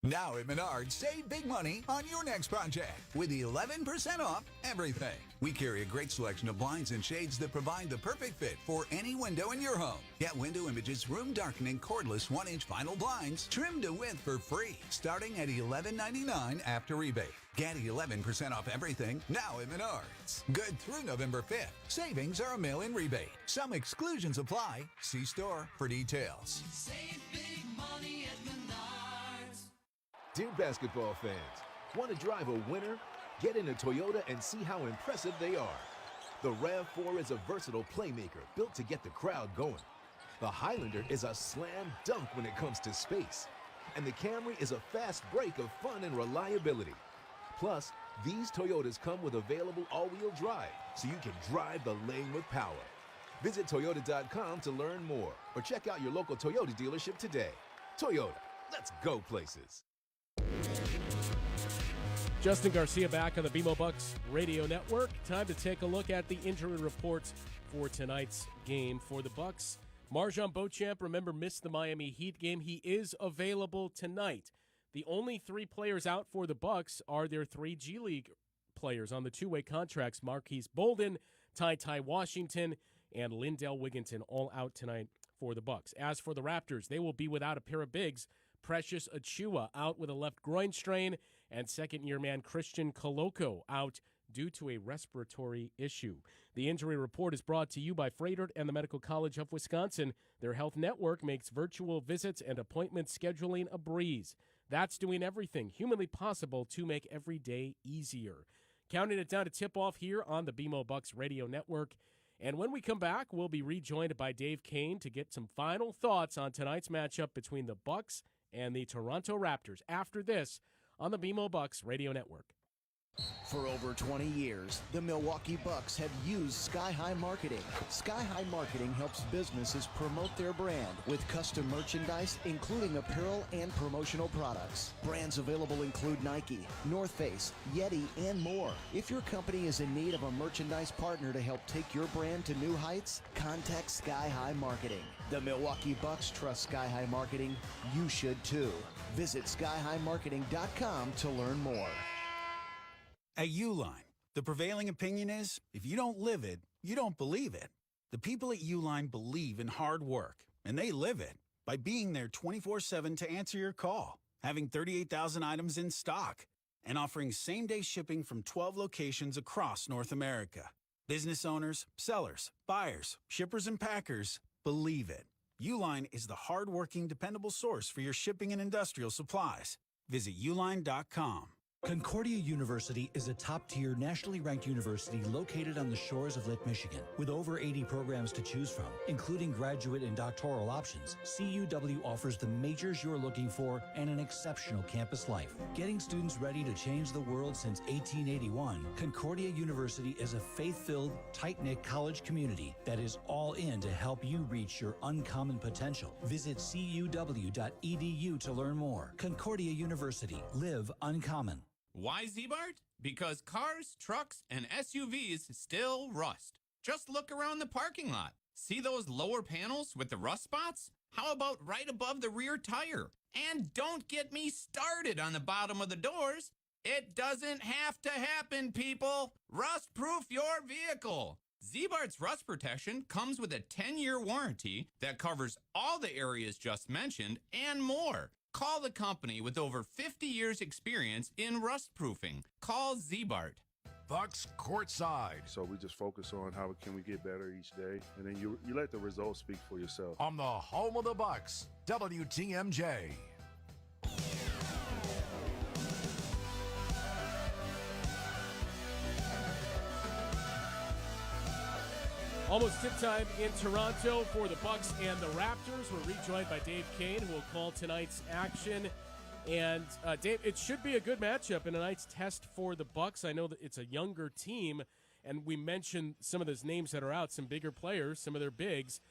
Now at Menards, save big money on your next project with 11% off everything. We carry a great selection of blinds and shades that provide the perfect fit for any window in your home. Get Window Images room darkening cordless 1-inch vinyl blinds trimmed to width for free, starting at $11.99 after rebate. Get 11% off everything now at Menards. Good through November 5th. Savings are a mail-in rebate. Some exclusions apply. See store for details. Save big money at Menards. Dear basketball fans, want to drive a winner? Get in a Toyota and see how impressive they are. The RAV4 is a versatile playmaker built to get the crowd going. The Highlander is a slam dunk when it comes to space. And the Camry is a fast break of fun and reliability. Plus, these Toyotas come with available all-wheel drive, so you can drive the lane with power. Visit Toyota.com to learn more, or check out your local Toyota dealership today. Toyota, let's go places. Justin Garcia back on the BMO Bucks Radio Network. Time to take a look at the injury reports for tonight's game for the Bucks. Marjon Beauchamp, remember, missed the Miami Heat game. He is available tonight. The only three players out for the Bucks are their three G League players on the two-way contracts: Marquise Bolden, Ty Washington, and Lindell Wigginton, all out tonight for the Bucks. As for the Raptors, they will be without a pair of bigs. Precious Achiuwa out with a left groin strain, and second-year man Christian Koloko out due to a respiratory issue. The injury report is brought to you by Freighter and the Medical College of Wisconsin. Their health network makes virtual visits and appointment scheduling a breeze. That's doing everything humanly possible to make every day easier. Counting it down to tip-off here on the BMO Bucks Radio Network. And when we come back, we'll be rejoined by Dave Kane to get some final thoughts on tonight's matchup between the Bucks and the Toronto Raptors after this on the BMO Bucks Radio Network. For over 20 years, the Milwaukee Bucks have used Sky High Marketing. Sky High Marketing helps businesses promote their brand with custom merchandise, including apparel and promotional products. Brands available include Nike, North Face, Yeti, and more. If your company is in need of a merchandise partner to help take your brand to new heights, contact Sky High Marketing. The Milwaukee Bucks trust Sky High Marketing. You should too. Visit skyhighmarketing.com to learn more. At Uline, the prevailing opinion is, if you don't live it, you don't believe it. The people at Uline believe in hard work, and they live it by being there 24/7 to answer your call, having 38,000 items in stock, and offering same-day shipping from 12 locations across North America. Business owners, sellers, buyers, shippers, and packers believe it. Uline is the hard-working, dependable source for your shipping and industrial supplies. Visit uline.com. Concordia University is a top-tier, nationally ranked university located on the shores of Lake Michigan. With over 80 programs to choose from, including graduate and doctoral options, CUW offers the majors you're looking for and an exceptional campus life. Getting students ready to change the world since 1881, Concordia University is a faith-filled, tight-knit college community that is all in to help you reach your uncommon potential. Visit cuw.edu to learn more. Concordia University. Live uncommon. Why Z-Bart? Because cars, trucks, and SUVs still rust. Just look around the parking lot. See those lower panels with the rust spots? How about right above the rear tire? And don't get me started on the bottom of the doors. It doesn't have to happen, people. Rust-proof your vehicle. Z-Bart's rust protection comes with a 10-year warranty that covers all the areas just mentioned and more. Call the company with over 50 years experience in rust proofing. Call Z-Bart. Bucks courtside. So we just focus on how can we get better each day, and then you let the results speak for yourself. On the home of the Bucks, WTMJ. Almost tip time in Toronto for the Bucks and the Raptors. We're rejoined by Dave Kane, who will call tonight's action. And Dave, it should be a good matchup and a nice test for the Bucks. I know that it's a younger team, and we mentioned some of those names that are out, some bigger players, some of their bigs.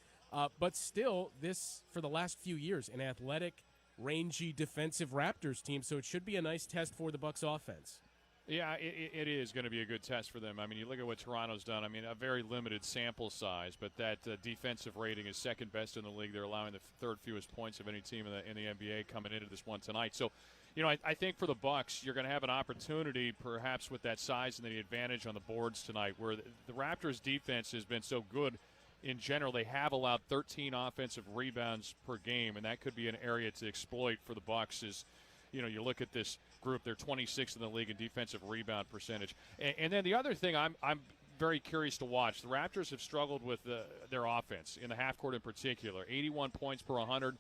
But still, this, for the last few years, an athletic, rangy, defensive Raptors team. So it should be a nice test for the Bucks offense. Yeah, it is going to be a good test for them. I mean, you look at what Toronto's done. I mean, a very limited sample size, but that defensive rating is second best in the league. They're allowing the third fewest points of any team in the NBA coming into this one tonight. So, I think for the Bucks, you're going to have an opportunity, perhaps with that size and the advantage on the boards tonight, where the Raptors' defense has been so good. In general, they have allowed 13 offensive rebounds per game, and that could be an area to exploit for the Bucks. You look at this group, they're 26th in the league in defensive rebound percentage. And then the other thing I'm very curious to watch, the Raptors have struggled with their offense, in the half court in particular. 81 points per 100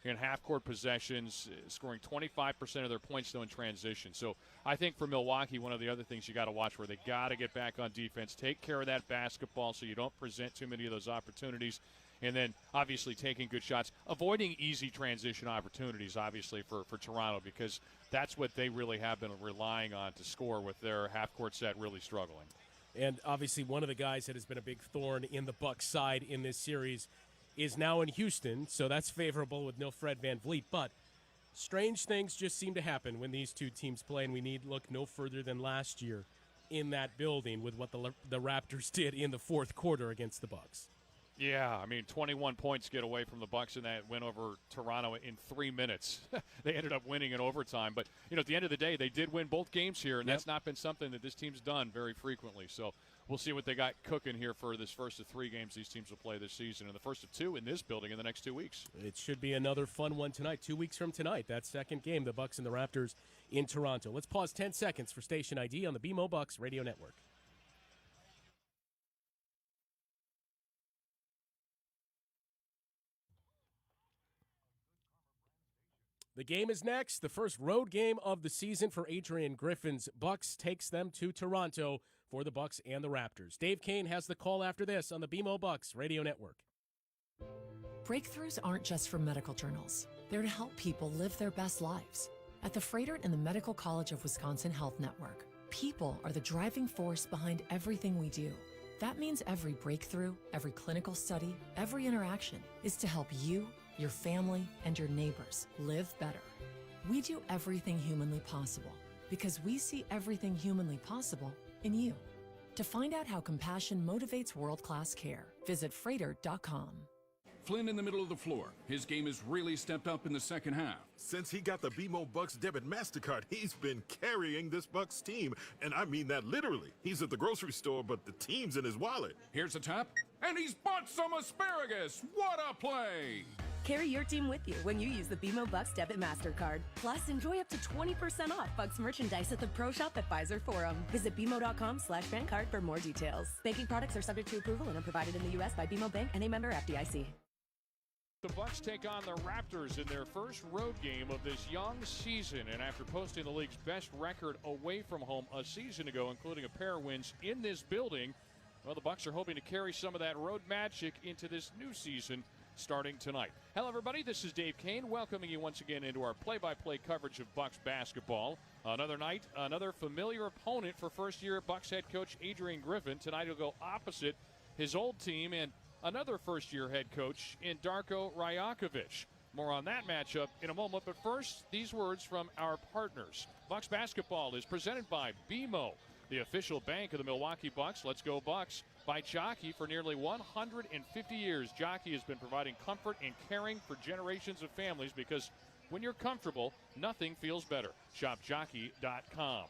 in half court possessions, scoring 25% of their points, though, in transition. So I think for Milwaukee, one of the other things you got to watch where they got to get back on defense, take care of that basketball so you don't present too many of those opportunities. And then, obviously, taking good shots, avoiding easy transition opportunities, obviously, for Toronto, because that's what they really have been relying on to score with their half-court set really struggling. And, obviously, one of the guys that has been a big thorn in the Bucks' side in this series is now in Houston, so that's favorable with no Fred VanVleet. But strange things just seem to happen when these two teams play, and we need look no further than last year in that building with what the Raptors did in the fourth quarter against the Bucks. Yeah, I mean, 21 points get away from the Bucks in that win over Toronto in 3 minutes. They ended up winning in overtime. But, at the end of the day, they did win both games here, and that's not been something that this team's done very frequently. So we'll see what they got cooking here for this first of 3 games these teams will play this season, and the first of 2 in this building in the next 2 weeks. It should be another fun one tonight. 2 weeks from tonight, that second game, the Bucks and the Raptors in Toronto. Let's pause 10 seconds for station ID on the BMO Bucks Radio Network. The game is next. The first road game of the season for Adrian Griffin's Bucks takes them to Toronto for the Bucks and the Raptors. Dave Kane has the call after this on the BMO Bucks Radio Network. Breakthroughs aren't just from medical journals. They're to help people live their best lives. At the Froedtert and the Medical College of Wisconsin Health Network, people are the driving force behind everything we do. That means every breakthrough, every clinical study, every interaction is to help you, your family, and your neighbors live better. We do everything humanly possible because we see everything humanly possible in you. To find out how compassion motivates world-class care, visit Froedtert.com. Flynn in the middle of the floor. His game has really stepped up in the second half. Since he got the BMO Bucks debit MasterCard, he's been carrying this Bucks team. And I mean that literally. He's at the grocery store, but the team's in his wallet. Here's a tap, and he's bought some asparagus. What a play! Carry your team with you when you use the BMO Bucks Debit MasterCard. Plus, enjoy up to 20% off Bucks merchandise at the Pro Shop at Pfizer Forum. Visit BMO.com/bankcard for more details. Banking products are subject to approval and are provided in the U.S. by BMO Bank and a member FDIC. The Bucks take on the Raptors in their first road game of this young season, and after posting the league's best record away from home a season ago, including a pair of wins in this building, well, the Bucks are hoping to carry some of that road magic into this new season starting tonight. Hello, everybody. This is Dave Kane welcoming you once again into our play-by-play coverage of Bucks basketball. Another night, another familiar opponent for first-year Bucks head coach Adrian Griffin. Tonight he'll go opposite his old team and another first-year head coach in Darko Rajakovic. More on that matchup in a moment, but first, these words from our partners. Bucks basketball is presented by BMO, the official bank of the Milwaukee Bucks. Let's go Bucks. By Jockey. For nearly 150 years, Jockey has been providing comfort and caring for generations of families because when you're comfortable, nothing feels better. ShopJockey.com.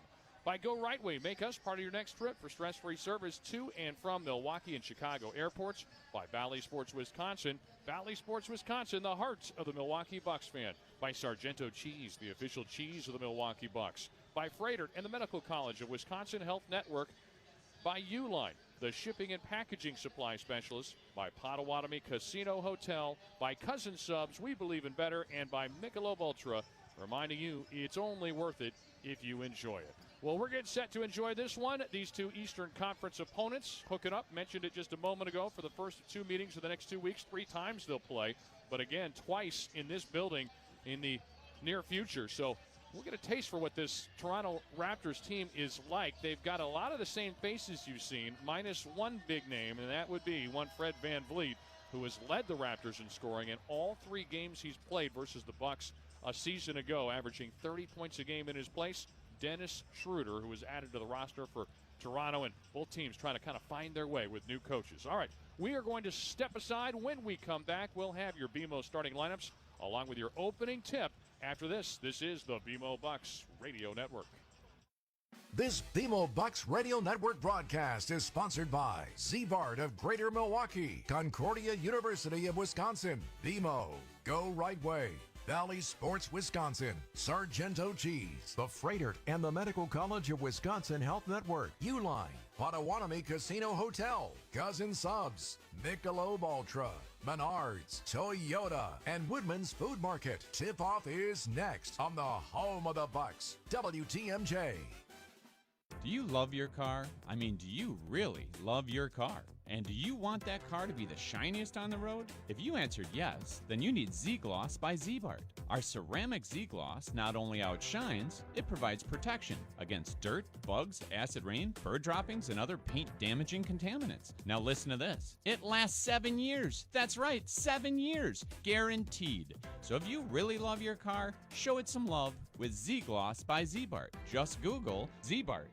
By Go Right Way, make us part of your next trip for stress-free service to and from Milwaukee and Chicago airports. By Valley Sports Wisconsin. Valley Sports Wisconsin, the heart of the Milwaukee Bucks fan. By Sargento Cheese, the official cheese of the Milwaukee Bucks. By Froedtert and the Medical College of Wisconsin Health Network. By Uline, the shipping and packaging supply specialist. By Potawatomi Casino Hotel. By Cousin Subs, we believe in better. And by Michelob Ultra, reminding you it's only worth it if you enjoy it. Well, we're getting set to enjoy this one. These two Eastern Conference opponents hooking up. Mentioned it just a moment ago for the first of 2 meetings of the next 2 weeks. 3 times they'll play. But again, twice in this building in the near future. So we'll get a taste for what this Toronto Raptors team is like. They've got a lot of the same faces you've seen, minus one big name, and that would be one Fred VanVleet, who has led the Raptors in scoring in all 3 games he's played versus the Bucks a season ago, averaging 30 points a game in his place. Dennis Schroeder, who was added to the roster for Toronto, and both teams trying to kind of find their way with new coaches. All right, we are going to step aside. When we come back, we'll have your BMO starting lineups along with your opening tip. After this is the BMO Bucks Radio Network. This BMO Bucks Radio Network broadcast is sponsored by Z-Bart of Greater Milwaukee, Concordia University of Wisconsin, BMO, Go Right Way, Valley Sports Wisconsin, Sargento Cheese, The Freighter and the Medical College of Wisconsin Health Network, Uline, Potawatomi Casino Hotel, Cousin Subs, Michelob Ultra, Menards, Toyota, and Woodman's Food Market. Tip-off is next on the home of the Bucks, WTMJ. Do you love your car? I mean, do you really love your car? And do you want that car to be the shiniest on the road? If you answered yes, then you need Z-Gloss by Z-Bart. Our ceramic Z-Gloss not only outshines, it provides protection against dirt, bugs, acid rain, bird droppings, and other paint-damaging contaminants. Now listen to this. It lasts 7 years. That's right, 7 years. Guaranteed. So if you really love your car, show it some love with Z-Gloss by Z-Bart. Just Google Z-Bart.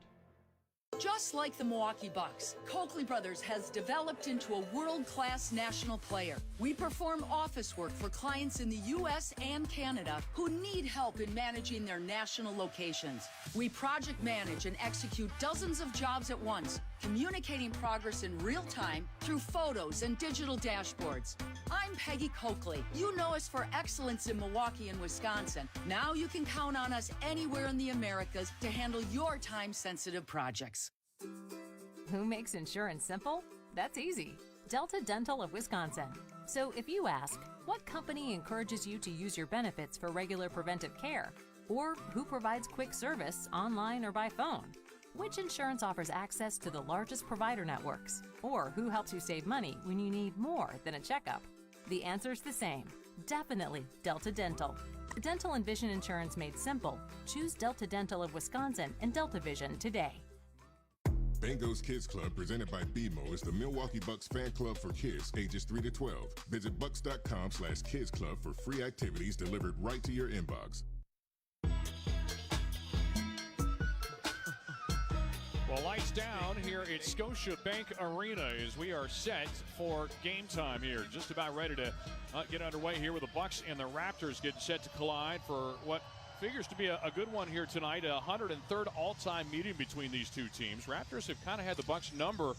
Just like the Milwaukee Bucks, Coakley Brothers has developed into a world-class national player. We perform office work for clients in the U.S. and Canada who need help in managing their national locations. We project manage and execute dozens of jobs at once, communicating progress in real time through photos and digital dashboards. I'm Peggy Coakley. You know us for excellence in Milwaukee and Wisconsin. Now you can count on us anywhere in the Americas to handle your time-sensitive projects. Who makes insurance simple? That's easy. Delta Dental of Wisconsin. So if you ask, what company encourages you to use your benefits for regular preventive care? Or who provides quick service online or by phone? Which insurance offers access to the largest provider networks? Or who helps you save money when you need more than a checkup? The answer's the same. Definitely Delta Dental. Dental and vision insurance made simple. Choose Delta Dental of Wisconsin and Delta Vision today. Bango's Kids Club, presented by BMO, is the Milwaukee Bucks fan club for kids ages 3 to 12. Visit bucks.com/kids club for free activities delivered right to your inbox. Well, lights down here at Scotiabank Arena as we are set for game time here. Just about ready to get underway here with the Bucks and the Raptors getting set to collide for what figures to be a good one here tonight. 103rd all-time meeting between these two teams. Raptors have kind of had the Bucks number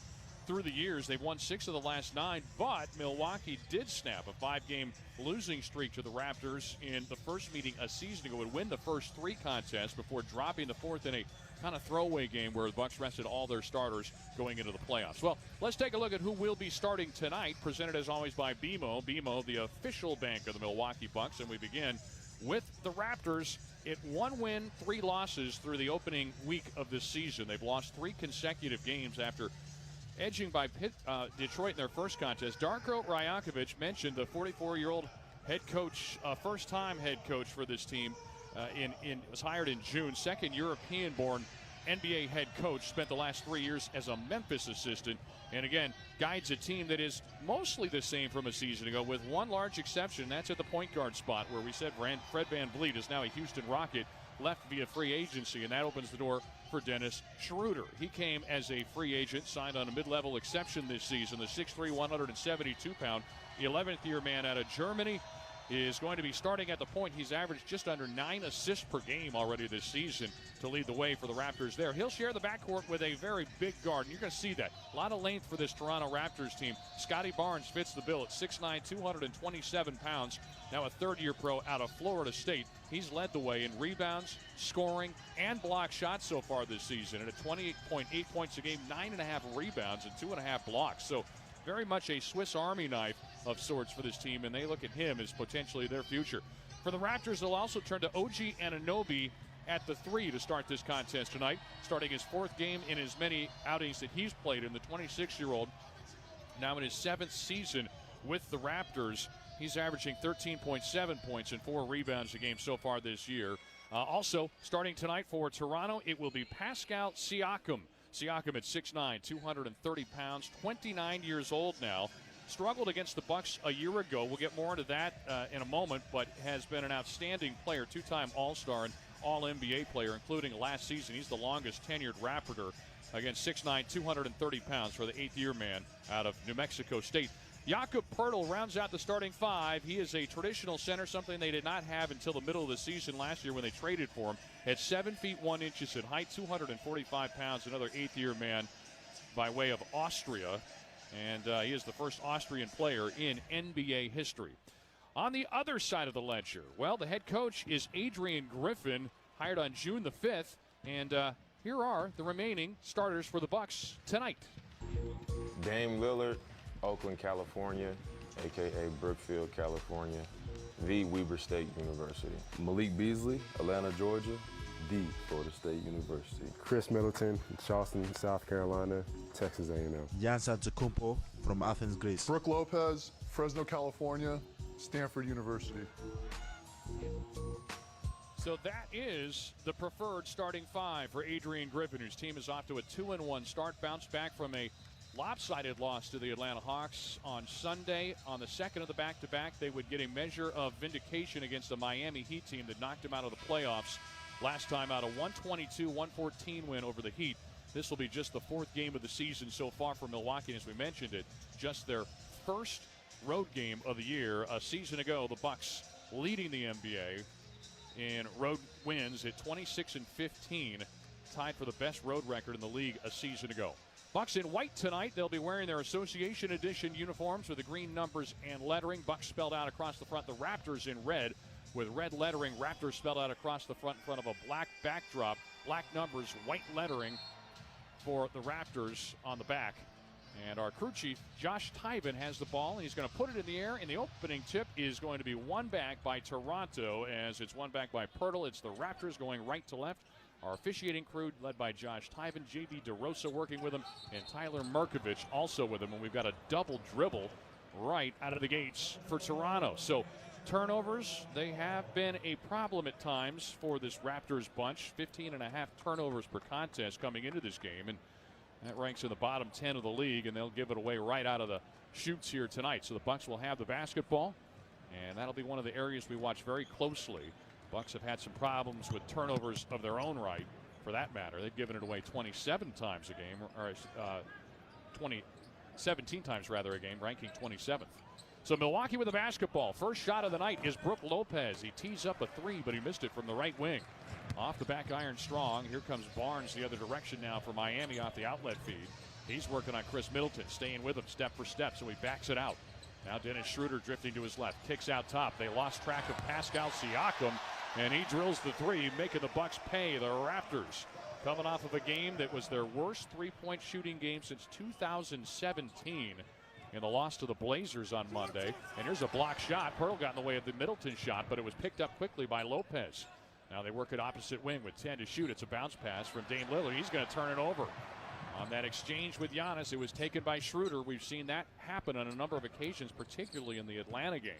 through the years. They've won 6 of the last 9, but Milwaukee did snap a 5-game losing streak to the Raptors in the first meeting a season ago. Would win the first 3 contests before dropping the 4th in a kind of throwaway game where the Bucks rested all their starters going into the playoffs. Well, let's take a look at who will be starting tonight, presented as always by BMO. BMO, the official bank of the Milwaukee Bucks, and we begin with the Raptors at 1 win, 3 losses through the opening week of this season. They've lost 3 consecutive games after edging by Detroit in their first contest. Darko Rajakovic mentioned the 44-year-old head coach, first-time head coach for this team, was hired in June, second European-born NBA head coach, spent the last 3 years as a Memphis assistant, and again, guides a team that is mostly the same from a season ago, with one large exception. That's at the point guard spot, where we said Fred VanVleet is now a Houston Rocket, left via free agency, and that opens the door for Dennis Schroeder. He came as a free agent, signed on a mid-level exception this season. The 6'3", 172-pound, 11th-year man out of Germany is going to be starting at the point. He's averaged just under 9 assists per game already this season to lead the way for the Raptors there. He'll share the backcourt with a very big guard, and you're going to see that. A lot of length for this Toronto Raptors team. Scotty Barnes fits the bill at 6'9", 227 pounds, now a third-year pro out of Florida State. He's led the way in rebounds, scoring, and block shots so far this season. And at 28.8 points a game, 9.5 rebounds, and 2.5 blocks. So very much a Swiss Army knife of sorts for this team, and they look at him as potentially their future. For the Raptors, they'll also turn to OG Anunoby at the 3 to start this contest tonight, starting his 4th game in as many outings that he's played in. The 26-year-old, now in his 7th season with the Raptors. He's averaging 13.7 points and 4 rebounds a game so far this year. Also, starting tonight for Toronto, it will be Pascal Siakam. Siakam at 6'9", 230 pounds, 29 years old now. struggled against the Bucks a year ago. We'll get more into that in a moment, but has been an outstanding player, two-time All-Star and All-NBA player, including last season. He's the longest tenured Raptor, again, 6'9", 230 pounds for the eighth-year man out of New Mexico State. Jakob Poeltl rounds out the starting five. He is a traditional center, something they did not have until the middle of the season last year when they traded for him. At 7 feet 1 inches in height, 245 pounds, another eighth-year man by way of Austria. And he is the first Austrian player in NBA history. On the other side of the ledger, well, the head coach is Adrian Griffin, hired on June the 5th. And here are the remaining starters for the Bucks tonight. Dame Lillard, Oakland, California, a.k.a. Brookfield, California, the Weber State University. Malik Beasley, Atlanta, Georgia, the Florida State University. Chris Middleton, Charleston, South Carolina, Texas A&M. Giannis Antetokounmpo from Athens, Greece. Brooke Lopez, Fresno, California, Stanford University. So that is the preferred starting five for Adrian Griffin, whose team is off to a 2-1 start, bounced back from a lopsided loss to the Atlanta Hawks on Sunday. On the second of the back-to-back, they would get a measure of vindication against the Miami Heat team that knocked them out of the playoffs last time out, a 122-114 win over the Heat. This will be just the fourth game of the season so far for Milwaukee, and as we mentioned it, just their first road game of the year. A season ago, the Bucks leading the NBA in road wins at 26-15, tied for the best road record in the league a season ago. Bucks in white tonight. They'll be wearing their Association Edition uniforms with the green numbers and lettering. Bucks spelled out across the front. The Raptors in red with red lettering. Raptors spelled out across the front in front of a black backdrop. Black numbers, white lettering for the Raptors on the back. And our crew chief, Josh Tyven, has the ball. He's going to put it in the air, and the opening tip is going to be won back by Toronto as it's won back by Poeltl. It's the Raptors going right to left. Our officiating crew led by Josh Tyven, J.B. DeRosa working with him, and Tyler Markovich also with him. And we've got a double dribble right out of the gates for Toronto. So turnovers, they have been a problem at times for this Raptors bunch. 15.5 turnovers per contest coming into this game. And that ranks in the bottom 10 of the league, and they'll give it away right out of the chutes here tonight. So the Bucks will have the basketball, and that'll be one of the areas we watch very closely. Bucks have had some problems with turnovers of their own right, for that matter. They've given it away 27 times a game, or 17 times rather a game, ranking 27th. So Milwaukee with the basketball. First shot of the night is Brooke Lopez. He tees up a three, but he missed it from the right wing. Off the back iron strong. Here comes Barnes the other direction now for Miami off the outlet feed. He's working on Chris Middleton, staying with him step for step, so he backs it out. Now Dennis Schroeder drifting to his left, kicks out top. They lost track of Pascal Siakam, and he drills the three, making the Bucks pay. The Raptors coming off of a game that was their worst three-point shooting game since 2017 in the loss to the Blazers on Monday. And here's a block shot. Poeltl got in the way of the Middleton shot, but it was picked up quickly by Lopez. Now they work at opposite wing with 10 to shoot. It's a bounce pass from Dame Lillard. He's going to turn it over. On that exchange with Giannis, it was taken by Schroeder. We've seen that happen on a number of occasions, particularly in the Atlanta game.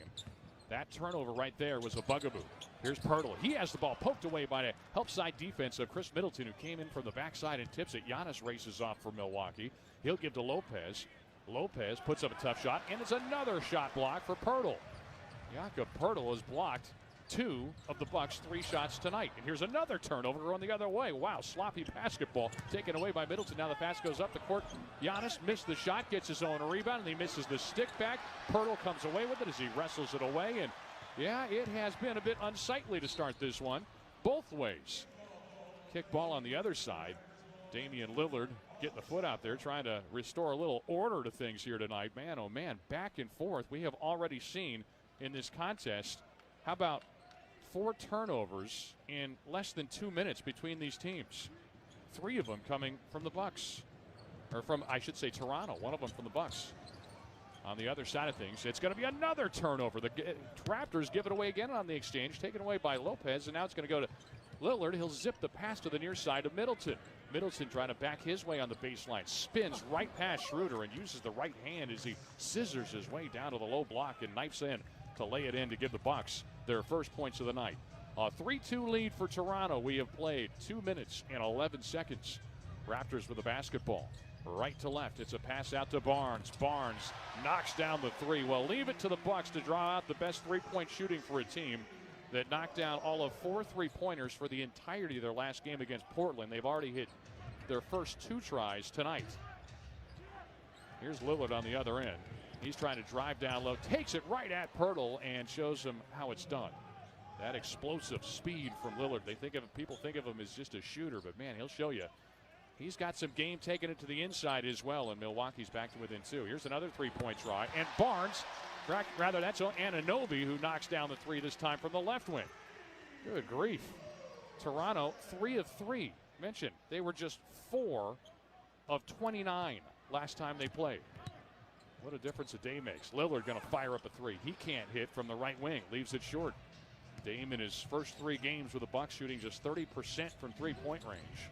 That turnover right there was a bugaboo. Here's Poeltl. He has the ball poked away by the help side defense of Chris Middleton, who came in from the backside and tips it. Giannis races off for Milwaukee. He'll give to Lopez. Lopez puts up a tough shot, and it's another shot block for Poeltl. Jakob Poeltl has blocked 2 of the Bucks' 3 shots tonight. And here's another turnover going the other way. Wow, sloppy basketball taken away by Middleton. Now the pass goes up the court. Giannis missed the shot, gets his own rebound, and he misses the stick back. Poeltl comes away with it as he wrestles it away. And yeah, it has been a bit unsightly to start this one, both ways. Kick ball on the other side. Damian Lillard getting the foot out there, trying to restore a little order to things here tonight. Man, oh man, back and forth. We have already seen in this contest, how about 4 turnovers in less than 2 minutes between these teams. 3 of them coming from the Bucks, or from, I should say, Toronto. 1 of them from the Bucks. On the other side of things, it's going to be another turnover. The Raptors give it away again on the exchange, taken away by Lopez, and now it's going to go to Lillard. He'll zip the pass to the near side of Middleton. Middleton trying to back his way on the baseline, spins right past Schroeder and uses the right hand as he scissors his way down to the low block and knifes in to lay it in to give the Bucks their first points of the night. A 3-2 lead for Toronto. We have played 2 minutes and 11 seconds. Raptors with the basketball. Right to left. It's a pass out to Barnes. Barnes knocks down the three. Well, leave it to the Bucks to draw out the best three-point shooting for a team that knocked down all of 4 3-pointers for the entirety of their last game against Portland. They've already hit their first 2 tries tonight. Here's Lillard on the other end. He's trying to drive down low, takes it right at Pirtle and shows him how it's done. That explosive speed from Lillard. People think of him as just a shooter, but man, he'll show you. He's got some game taking it to the inside as well, and Milwaukee's back to within 2. Here's another three-point try, and Barnes, that's Anunoby who knocks down the 3 this time from the left wing. Good grief. Toronto, 3 of 3. Mentioned they were just 4 of 29 last time they played. What a difference a day makes. Lillard going to fire up a 3. He can't hit from the right wing, leaves it short. Dame in his first 3 games with the Bucks shooting just 30% from three-point range.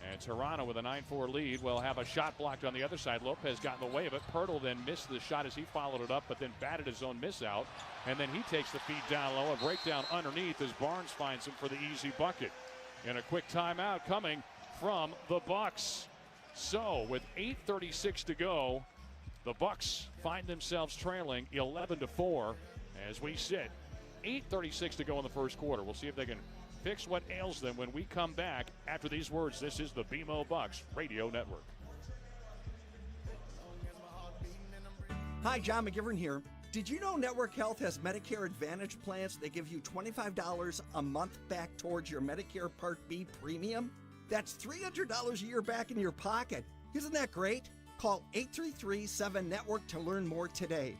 And Toronto with a 9-4 lead will have a shot blocked on the other side. Lopez got in the way of it. Pirtle then missed the shot as he followed it up, but then batted his own miss out. And then he takes the feed down low. A breakdown underneath as Barnes finds him for the easy bucket. And a quick timeout coming from the Bucks. So with 8:36 to go, the Bucks find themselves trailing 11-4 as we sit. 8:36 to go in the first quarter. We'll see if they can fix what ails them when we come back after these words. This is the BMO Bucks Radio Network. Hi, John McGivern here. Did you know Network Health has Medicare Advantage plans that give you $25 a month back towards your Medicare Part B premium? That's $300 a year back in your pocket. Isn't that great? Call 833-7-NETWORK to learn more today.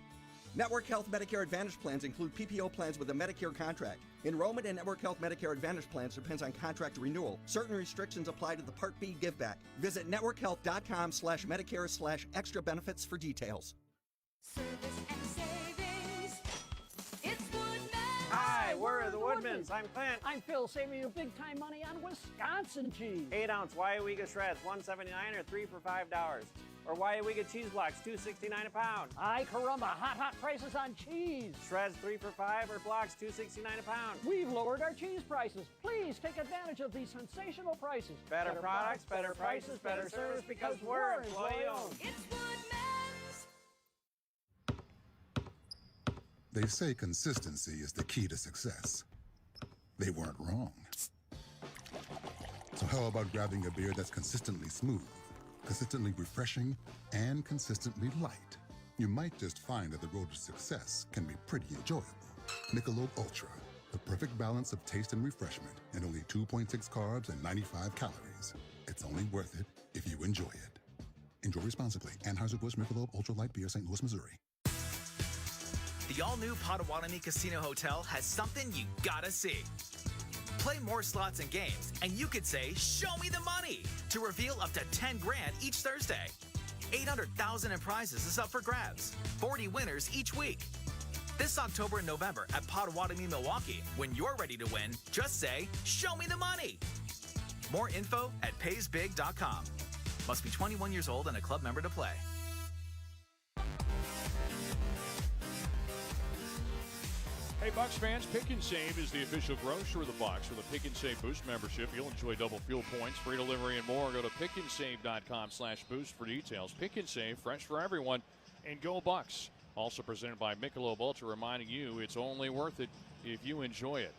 Network Health Medicare Advantage plans include PPO plans with a Medicare contract. Enrollment in Network Health Medicare Advantage plans depends on contract renewal. Certain restrictions apply to the Part B giveback. Visit networkhealth.com/Medicare/extra benefits for details. Service and savings. It's Woodman's. Hi, we're the Woodmans. I'm Clint. I'm Phil, saving you big time money on Wisconsin cheese. 8-ounce Waiawega shreds, $1.79 or 3 for $5. Or Waiawega cheese blocks, $2.69 a pound. Ay caramba, hot prices on cheese. Shreds 3 for $5 or blocks, $2.69 a pound. We've lowered our cheese prices. Please take advantage of these sensational prices. Better products, better prices, better service because we're employee owned. It's Woodman's. They say consistency is the key to success. They weren't wrong. So how about grabbing a beer that's consistently smooth, consistently refreshing, and consistently light? You might just find that the road to success can be pretty enjoyable. Michelob Ultra, the perfect balance of taste and refreshment, and only 2.6 carbs and 95 calories. It's only worth it if you enjoy it. Enjoy responsibly. Anheuser-Busch Michelob Ultra Light Beer, St. Louis, Missouri. The all-new Potawatomi Casino Hotel has something you gotta see. Play more slots and games, and you could say, "Show me the money," to reveal up to 10 grand each Thursday. 800,000 in prizes is up for grabs. 40 winners each week. This October and November at Potawatomi, Milwaukee. When you're ready to win, just say, "Show me the money." More info at paysbig.com. Must be 21 years old and a club member to play. Hey, Bucks fans, Pick and Save is the official grocer of the Bucks. With a Pick and Save Boost membership, you'll enjoy double fuel points, free delivery, and more. Go to pickandsave.com/boost for details. Pick and Save, fresh for everyone, and go Bucks. Also presented by Michelob Ultra, reminding you it's only worth it if you enjoy it.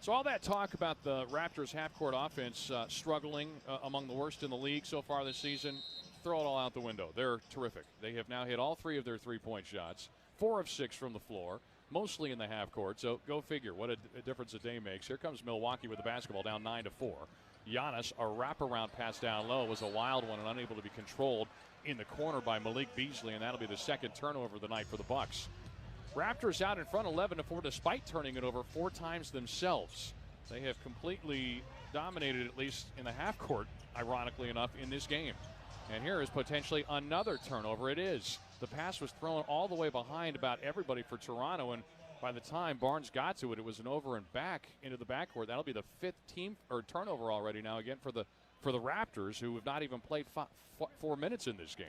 So all that talk about the Raptors' half-court offense struggling among the worst in the league so far this season, throw it all out the window. They're terrific. They have now hit all 3 of their three-point shots, 4 of 6 from the floor, mostly in the half court, so go figure what a difference a day makes. Here comes Milwaukee with the basketball down 9-4. Giannis, a wraparound pass down low, was a wild one and unable to be controlled in the corner by Malik Beasley, and that'll be the second turnover of the night for the Bucks. Raptors out in front 11-4 despite turning it over 4 times themselves. They have completely dominated, at least in the half court, ironically enough, in this game. And here is potentially another turnover. It is. The pass was thrown all the way behind about everybody for Toronto, and by the time Barnes got to it, it was an over and back into the backcourt. That'll be the 5th team or turnover already now again for the Raptors, who have not even played 4 minutes in this game.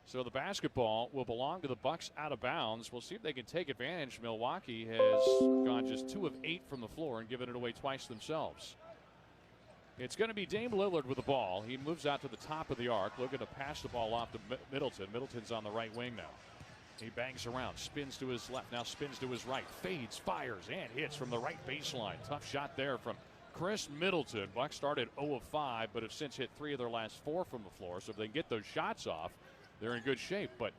So the basketball will belong to the Bucks out of bounds. We'll see if they can take advantage. Milwaukee has gone just 2 of 8 from the floor and given it away twice themselves. It's going to be Dame Lillard with the ball. He moves out to the top of the arc, looking to pass the ball off to Middleton. Middleton's on the right wing now. He bangs around, spins to his left, now spins to his right, fades, fires, and hits from the right baseline. Tough shot there from Chris Middleton. Bucks started 0 of 5, but have since hit 3 of their last 4 from the floor. So if they can get those shots off, they're in good shape. But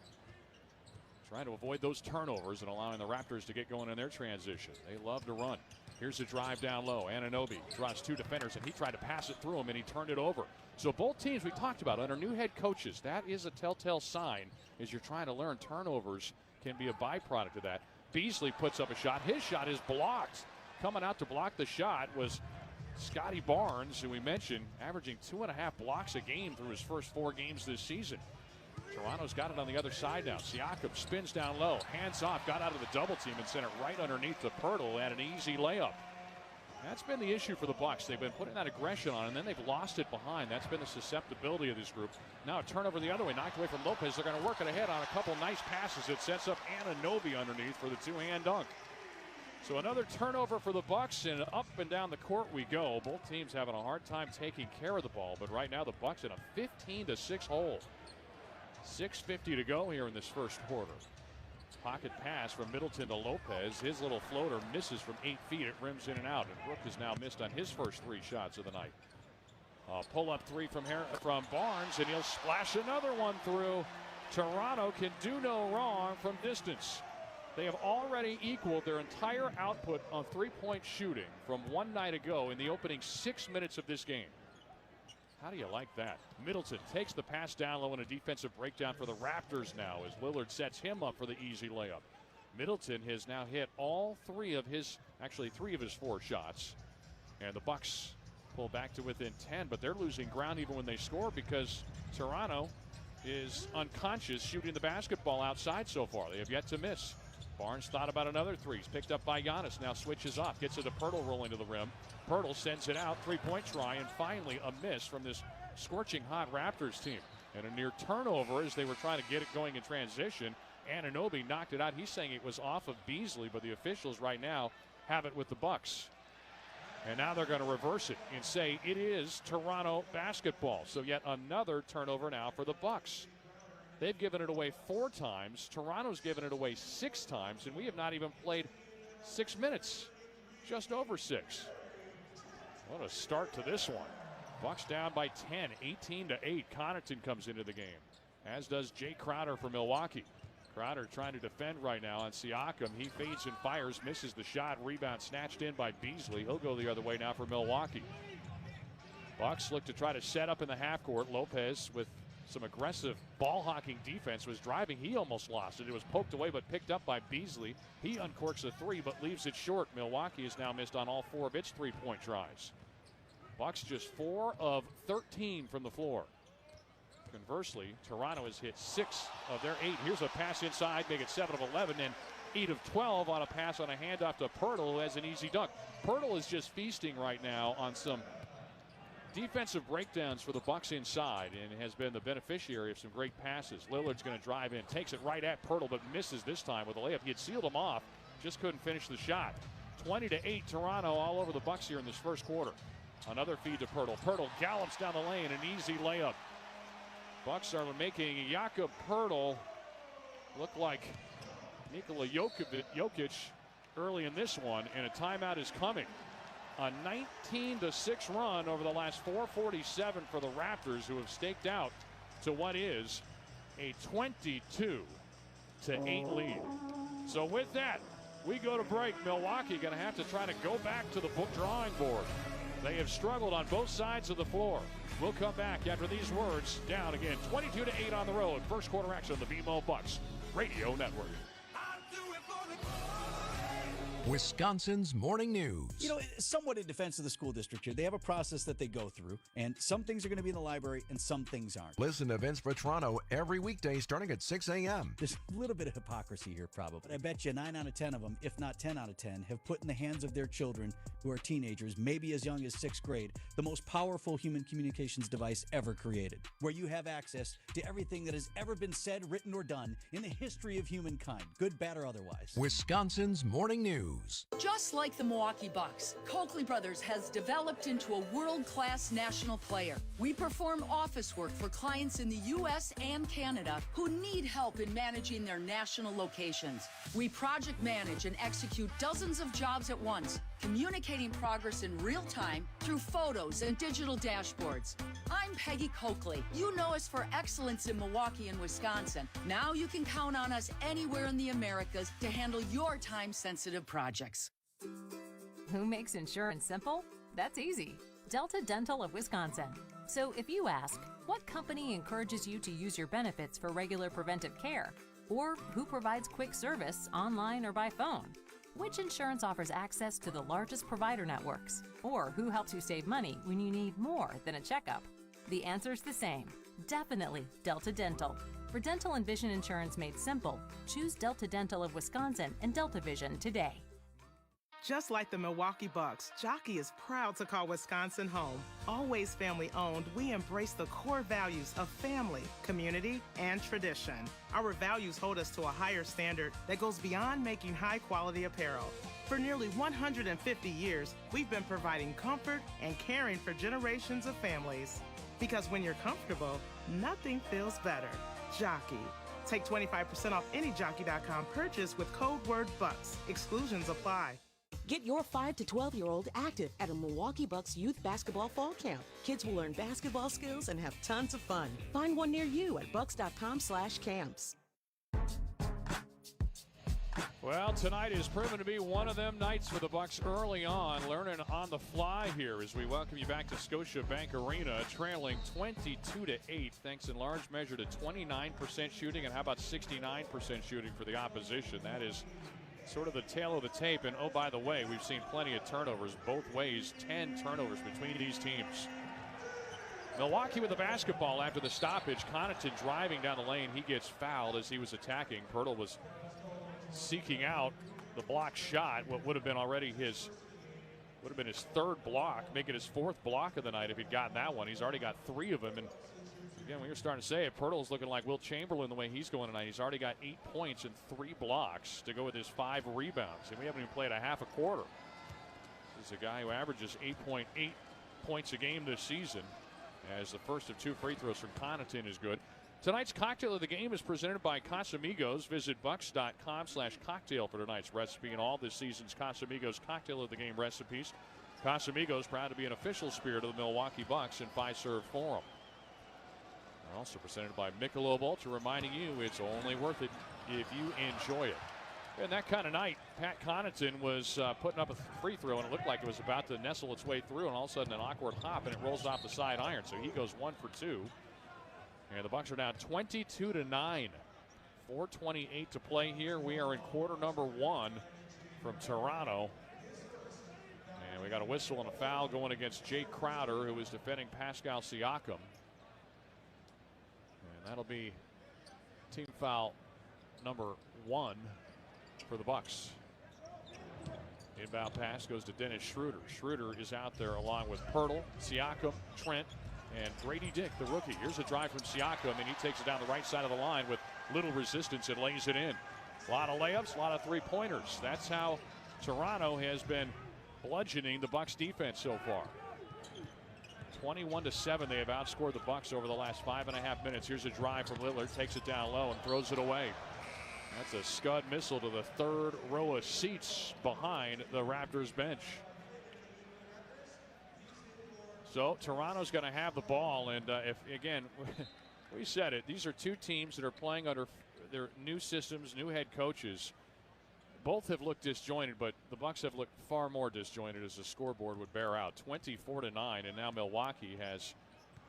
trying to avoid those turnovers and allowing the Raptors to get going in their transition. They love to run. Here's a drive down low. Anunoby draws 2 defenders, and he tried to pass it through him, and he turned it over. So both teams we talked about under new head coaches, that is a telltale sign as you're trying to learn. Turnovers can be a byproduct of that. Beasley puts up a shot. His shot is blocked. Coming out to block the shot was Scotty Barnes, who we mentioned, averaging 2.5 blocks a game through his first 4 games this season. Toronto's got it on the other side now. Siakam spins down low, hands off, got out of the double team and sent it right underneath the Pirtle at an easy layup. That's been the issue for the Bucks. They've been putting that aggression on, and then they've lost it behind. That's been the susceptibility of this group. Now a turnover the other way, knocked away from Lopez. They're going to work it ahead on a couple nice passes. It sets up Anunoby underneath for the 2-hand dunk. So another turnover for the Bucks, and up and down the court we go. Both teams having a hard time taking care of the ball, but right now the Bucks in a 15-6 hole. 6:50 to go here in this first quarter. Pocket pass from Middleton to Lopez. His little floater misses from 8 feet. It rims in and out, and Rook has now missed on his first 3 shots of the night. Pull-up 3 from Barnes, and he'll splash another one through. Toronto can do no wrong from distance. They have already equaled their entire output on three-point shooting from one night ago in the opening 6 minutes of this game. How do you like that? Middleton takes the pass down low in a defensive breakdown for the Raptors now as Lillard sets him up for the easy layup. Middleton has now hit all 3 of his 4 shots. And the Bucks pull back to within 10, but they're losing ground even when they score because Toronto is unconscious shooting the basketball outside so far. They have yet to miss. Barnes thought about another 3. He's picked up by Giannis. Now switches off. Gets it to Pirtle rolling to the rim. Pirtle sends it out. 3-point try. And finally a miss from this scorching hot Raptors team. And a near turnover as they were trying to get it going in transition. Anunoby knocked it out. He's saying it was off of Beasley, but the officials right now have it with the Bucks. And now they're going to reverse it and say it is Toronto basketball. So yet another turnover now for the Bucks. They've given it away 4 times. Toronto's given it away 6 times, and we have not even played 6 minutes. Just over 6. What a start to this one. Bucks down by 10, 18-8. Connaughton comes into the game, as does Jay Crowder for Milwaukee. Crowder trying to defend right now on Siakam. He fades and fires, misses the shot. Rebound snatched in by Beasley. He'll go the other way now for Milwaukee. Bucks look to try to set up in the half court. Lopez with some aggressive ball hawking defense was driving. He almost lost it. It was poked away but picked up by Beasley. He uncorks a 3 but leaves it short. Milwaukee has now missed on all 4 of its 3-point tries. Bucks just 4 of 13 from the floor. Conversely, Toronto has hit 6 of their 8. Here's a pass inside, make it 7 of 11 and 8 of 12 on a pass on a handoff to Pirtle, who has an easy dunk. Pirtle is just feasting right now on some defensive breakdowns for the Bucks inside and has been the beneficiary of some great passes. Lillard's going to drive in, takes it right at Pirtle, but misses this time with a layup. He had sealed him off, just couldn't finish the shot. 20-8 Toronto all over the Bucks here in this first quarter. Another feed to Pirtle. Pirtle gallops down the lane, an easy layup. Bucks are making Jakob Pirtle look like Nikola Jokic early in this one, and a timeout is coming. A 19-6 run over the last 4:47 for the Raptors, who have staked out to what is a 22-8 lead. So with that, we go to break. Milwaukee going to have to try to go back to the drawing board. They have struggled on both sides of the floor. We'll come back after these words. Down again, 22-8 on the road. First quarter action on the BMO Bucks Radio Network. Wisconsin's Morning News. You know, somewhat in defense of the school district here, they have a process that they go through, and some things are going to be in the library and some things aren't. Listen to Vince Vetrano every weekday starting at 6 a.m. There's a little bit of hypocrisy here, probably. But I bet you 9 out of 10 of them, if not 10 out of 10, have put in the hands of their children, who are teenagers, maybe as young as 6th grade, the most powerful human communications device ever created, where you have access to everything that has ever been said, written, or done in the history of humankind, good, bad, or otherwise. Wisconsin's Morning News. news. Just like the Milwaukee Bucks, Coakley Brothers has developed into a world-class national player. We perform office work for clients in the U.S. and Canada who need help in managing their national locations. We project manage and execute dozens of jobs at once, communicating progress in real time through photos and digital dashboards. I'm Peggy Coakley. You know us for excellence in Milwaukee and Wisconsin. Now you can count on us anywhere in the Americas to handle your time-sensitive projects. Who makes insurance simple? That's easy. Delta Dental of Wisconsin. So if you ask, what company encourages you to use your benefits for regular preventive care? Or who provides quick service online or by phone? Which insurance offers access to the largest provider networks? Or who helps you save money when you need more than a checkup? The answer's the same. Definitely Delta Dental. For dental and vision insurance made simple, choose Delta Dental of Wisconsin and Delta Vision today. Just like the Milwaukee Bucks, Jockey is proud to call Wisconsin home. Always family-owned, we embrace the core values of family, community, and tradition. Our values hold us to a higher standard that goes beyond making high-quality apparel. For nearly 150 years, we've been providing comfort and caring for generations of families. Because when you're comfortable, nothing feels better. Jockey. Take 25% off any Jockey.com purchase with code word BUCKS. Exclusions apply. Get your 5 to 12-year-old active at a Milwaukee Bucks youth basketball fall camp. Kids will learn basketball skills and have tons of fun. Find one near you at bucks.com/camps. Well, tonight is proven to be one of them nights for the Bucks early on, learning on the fly here as we welcome you back to Scotiabank Arena, trailing 22-8, thanks in large measure to 29% shooting, and how about 69% shooting for the opposition? That is sort of the tail of the tape, and oh, by the way, we've seen plenty of turnovers both ways, 10 turnovers between these teams. Milwaukee with the basketball after the stoppage. Connaughton driving down the lane. He gets fouled as he was attacking. Pirtle was seeking out the block shot, what would have been already his third block, making his fourth block of the night if he'd gotten that one. He's already got 3 of them, and again, we were starting to say it, Pirtle's looking like Will Chamberlain the way he's going tonight. He's already got 8 points and 3 blocks to go with his 5 rebounds, and we haven't even played a half a quarter. This is a guy who averages 8.8 points a game this season, as the first of 2 free throws from Connaughton is good. Tonight's cocktail of the game is presented by Casamigos. Visit bucks.com/cocktail for tonight's recipe and all this season's Casamigos cocktail of the game recipes. Casamigos proud to be an official spirit of the Milwaukee Bucks and Fiserv Forum. Also presented by Michelob Ultra, reminding you it's only worth it if you enjoy it. And that kind of night, Pat Connaughton was putting up a free throw, and it looked like it was about to nestle its way through, and all of a sudden an awkward hop, and it rolls off the side iron. So he goes 1 for 2. And the Bucks are down 22-9. 4:28 to play here. We are in quarter number 1 from Toronto. And we got a whistle and a foul going against Jake Crowder, who is defending Pascal Siakam. And that'll be team foul number 1 for the Bucks. Inbound pass goes to Dennis Schroeder. Schroeder is out there along with Pirtle, Siakam, Trent, and Grady Dick, the rookie. Here's a drive from Siakam, and he takes it down the right side of the line with little resistance and lays it in. A lot of layups, a lot of three-pointers. That's how Toronto has been bludgeoning the Bucks defense so far. 21-7, they have outscored the Bucks over the last 5.5 minutes. Here's a drive from Lillard, takes it down low and throws it away. That's a Scud missile to the third row of seats behind the Raptors bench. So Toronto's going to have the ball, and if again, we said it, these are 2 teams that are playing under their new systems, new head coaches. Both have looked disjointed, but the Bucks have looked far more disjointed, as the scoreboard would bear out. 24-9, and now Milwaukee has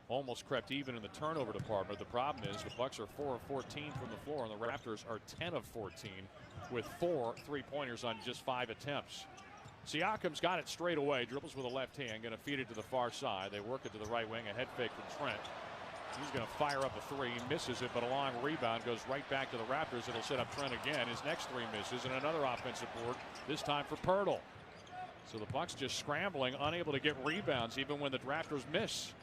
almost crept even in the turnover department. The problem is the Bucks are 4 of 14 from the floor, and the Raptors are 10 of 14 with 4 three-pointers on just 5 attempts. Siakam's got it straight away, dribbles with a left hand, going to feed it to the far side. They work it to the right wing, a head fake from Trent. He's going to fire up a 3, misses it, but a long rebound goes right back to the Raptors. It'll set up Trent again. His next 3 misses, and another offensive board, this time for Pirtle. So the Bucks just scrambling, unable to get rebounds even when the Raptors miss.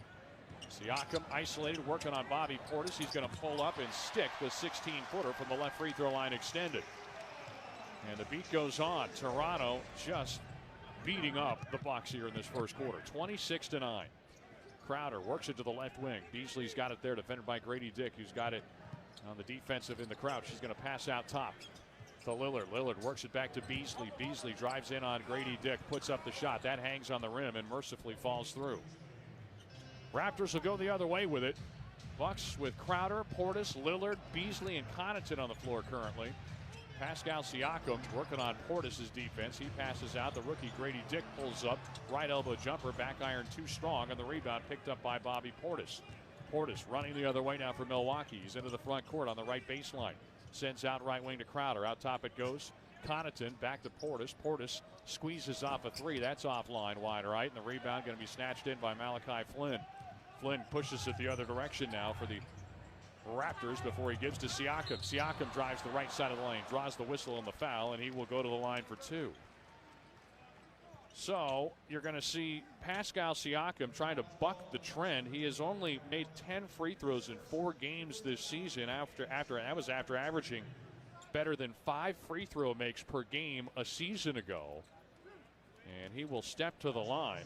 Siakam isolated, working on Bobby Portis. He's going to pull up and stick the 16-footer from the left free throw line extended. And the beat goes on. Toronto just beating up the Bucks here in this first quarter. 26-9. Crowder works it to the left wing. Beasley's got it there, defended by Grady Dick, who's got it on the defensive in the crouch. She's going to pass out top to Lillard. Lillard works it back to Beasley. Beasley drives in on Grady Dick, puts up the shot. That hangs on the rim and mercifully falls through. Raptors will go the other way with it. Bucks with Crowder, Portis, Lillard, Beasley, and Connaughton on the floor currently. Pascal Siakam working on Portis' defense. He passes out. The rookie Grady Dick pulls up. Right elbow jumper. Back iron too strong. And the rebound picked up by Bobby Portis. Portis running the other way now for Milwaukee. He's into the front court on the right baseline. Sends out right wing to Crowder. Out top it goes. Connaughton back to Portis. Portis squeezes off a three. That's offline wide right. And the rebound going to be snatched in by Malachi Flynn. Flynn pushes it the other direction now for the Raptors before he gives to Siakam. Siakam drives the right side of the lane, draws the whistle on the foul, and he will go to the line for two. So you're going to see Pascal Siakam trying to buck the trend. He has only made 10 free throws in 4 games this season after averaging better than 5 free throw makes per game a season ago. And he will step to the line,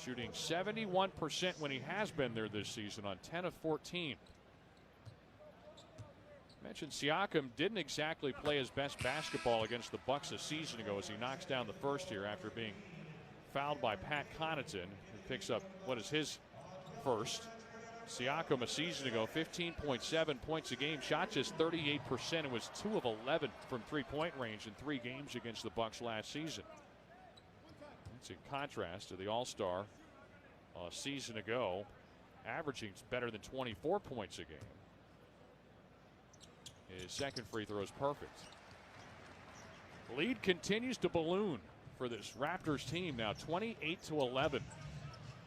shooting 71% when he has been there this season on 10 of 14. Mentioned Siakam didn't exactly play his best basketball against the Bucks a season ago as he knocks down the first here after being fouled by Pat Connaughton, who picks up what is his first. Siakam a season ago, 15.7 points a game, shot just 38%. It was 2 of 11 from three-point range in 3 games against the Bucks last season. That's in contrast to the All-Star a season ago, averaging better than 24 points a game. His second free throw is perfect. Lead continues to balloon for this Raptors team now, 28-11.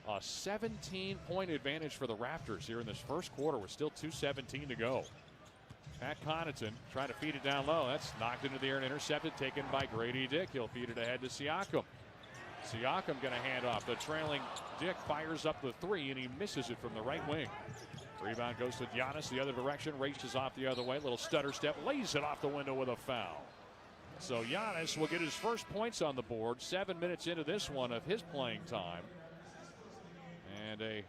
A 17-point advantage for the Raptors here in this first quarter with still 2:17 to go. Pat Connaughton trying to feed it down low. That's knocked into the air and intercepted, taken by Grady Dick. He'll feed it ahead to Siakam. Siakam going to hand off. The trailing Dick fires up the three, and he misses it from the right wing. Rebound goes to Giannis the other direction, races off the other way. Little stutter step, lays it off the window with a foul. So Giannis will get his first points on the board, 7 minutes into this one of his playing time. And a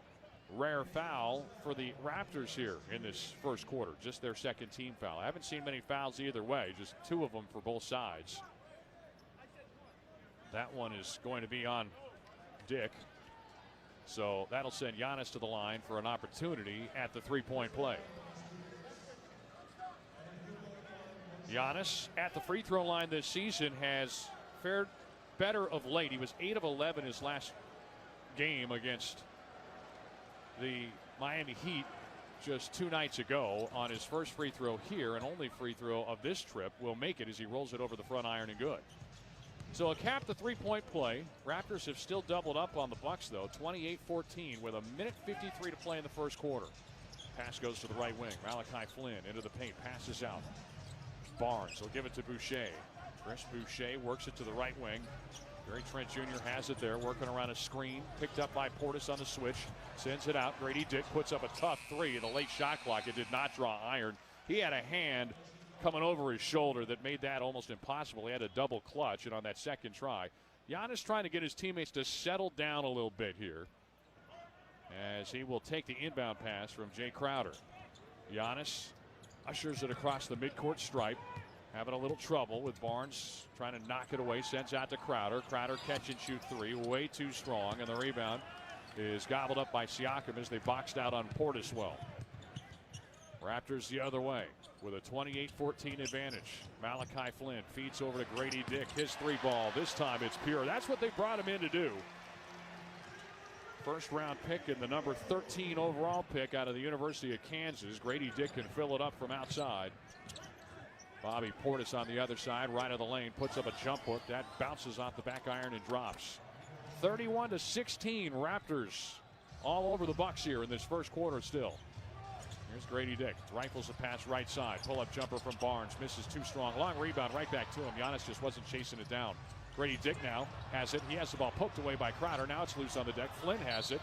rare foul for the Raptors here in this first quarter, just their second team foul. I haven't seen many fouls either way, just 2 of them for both sides. That one is going to be on Dick. So that'll send Giannis to the line for an opportunity at the three-point play. Giannis at the free throw line this season has fared better of late. He was 8 of 11 his last game against the Miami Heat just 2 nights ago. On his first free throw here, and only free throw of this trip, will make it as he rolls it over the front iron and good. So a cap the three-point play. Raptors have still doubled up on the Bucks though, 28-14 with 1:53 to play in the first quarter. Pass goes to the right wing. Malachi Flynn into the paint, passes out. Barnes will give it to Boucher. Chris Boucher works it to the right wing. Gary Trent Jr. has it there, working around a screen. Picked up by Portis on the switch. Sends it out. Grady Dick puts up a tough three in the late shot clock. It did not draw iron. He had a hand coming over his shoulder that made that almost impossible. He had a double clutch, and on that second try, Giannis trying to get his teammates to settle down a little bit here as he will take the inbound pass from Jay Crowder. Giannis ushers it across the midcourt stripe, having a little trouble with Barnes trying to knock it away. Sends out to Crowder. Crowder catch and shoot three, way too strong, and the rebound is gobbled up by Siakam as they boxed out on Portis well. Raptors the other way with a 28-14 advantage. Malachi Flynn feeds over to Grady Dick. His three ball. This time it's pure. That's what they brought him in to do. First round pick and the number 13 overall pick out of the University of Kansas. Grady Dick can fill it up from outside. Bobby Portis on the other side, right of the lane, puts up a jump hook. That bounces off the back iron and drops. 31-16 Raptors all over the Bucks here in this first quarter still. Here's Grady Dick. Rifles a pass right side. Pull-up jumper from Barnes. Misses too strong. Long rebound right back to him. Giannis just wasn't chasing it down. Grady Dick now has it. He has the ball poked away by Crowder. Now it's loose on the deck. Flynn has it.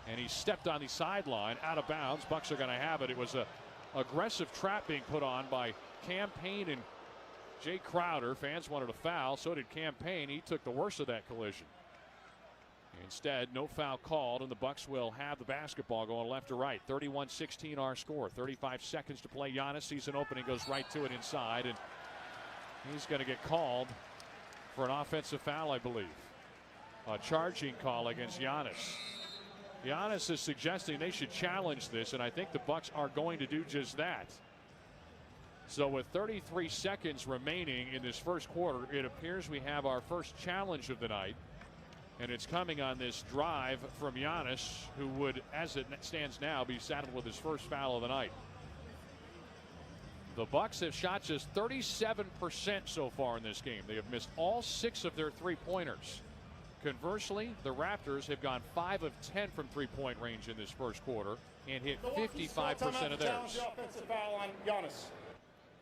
And he stepped on the sideline. Out of bounds. Bucks are going to have it. It was a aggressive trap being put on by Cam Payne and Jay Crowder. Fans wanted a foul. So did Campaign. He took the worst of that collision. Instead, no foul called, and the Bucks will have the basketball going left to right. 31-16 our score. 35 seconds to play. Giannis sees an opening, goes right to it inside, and he's going to get called for an offensive foul, I believe. A charging call against Giannis. Giannis is suggesting they should challenge this, and I think the Bucks are going to do just that. So with 33 seconds remaining in this first quarter, it appears we have our first challenge of the night. And it's coming on this drive from Giannis, who would, as it stands now, be saddled with his first foul of the night. The Bucks have shot just 37% so far in this game. They have missed all 6 of their three-pointers. Conversely, the Raptors have gone 5 of 10 from three-point range in this first quarter and hit 55% of theirs. The offensive foul on Giannis.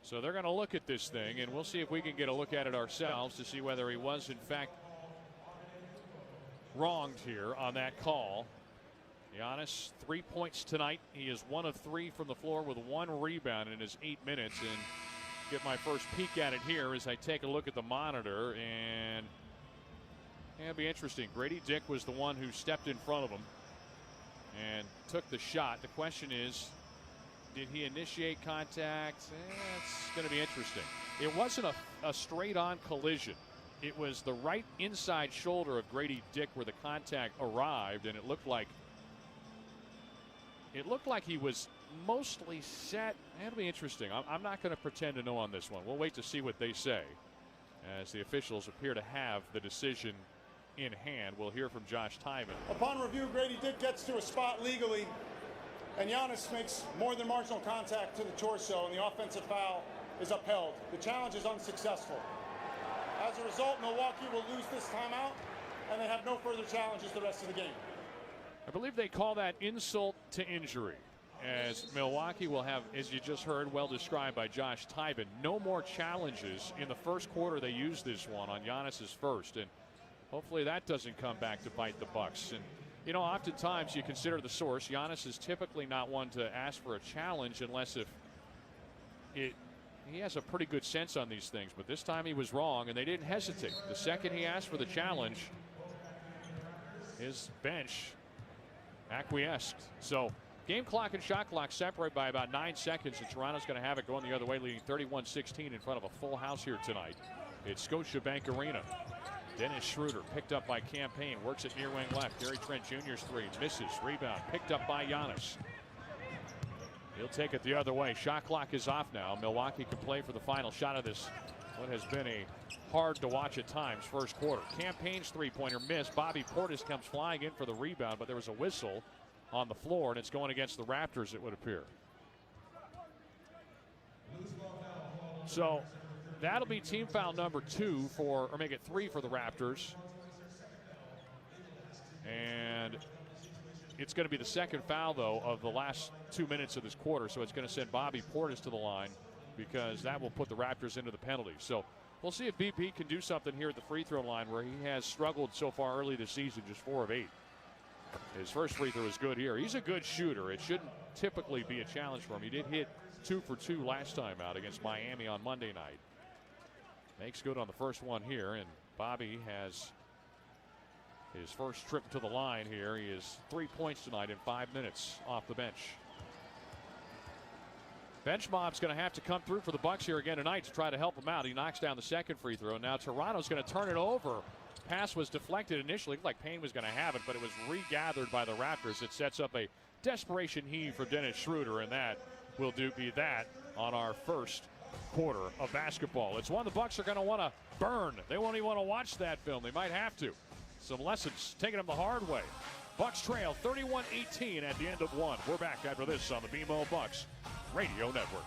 So they're going to look at this thing, and we'll see if we can get a look at it ourselves to see whether he was, in fact, wronged here on that call. Giannis, 3 points tonight. He is 1 of 3 from the floor with 1 rebound in his 8 minutes. And get my first peek at it here as I take a look at the monitor. And it'll be interesting. Grady Dick was the one who stepped in front of him and took the shot. The question is, did he initiate contact? It's going to be interesting. It wasn't a straight-on collision. It was the right inside shoulder of Grady Dick where the contact arrived, and it looked like he was mostly set. It'll be interesting. I'm not going to pretend to know on this one. We'll wait to see what they say as the officials appear to have the decision in hand. We'll hear from Josh Tyman. Upon review, Grady Dick gets to a spot legally, and Giannis makes more than marginal contact to the torso, and the offensive foul is upheld. The challenge is unsuccessful. As a result, Milwaukee will lose this timeout, and they have no further challenges the rest of the game. I believe they call that insult to injury, as Milwaukee will have, as you just heard, well described by Josh Tyman, no more challenges. In the first quarter, they used this one on Giannis's first, and hopefully that doesn't come back to bite the Bucks. And you know, oftentimes you consider the source. Giannis is typically not one to ask for a challenge unless he has a pretty good sense on these things, but this time he was wrong, and they didn't hesitate. The second he asked for the challenge, his bench acquiesced. So game clock and shot clock separate by about 9 seconds, and Toronto's going to have it going the other way, leading 31-16 in front of a full house here tonight. It's Scotiabank Arena. Dennis Schroeder picked up by Campaign, works it near wing left. Gary Trent Jr.'s 3 misses. Rebound picked up by Giannis. He'll take it the other way. Shot clock is off now. Milwaukee can play for the final shot of this, what has been a hard to watch at times first quarter. Campaign's three-pointer missed. Bobby Portis comes flying in for the rebound, but there was a whistle on the floor, and it's going against the Raptors, it would appear. So that'll be team foul number 2 or make it 3 for the Raptors. And it's going to be the second foul, though, of the last 2 minutes of this quarter. So it's going to send Bobby Portis to the line because that will put the Raptors into the penalty. So we'll see if BP can do something here at the free throw line, where he has struggled so far early this season, just 4 of 8. His first free throw is good here. He's a good shooter. It shouldn't typically be a challenge for him. He did hit 2 for 2 last time out against Miami on Monday night. Makes good on the first one here, and Bobby has his first trip to the line here. He is 3 points tonight in 5 minutes off the bench. Bench mob's going to have to come through for the Bucks here again tonight to try to help him out. He knocks down the second free throw. Now Toronto's going to turn it over. Pass was deflected initially. Looked like Payne was going to have it, but it was regathered by the Raptors. It sets up a desperation heave for Dennis Schroeder, and that will be that on our first quarter of basketball. It's one the Bucks are going to want to burn. They won't even want to watch that film. They might have to. Some lessons taking them the hard way. Bucks trail 31-18 at the end of 1. We're back after this on the BMO Bucks Radio Network.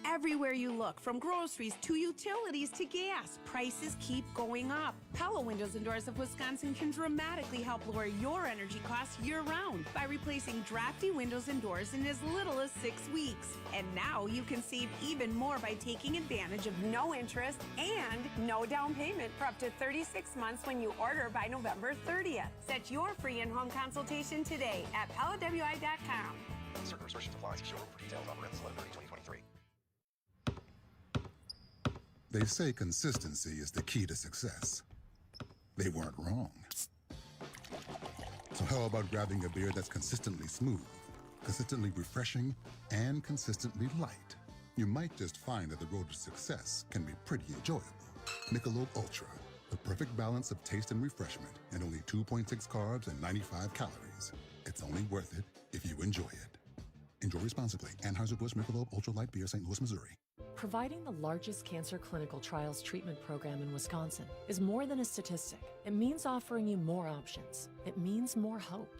Everywhere you look, from groceries to utilities to gas, prices keep going up. Pella Windows and Doors of Wisconsin can dramatically help lower your energy costs year-round by replacing drafty windows and doors in as little as 6 weeks. And now you can save even more by taking advantage of no interest and no down payment for up to 36 months when you order by November 30th. Set your free in-home consultation today at PellaWI.com. Certain restrictions apply. See showroom for details. Offer ends 11/30/2023. They say consistency is the key to success. They weren't wrong. So how about grabbing a beer that's consistently smooth, consistently refreshing, and consistently light? You might just find that the road to success can be pretty enjoyable. Michelob Ultra, the perfect balance of taste and refreshment, and only 2.6 carbs and 95 calories. It's only worth it if you enjoy it. Enjoy responsibly. Anheuser-Busch Michelob Ultra Light Beer, St. Louis, Missouri. Providing the largest cancer clinical trials treatment program in Wisconsin is more than a statistic. It means offering you more options. It means more hope.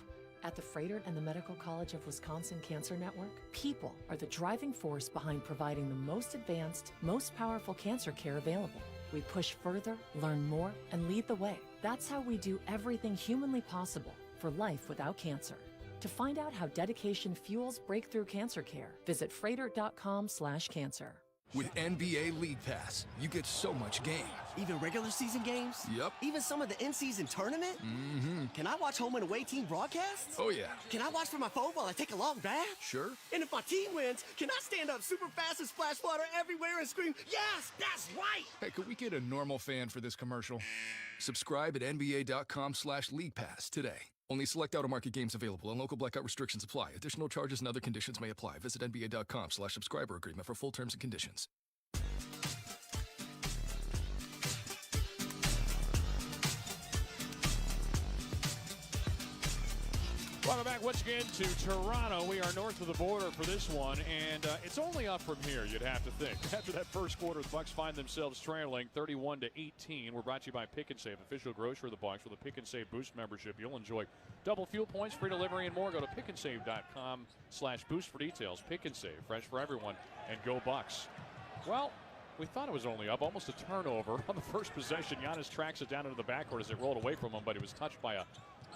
At the Froedtert and the Medical College of Wisconsin Cancer Network, people are the driving force behind providing the most advanced, most powerful cancer care available. We push further, learn more, and lead the way. That's how we do everything humanly possible for life without cancer. To find out how dedication fuels breakthrough cancer care, visit froedtert.com/cancer. With NBA League Pass, you get so much game. Even regular season games? Yep. Even some of the in-season tournament? Mm-hmm. Can I watch home and away team broadcasts? Oh, yeah. Can I watch from my phone while I take a long bath? Sure. And if my team wins, can I stand up super fast and splash water everywhere and scream, yes, that's right? Hey, could we get a normal fan for this commercial? Subscribe at NBA.com/League Pass today. Only select out-of-market games available and local blackout restrictions apply. Additional charges and other conditions may apply. Visit NBA.com/subscriber agreement for full terms and conditions. Welcome back once again to Toronto. We are north of the border for this one, and it's only up from here, you'd have to think. After that first quarter, the Bucks find themselves trailing 31-18. We're brought to you by Pick and Save, official grocer of the Bucks. With a Pick and Save Boost membership, you'll enjoy double fuel points, free delivery, and more. Go to pickandsave.com/boost for details. Pick and Save, fresh for everyone, and go Bucks. Well, we thought it was only up, almost a turnover on the first possession. Giannis tracks it down into the backcourt as it rolled away from him, but he was touched by a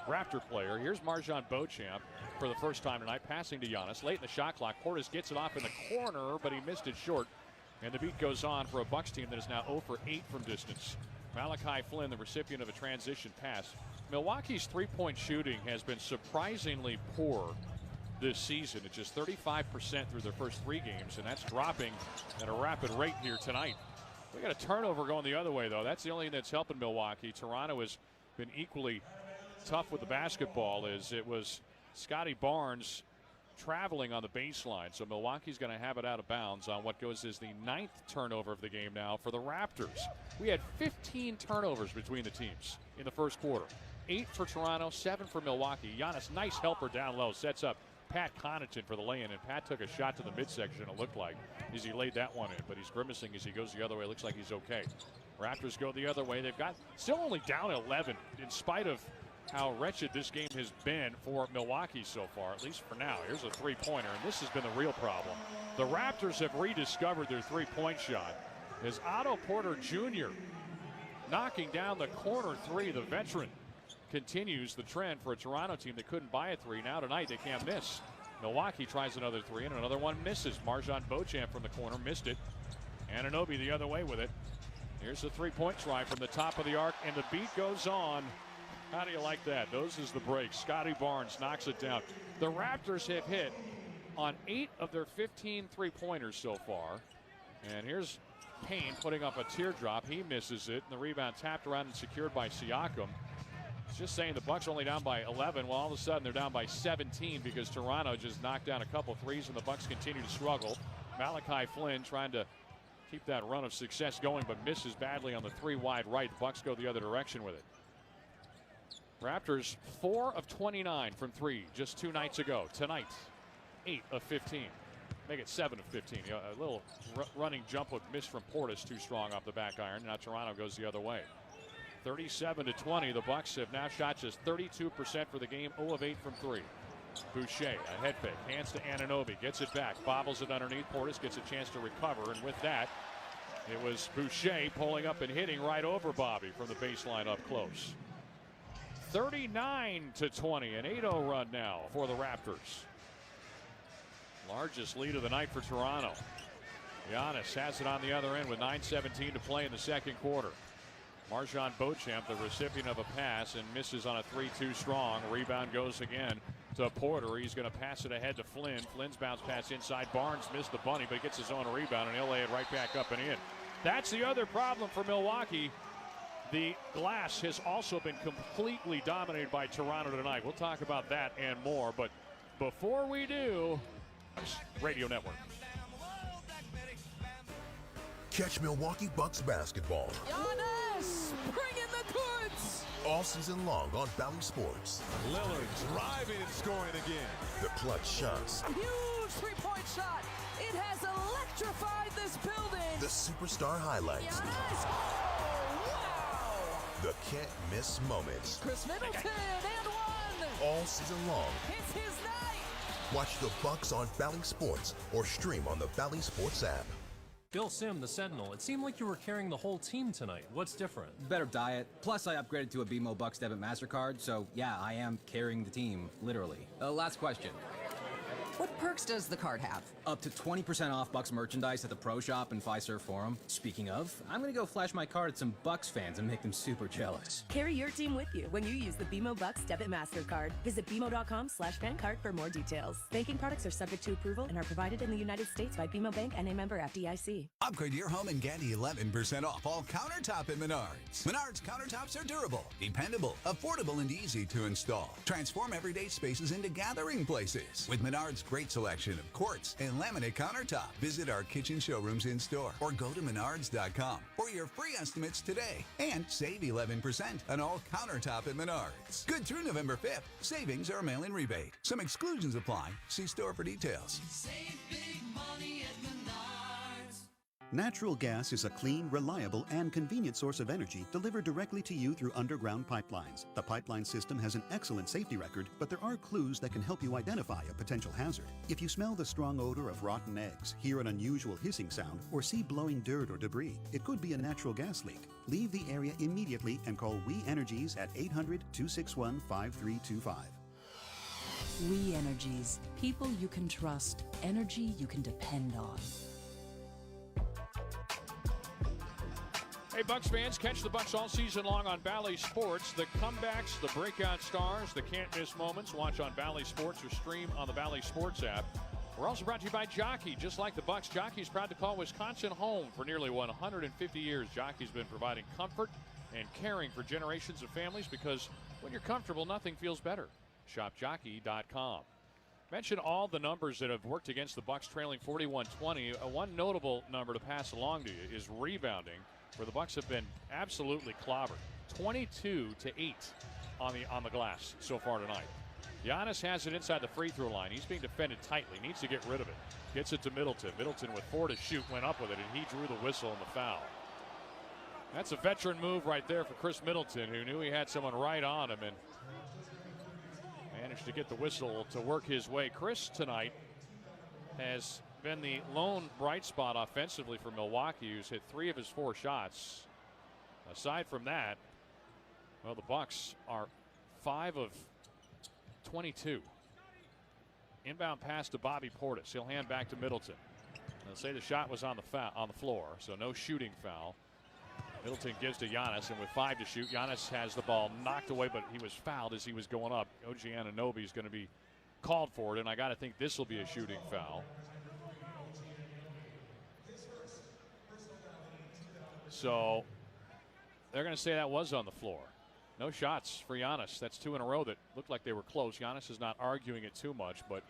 Raptor player. Here's Marjon Beauchamp for the first time tonight, passing to Giannis. Late in the shot clock, Portis gets it off in the corner, but he missed it short. And the beat goes on for a Bucks team that is now 0 for 8 from distance. Malachi Flynn, the recipient of a transition pass. Milwaukee's three-point shooting has been surprisingly poor this season. It's just 35% through their first 3 games, and that's dropping at a rapid rate here tonight. We got a turnover going the other way, though. That's the only thing that's helping Milwaukee. Toronto has been equally tough with the basketball. As it was Scotty Barnes traveling on the baseline, so Milwaukee's going to have it out of bounds on what goes as the 9th turnover of the game now for the Raptors. We had 15 turnovers between the teams in the first quarter. 8 for Toronto, 7 for Milwaukee. Giannis, nice helper down low, sets up Pat Connaughton for the lay-in, and Pat took a shot to the midsection, it looked like, as he laid that one in, but he's grimacing as he goes the other way. Looks like he's okay. Raptors go the other way. They've got still only down 11 in spite of how wretched this game has been for Milwaukee so far, at least for now. Here's a three-pointer, and this has been the real problem. The Raptors have rediscovered their three-point shot as Otto Porter Jr. knocking down the corner three. The veteran continues the trend for a Toronto team that couldn't buy a three. Now tonight they can't miss. Milwaukee tries another three, and another one misses. Marjon Beauchamp from the corner missed it. Anunoby the other way with it. Here's the three-point try from the top of the arc, and the beat goes on. How do you like that? Those is the break. Scotty Barnes knocks it down. The Raptors have hit on 8 of their 15 three-pointers so far. And here's Payne putting up a teardrop. He misses it, and the rebound tapped around and secured by Siakam. It's just saying the Bucks only down by 11. Well, all of a sudden they're down by 17 because Toronto just knocked down a couple threes, and the Bucks continue to struggle. Malachi Flynn trying to keep that run of success going, but misses badly on the 3 wide right. The Bucks go the other direction with it. Raptors 4 of 29 from 3 just 2 nights ago. Tonight, 8 of 15. Make it 7 of 15. A little running jump hook missed from Portis, too strong off the back iron. Now Toronto goes the other way. 37-20. The Bucks have now shot just 32% for the game. 0 of 8 from 3. Boucher, a head fake, hands to Anunoby, gets it back, bobbles it underneath. Portis gets a chance to recover, and with that, it was Boucher pulling up and hitting right over Bobby from the baseline up close. 39-20, an 8-0 run now for the Raptors. Largest lead of the night for Toronto. Giannis has it on the other end with 9:17 to play in the second quarter. Marjon Beauchamp, the recipient of a pass, and misses on a 3-2 strong. Rebound goes again to Porter. He's going to pass it ahead to Flynn. Flynn's bounce pass inside. Barnes missed the bunny, but he gets his own rebound, and he'll lay it right back up and in. That's the other problem for Milwaukee. The glass has also been completely dominated by Toronto tonight. We'll talk about that and more. But before we do, Radio Network. Catch Milwaukee Bucks basketball Giannis, bring in the goods. all season long on Bally Sports. Lillard driving and scoring again. The clutch shots, Huge three-point shot. It has electrified this building. the superstar highlights, Giannis. Oh, wow. the can't miss moments. Chris Middleton and one. All season long. It's his night. Watch the Bucks on Bally Sports or stream on the Bally Sports app. Bill Sim, the Sentinel, it seemed like you were carrying the whole team tonight. What's different? Better diet. Plus, I upgraded to a BMO Bucks debit MasterCard, so yeah, I am carrying the team, literally. Last question. What perks does the card have? Up to 20% off Bucks merchandise at the Pro Shop and Fiserv Forum. Speaking of, I'm gonna go flash my card at some Bucks fans and make them super jealous. Carry your team with you when you use the BMO Bucks Debit MasterCard. Visit BMO.com/fancard for more details. Banking products are subject to approval and are provided in the United States by BMO Bank and a member FDIC. Upgrade your home and get 11% off all countertop at Menards. Menards countertops are durable, dependable, affordable, and easy to install. Transform everyday spaces into gathering places. With Menards' great selection of quartz and laminate countertop. Visit our kitchen showrooms in store or go to menards.com for your free estimates today and save 11% on all countertop at Menards. Good through November 5th. Savings are a mail-in rebate. Some exclusions apply. See store for details. Save big money at Menards. Natural gas is a clean, reliable, and convenient source of energy delivered directly to you through underground pipelines. The pipeline system has an excellent safety record, but there are clues that can help you identify a potential hazard. If you smell the strong odor of rotten eggs, hear an unusual hissing sound, or see blowing dirt or debris, it could be a natural gas leak. Leave the area immediately and call We Energies at 800-261-5325. We Energies. People you can trust. Energy you can depend on. Hey, Bucks fans, catch the Bucks all season long on Bally Sports. The comebacks, the breakout stars, the can't-miss moments. Watch on Bally Sports or stream on the Bally Sports app. We're also brought to you by Jockey. Just like the Bucks, Jockey's proud to call Wisconsin home for nearly 150 years. Jockey's been providing comfort and caring for generations of families because when you're comfortable, nothing feels better. ShopJockey.com. Mention all the numbers that have worked against the Bucks, trailing 41-20. One notable number to pass along to you is rebounding, where the Bucks have been absolutely clobbered. 22-8 on the glass so far tonight. Giannis has it inside the free throw line. He's being defended tightly. Needs to get rid of it. Gets it to Middleton. Middleton with 4 to shoot, went up with it, and he drew the whistle and the foul. That's a veteran move right there for Chris Middleton, who knew he had someone right on him and managed to get the whistle to work his way. Chris tonight has been the lone bright spot offensively for Milwaukee, who's hit 3 of his 4 shots. Aside from that, well, the Bucks are 5 of 22. Inbound pass to Bobby Portis. He'll hand back to Middleton. They'll say the shot was on the floor, so no shooting foul. Middleton gives to Giannis, and with 5 to shoot, Giannis has the ball knocked away, but he was fouled as he was going up. OG Anunoby is going to be called for it, and I got to think this will be a shooting foul. So they're going to say that was on the floor. No shots for Giannis. That's 2 in a row that looked like they were close. Giannis is not arguing it too much, but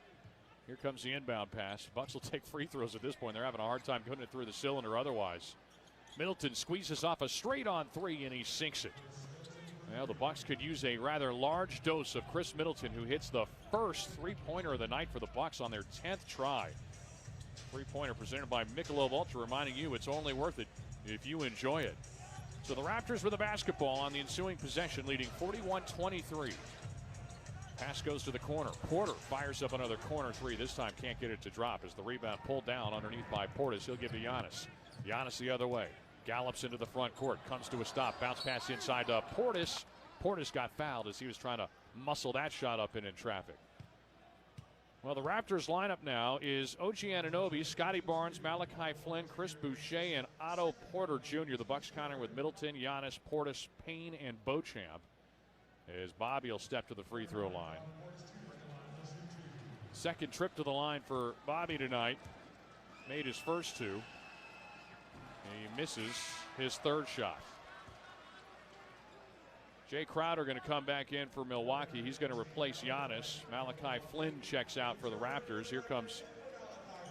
here comes the inbound pass. Bucks will take free throws at this point. They're having a hard time putting it through the cylinder otherwise. Middleton squeezes off a straight-on 3, and he sinks it. Well, the Bucks could use a rather large dose of Chris Middleton, who hits the first three-pointer of the night for the Bucks on their 10th try. Three-pointer presented by Michelob Ultra, reminding you it's only worth it if you enjoy it. So the Raptors with the basketball on the ensuing possession, leading 41-23. Pass goes to the corner. Porter fires up another corner 3. This time can't get it to drop as the rebound pulled down underneath by Portis. He'll give to Giannis. Giannis the other way. Gallops into the front court. Comes to a stop. Bounce pass inside to Portis. Portis got fouled as he was trying to muscle that shot up in traffic. Well, the Raptors lineup now is OG Anunoby, Scotty Barnes, Malachi Flynn, Chris Boucher, and Otto Porter Jr. The Bucks countering with Middleton, Giannis, Portis, Payne, and Beauchamp. As Bobby will step to the free throw line. Second trip to the line for Bobby tonight. Made his first 2. He misses his third shot. Jay Crowder going to come back in for Milwaukee. He's going to replace Giannis. Malachi Flynn checks out for the Raptors. Here comes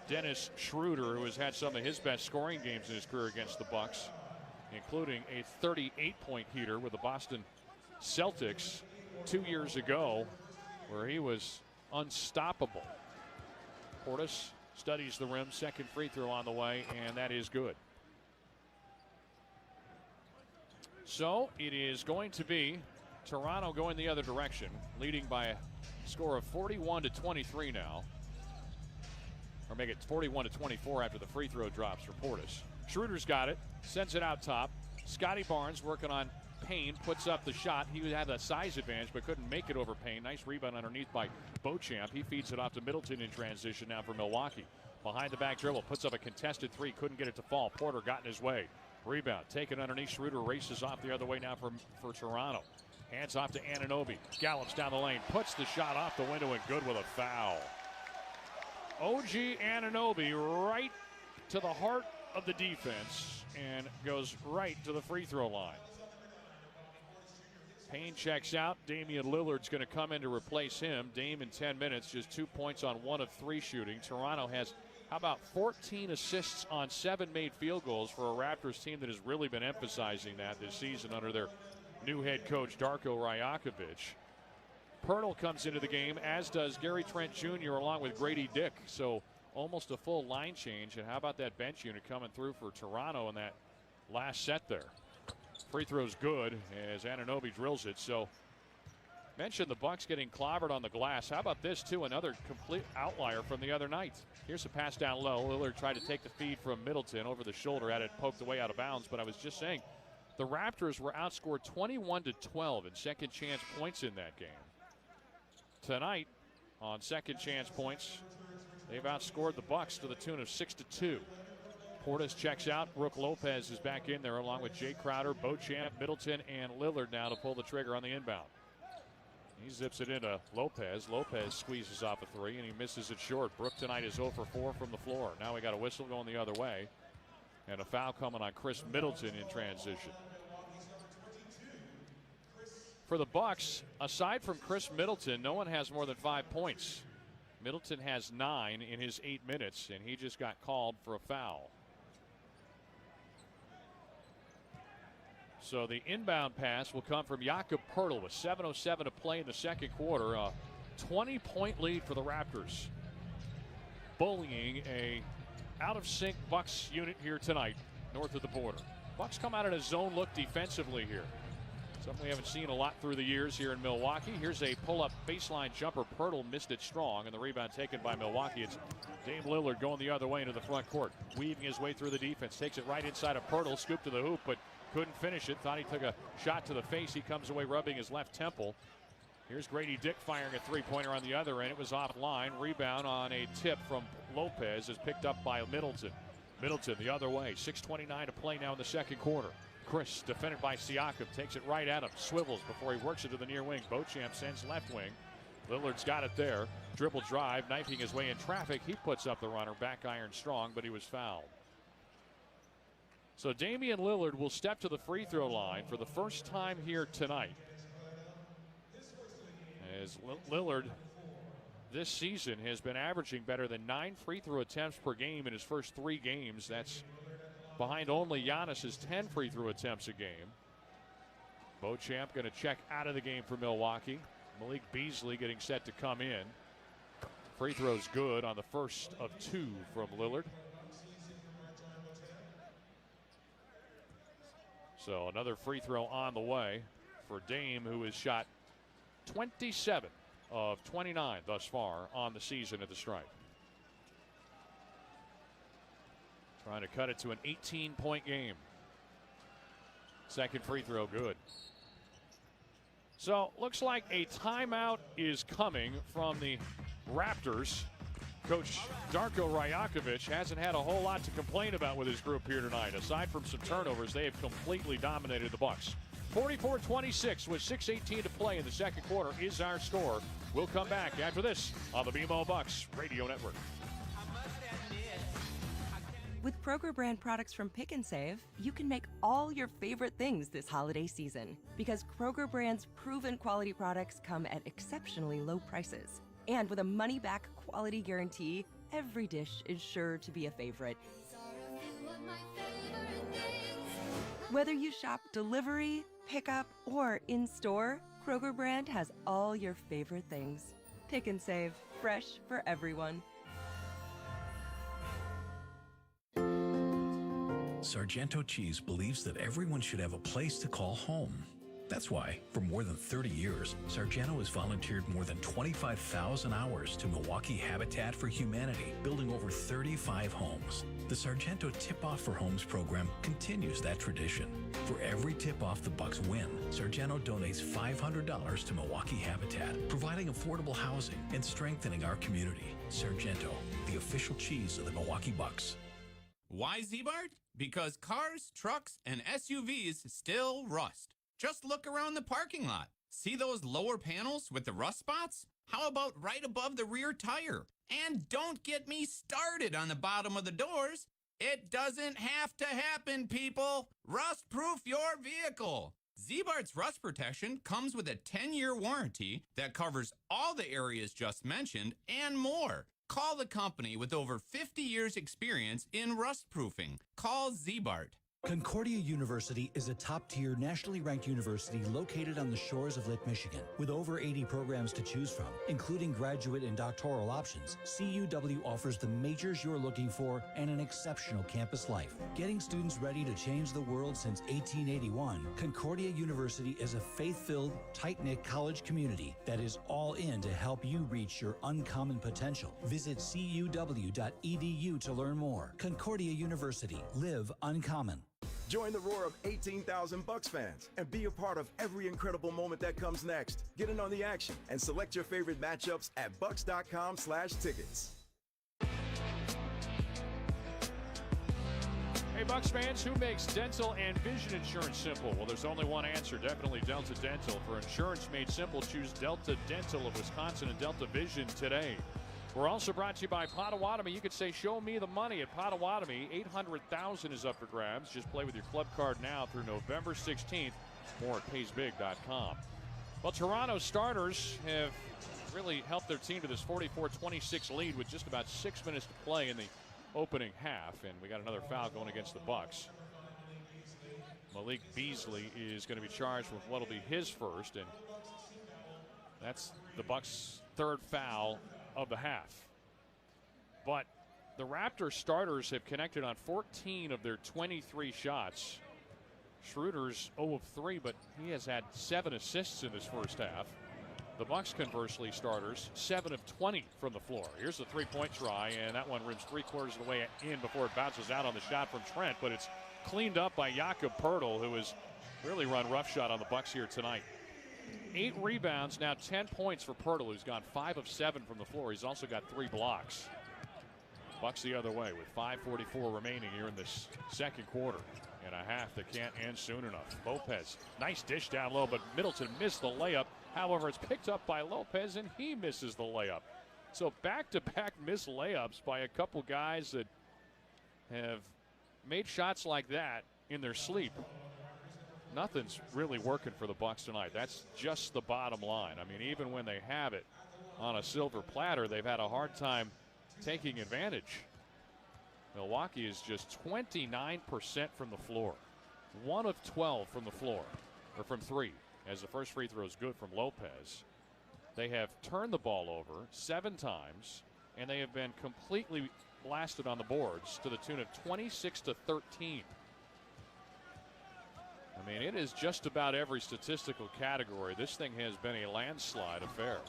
Dennis Schroeder, who has had some of his best scoring games in his career against the Bucks, including a 38-point heater with the Boston Celtics 2 years ago, where he was unstoppable. Portis studies the rim. Second free throw on the way, and that is good. So it is going to be Toronto going the other direction, leading by a score of 41-23 now. Or make it 41-24 after the free throw drops for Portis. Schroeder's got it, sends it out top. Scotty Barnes working on Payne, puts up the shot. He had a size advantage but couldn't make it over Payne. Nice rebound underneath by Beauchamp. He feeds it off to Middleton in transition now for Milwaukee. Behind the back dribble, puts up a contested three, couldn't get it to fall. Porter got in his way. Rebound, taken underneath. Schroeder races off the other way now for Toronto. Hands off to Anunoby. Gallops down the lane, puts the shot off the window and good with a foul. OG Anunoby right to the heart of the defense and goes right to the free throw line. Payne checks out. Damian Lillard's going to come in to replace him. Dame in 10 minutes, just 2 points on 1 of 3 shooting. Toronto has, how about 14 assists on 7 made field goals for a Raptors team that has really been emphasizing that this season under their new head coach, Darko Rajakovic. Pirtle comes into the game, as does Gary Trent Jr. along with Grady Dick. So almost a full line change. And how about that bench unit coming through for Toronto in that last set there? Free throw's good as Anunoby drills it. So mentioned the Bucks getting clobbered on the glass. How about this too? Another complete outlier from the other night. Here's a pass down low. Lillard tried to take the feed from Middleton over the shoulder, had it poked away out of bounds. But I was just saying, the Raptors were outscored 21-12 in second chance points in that game. Tonight, on second chance points, they've outscored the Bucks to the tune of 6-2. Portis checks out. Brook Lopez is back in there along with Jay Crowder, Beauchamp, Middleton, and Lillard now to pull the trigger on the inbound. He zips it into Lopez. Lopez squeezes off a three, and he misses it short. Brook tonight is 0 for 4 from the floor. Now we got a whistle going the other way, and a foul coming on Chris Middleton in transition. For the Bucks, aside from Chris Middleton, no one has more than 5 points. Middleton has 9 in his 8 minutes, and he just got called for a foul. So the inbound pass will come from Jakob Poeltl with 7:07 to play in the second quarter. A 20-point lead for the Raptors. Bullying a out-of-sync Bucks unit here tonight north of the border. Bucks come out in a zone look defensively here. Something we haven't seen a lot through the years here in Milwaukee. Here's a pull-up baseline jumper. Poeltl missed it strong, and the rebound taken by Milwaukee. It's Dame Lillard going the other way into the front court. Weaving his way through the defense. Takes it right inside of Poeltl. Scoop to the hoop, but couldn't finish it. Thought he took a shot to the face. He comes away rubbing his left temple. Here's Grady Dick firing a three-pointer on the other end. It was offline. Rebound on a tip from Lopez is picked up by Middleton. Middleton the other way. 6:29 to play now in the second quarter. Chris, defended by Siakam, takes it right at him. Swivels before he works it to the near wing. Beauchamp sends left wing. Lillard's got it there. Dribble drive, knifing his way in traffic. He puts up the runner. Back iron strong, but he was fouled. So Damian Lillard will step to the free throw line for the first time here tonight. As Lillard this season has been averaging better than 9 free throw attempts per game in his first 3 games. That's behind only Giannis's 10 free throw attempts a game. Beauchamp going to check out of the game for Milwaukee. Malik Beasley getting set to come in. Free throw's good on the first of 2 from Lillard. So another free throw on the way for Dame, who has shot 27 of 29 thus far on the season at the stripe. Trying to cut it to an 18-point game. Second free throw good. So looks like a timeout is coming from the Raptors. Coach Darko Rajakovic hasn't had a whole lot to complain about with his group here tonight. Aside from some turnovers, they have completely dominated the Bucks. 44-26 with 6:18 to play in the second quarter is our score. We'll come back after this on the BMO Bucks Radio Network. With Kroger brand products from Pick and Save, you can make all your favorite things this holiday season. Because Kroger brand's proven quality products come at exceptionally low prices. And with a money-back quality guarantee, every dish is sure to be a favorite. Whether you shop delivery, pickup, or in-store, Kroger brand has all your favorite things. Pick and Save, fresh for everyone. Sargento Cheese believes that everyone should have a place to call home. That's why, for more than 30 years, Sargento has volunteered more than 25,000 hours to Milwaukee Habitat for Humanity, building over 35 homes. The Sargento Tip-Off for Homes program continues that tradition. For every tip-off the Bucks win, Sargento donates $500 to Milwaukee Habitat, providing affordable housing and strengthening our community. Sargento, the official cheese of the Milwaukee Bucks. Why Z-Bart? Because cars, trucks, and SUVs still rust. Just look around the parking lot. See those lower panels with the rust spots? How about right above the rear tire? And don't get me started on the bottom of the doors. It doesn't have to happen, people. Rust-proof your vehicle. Z-Bart's rust protection comes with a 10-year warranty that covers all the areas just mentioned and more. Call the company with over 50 years experience in rust proofing. Call Z-Bart. Concordia University is a top-tier, nationally ranked university located on the shores of Lake Michigan. With over 80 programs to choose from, including graduate and doctoral options, CUW offers the majors you're looking for and an exceptional campus life. Getting students ready to change the world since 1881, Concordia University is a faith-filled, tight-knit college community that is all in to help you reach your uncommon potential. Visit cuw.edu to learn more. Concordia University. Live uncommon. Join the roar of 18,000 Bucks fans and be a part of every incredible moment that comes next. Get in on the action and select your favorite matchups at bucks.com/tickets. Hey, Bucks fans, who makes dental and vision insurance simple? Well, there's only one answer, definitely Delta Dental. For insurance made simple, choose Delta Dental of Wisconsin and Delta Vision today. We're also brought to you by Potawatomi. You could say, show me the money at Potawatomi. $800,000 is up for grabs. Just play with your club card now through November 16th. More at paysbig.com. Well, Toronto starters have really helped their team to this 44-26 lead with just about 6 minutes to play in the opening half. And we got another foul going against the Bucks. Malik Beasley is going to be charged with what will be his first. And that's the Bucks' third foul of the half. But the Raptors starters have connected on 14 of their 23 shots. Schroeder's 0 of 3, but he has had 7 assists in this first half. The Bucks, conversely, starters 7 of 20 from the floor. Here's the three-point try, and that one rims 3/4 of the way in before it bounces out on the shot from Trent, but it's cleaned up by Jakob Poeltl, who has really run roughshod on the Bucks here tonight. 8 rebounds, now 10 points for Poeltl, who's gone 5 of 7 from the floor. He's also got 3 blocks. Bucks the other way with 5:44 remaining here in this second quarter. And a half that can't end soon enough. Lopez, nice dish down low, but Middleton missed the layup. However, it's picked up by Lopez, and he misses the layup. So back-to-back missed layups by a couple guys that have made shots like that in their sleep. Nothing's really working for the Bucks tonight. That's just the bottom line. I mean, even when they have it on a silver platter, they've had a hard time taking advantage. Milwaukee is just 29% from the floor. 1 of 12 from the floor, or from 3, as the first free throw is good from Lopez. They have turned the ball over 7 times, and they have been completely blasted on the boards to the tune of 26-13. I mean, it is just about every statistical category. This thing has been a landslide affair.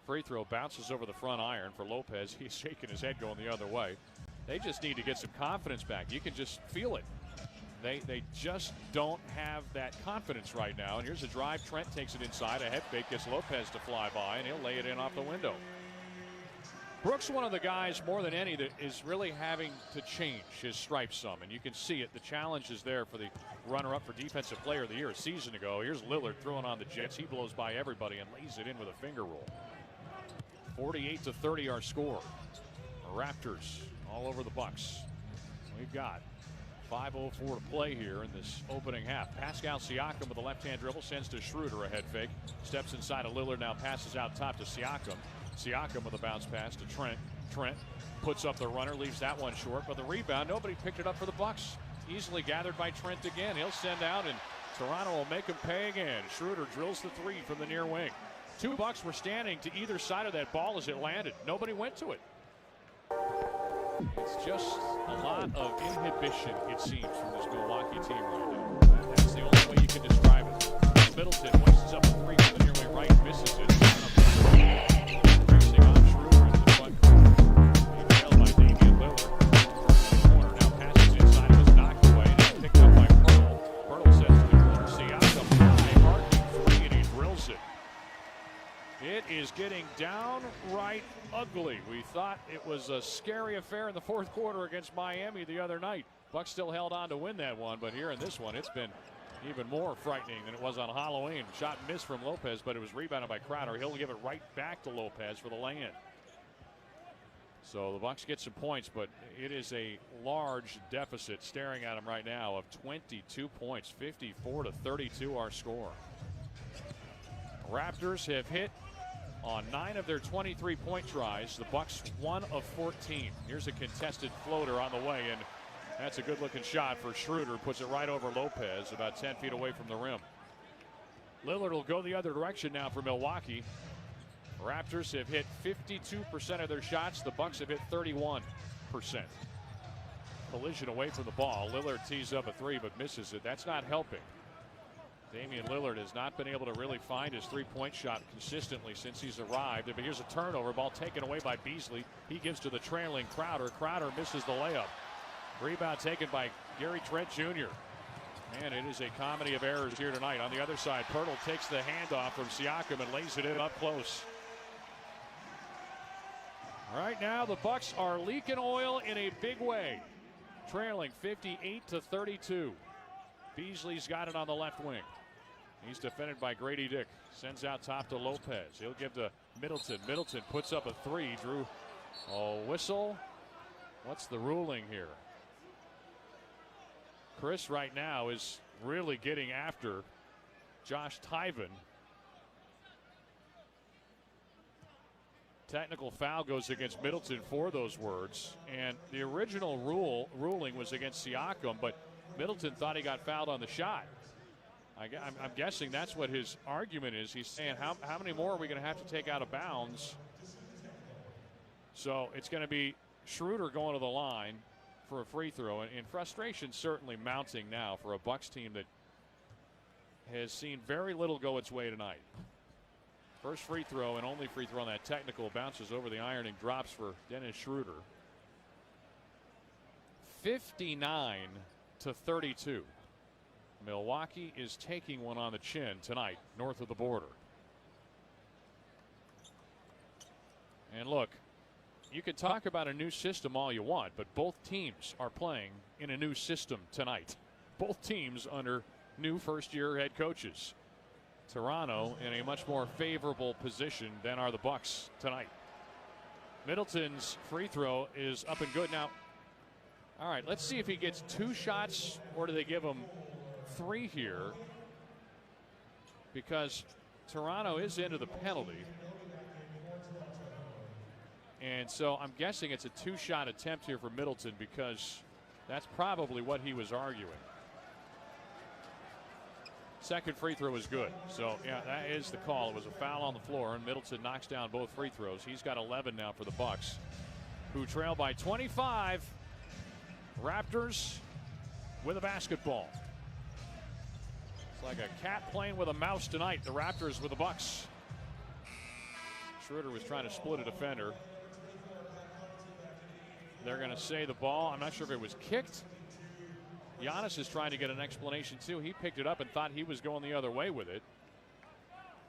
Free throw bounces over the front iron for Lopez. He's shaking his head going the other way. They just need to get some confidence back. You can just feel it. They just don't have that confidence right now. And here's a drive. Trent takes it inside. A head fake gets Lopez to fly by, and he'll lay it in off the window. Brooks, one of the guys more than any that is really having to change his stripes some, and you can see it. The challenge is there for the runner-up for Defensive Player of the Year a season ago. Here's Lillard throwing on the Jets. He blows by everybody and lays it in with a finger roll. 48-30 our score. The Raptors all over the Bucks. We've got 5:04 to play here in this opening half. Pascal Siakam with a left-hand dribble sends to Schroeder, a head fake. Steps inside of Lillard, now passes out top to Siakam. Siakam with a bounce pass to Trent. Trent puts up the runner, leaves that one short, but the rebound, nobody picked it up for the Bucks. Easily gathered by Trent again. He'll send out, and Toronto will make him pay again. Schroeder drills the three from the near wing. Two Bucks were standing to either side of that ball as it landed. Nobody went to it. It's just a lot of inhibition, it seems, from this Milwaukee team right now. That's the only way you can describe it. Middleton wastes up a three from the near wing right, misses it. Racing on Schroeder into the front court. Being trailed by Damian Lillard. Corner now passes inside, it was knocked away. Now picked up by Pearl. Pearl sends to the corner. Siakam high, arcing three, and he drills it. It is getting downright ugly. We thought it was a scary affair in the fourth quarter against Miami the other night. Bucks still held on to win that one, but here in this one, it's been even more frightening than it was on Halloween. Shot missed from Lopez, but it was rebounded by Crowder. He'll give it right back to Lopez for the lay-in. So the Bucks get some points, but it is a large deficit staring at them right now of 22 points. 54-32 our score. Raptors have hit on 9 of their 23 point tries. The Bucks 1 of 14. Here's a contested floater on the way, and that's a good looking shot for Schroeder. Puts it right over Lopez, about 10 feet away from the rim. Lillard will go the other direction now for Milwaukee. Raptors have hit 52% of their shots. The Bucks have hit 31%. Collision away from the ball. Lillard tees up a three but misses it. That's not helping. Damian Lillard has not been able to really find his three-point shot consistently since he's arrived. But here's a turnover, ball taken away by Beasley. He gives to the trailing Crowder. Crowder misses the layup. Rebound taken by Gary Trent Jr. Man, it is a comedy of errors here tonight. On the other side, Pirtle takes the handoff from Siakam and lays it in up close. Right now, the Bucks are leaking oil in a big way. Trailing 58-32. Beasley's got it on the left wing. He's defended by Grady Dick. Sends out top to Lopez. He'll give to Middleton. Middleton puts up a three. Drew a whistle. What's the ruling here? Chris right now is really getting after Josh Tyven. Technical foul goes against Middleton for those words. And the original ruling was against Siakam, but Middleton thought he got fouled on the shot. I'm guessing that's what his argument is. He's saying, how many more are we going to have to take out of bounds? So it's going to be Schroeder going to the line for a free throw. And frustration certainly mounting now for a Bucks team that has seen very little go its way tonight. First free throw and only free throw on that technical bounces over the iron and drops for Dennis Schroeder. 59-32. Milwaukee is taking one on the chin tonight north of the border. And look, you can talk about a new system all you want, but both teams are playing in a new system tonight. Both teams under new first-year head coaches. Toronto in a much more favorable position than are the Bucks tonight. Middleton's free throw is up and good now. All right, let's see if he gets 2 shots or do they give him 3 here, because Toronto is into the penalty. And so I'm guessing it's a 2-shot attempt here for Middleton, because that's probably what he was arguing. Second free throw is good. So, yeah, that is the call. It was a foul on the floor, and Middleton knocks down both free throws. He's got 11 now for the Bucks, who trail by 25. Raptors with a basketball. It's like a cat playing with a mouse tonight. The Raptors with the Bucks. Schroeder was trying to split a defender. They're going to say the ball. I'm not sure if it was kicked. Giannis is trying to get an explanation too. He picked it up and thought he was going the other way with it.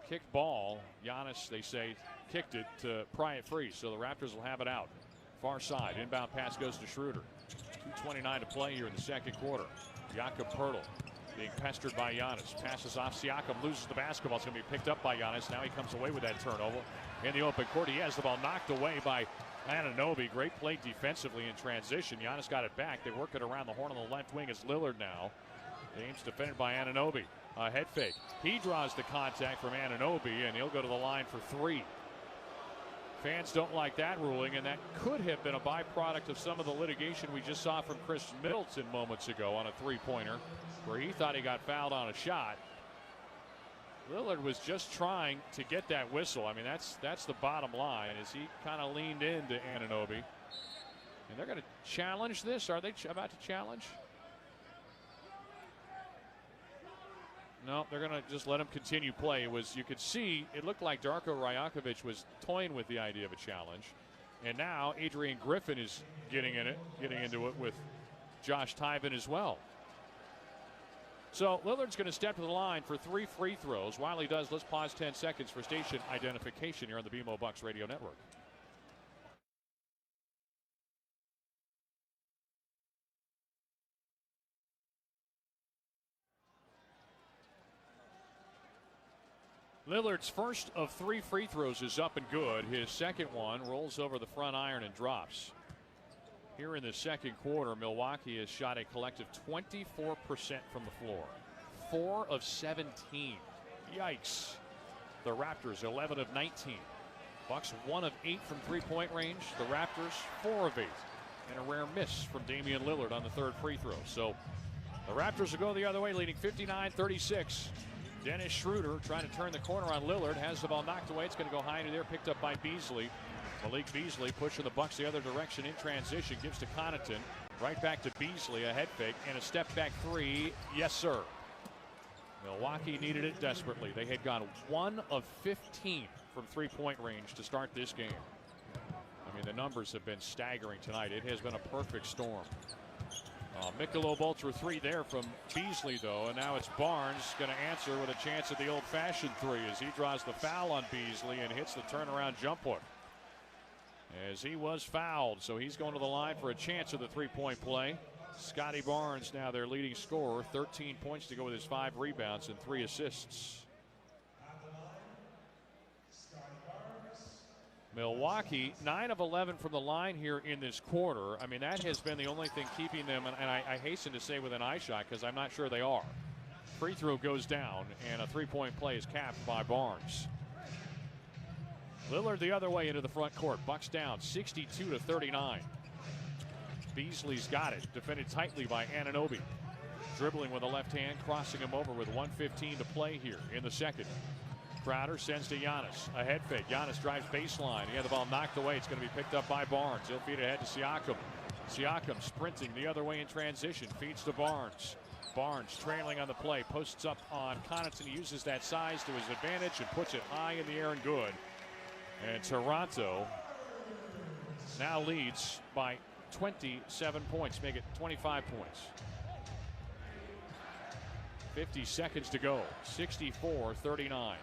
Kicked ball. Giannis, they say, kicked it to pry it free. So the Raptors will have it out. Far side. Inbound pass goes to Schroeder. 2:29 to play here in the second quarter. Jakob Poeltl being pestered by Giannis. Passes off. Siakam loses the basketball. It's going to be picked up by Giannis. Now he comes away with that turnover in the open court. He has the ball knocked away by Anunoby, great play defensively in transition. Giannis got it back. They work it around the horn on the left wing as Lillard now. James defended by Anunoby. A head fake. He draws the contact from Anunoby, and he'll go to the line for 3. Fans don't like that ruling, and that could have been a byproduct of some of the litigation we just saw from Chris Middleton moments ago on a three-pointer, where he thought he got fouled on a shot. Lillard was just trying to get that whistle. I mean, that's the bottom line, as he kind of leaned into Anunoby. And they're going to challenge this. Are they about to challenge? No, they're going to just let him continue play. You could see, it looked like Darko Rajakovic was toying with the idea of a challenge. And now Adrian Griffin is getting into it with Josh Tyven as well. So Lillard's going to step to the line for 3 free throws. While he does, let's pause 10 seconds for station identification here on the BMO Bucks Radio Network. Lillard's first of 3 free throws is up and good. His second one rolls over the front iron and drops. Here in the second quarter, Milwaukee has shot a collective 24% from the floor. 4 of 17. Yikes. The Raptors 11 of 19. Bucks 1 of 8 from three-point range. The Raptors 4 of 8. And a rare miss from Damian Lillard on the third free throw. So the Raptors will go the other way, leading 59-36. Dennis Schroeder trying to turn the corner on Lillard. Has the ball knocked away. It's going to go high into there, picked up by Beasley. Malik Beasley pushing the Bucks the other direction in transition. Gives to Connaughton. Right back to Beasley. A head fake and a step back 3. Yes, sir. Milwaukee needed it desperately. They had gone 1 of 15 from three-point range to start this game. I mean, the numbers have been staggering tonight. It has been a perfect storm. Michelob Ultra 3 there from Beasley, though, and now it's Barnes going to answer with a chance at the old-fashioned 3 as he draws the foul on Beasley and hits the turnaround jump hook. As he was fouled, so he's going to the line for a chance at the three-point play. Scotty Barnes now their leading scorer, 13 points to go with his 5 rebounds and 3 assists. Milwaukee 9 of 11 from the line here in this quarter. I mean, that has been the only thing keeping them, and I hasten to say with an eye shot because I'm not sure they are. Free throw goes down and a three-point play is capped by Barnes. Lillard the other way into the front court. Bucks down 62-39. Beasley's got it, defended tightly by Anunoby. Dribbling with the left hand, crossing him over with 1:15 to play here in the second. Crowder sends to Giannis. A head fake. Giannis drives baseline. He had the ball knocked away. It's going to be picked up by Barnes. He'll feed it ahead to Siakam. Siakam sprinting the other way in transition. Feeds to Barnes. Barnes trailing on the play. Posts up on Connaughton. He uses that size to his advantage and puts it high in the air and good. And Toronto now leads by 27 points. Make it 25 points. 50 seconds to go. 64-39.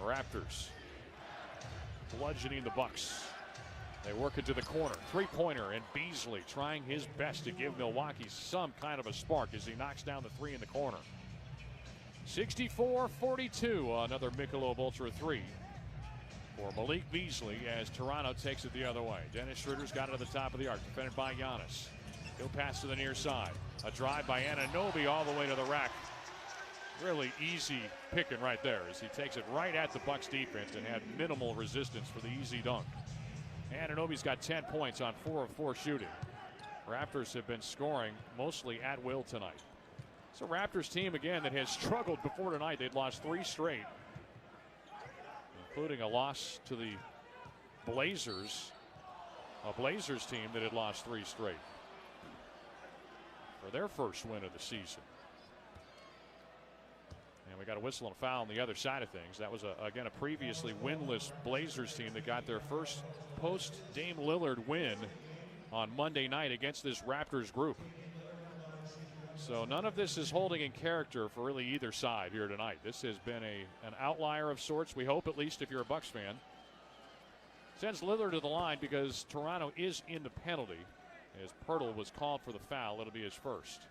Raptors bludgeoning the Bucks. They work it to the corner. Three-pointer, and Beasley trying his best to give Milwaukee some kind of a spark as he knocks down the 3 in the corner. 64-42. Another Michelob Ultra 3 for Malik Beasley as Toronto takes it the other way. Dennis Schroeder's got it at the top of the arc, defended by Giannis. He'll pass to the near side. A drive by Anunoby all the way to the rack. Really easy picking right there as he takes it right at the Bucks defense and had minimal resistance for the easy dunk. Anunoby's got 10 points on 4 of 4 shooting. Raptors have been scoring mostly at will tonight. It's a Raptors team again that has struggled before tonight. They'd lost 3 straight, including a loss to the Blazers. A Blazers team that had lost 3 straight for their first win of the season. And we got a whistle and a foul on the other side of things. That was, again, a previously winless Blazers team that got their first post-Dame Lillard win on Monday night against this Raptors group. So none of this is holding in character for really either side here tonight. This has been an outlier of sorts, we hope, at least if you're a Bucks fan. Sends Lillard to the line because Toronto is in the penalty. As Pirtle was called for the foul, it'll be his first.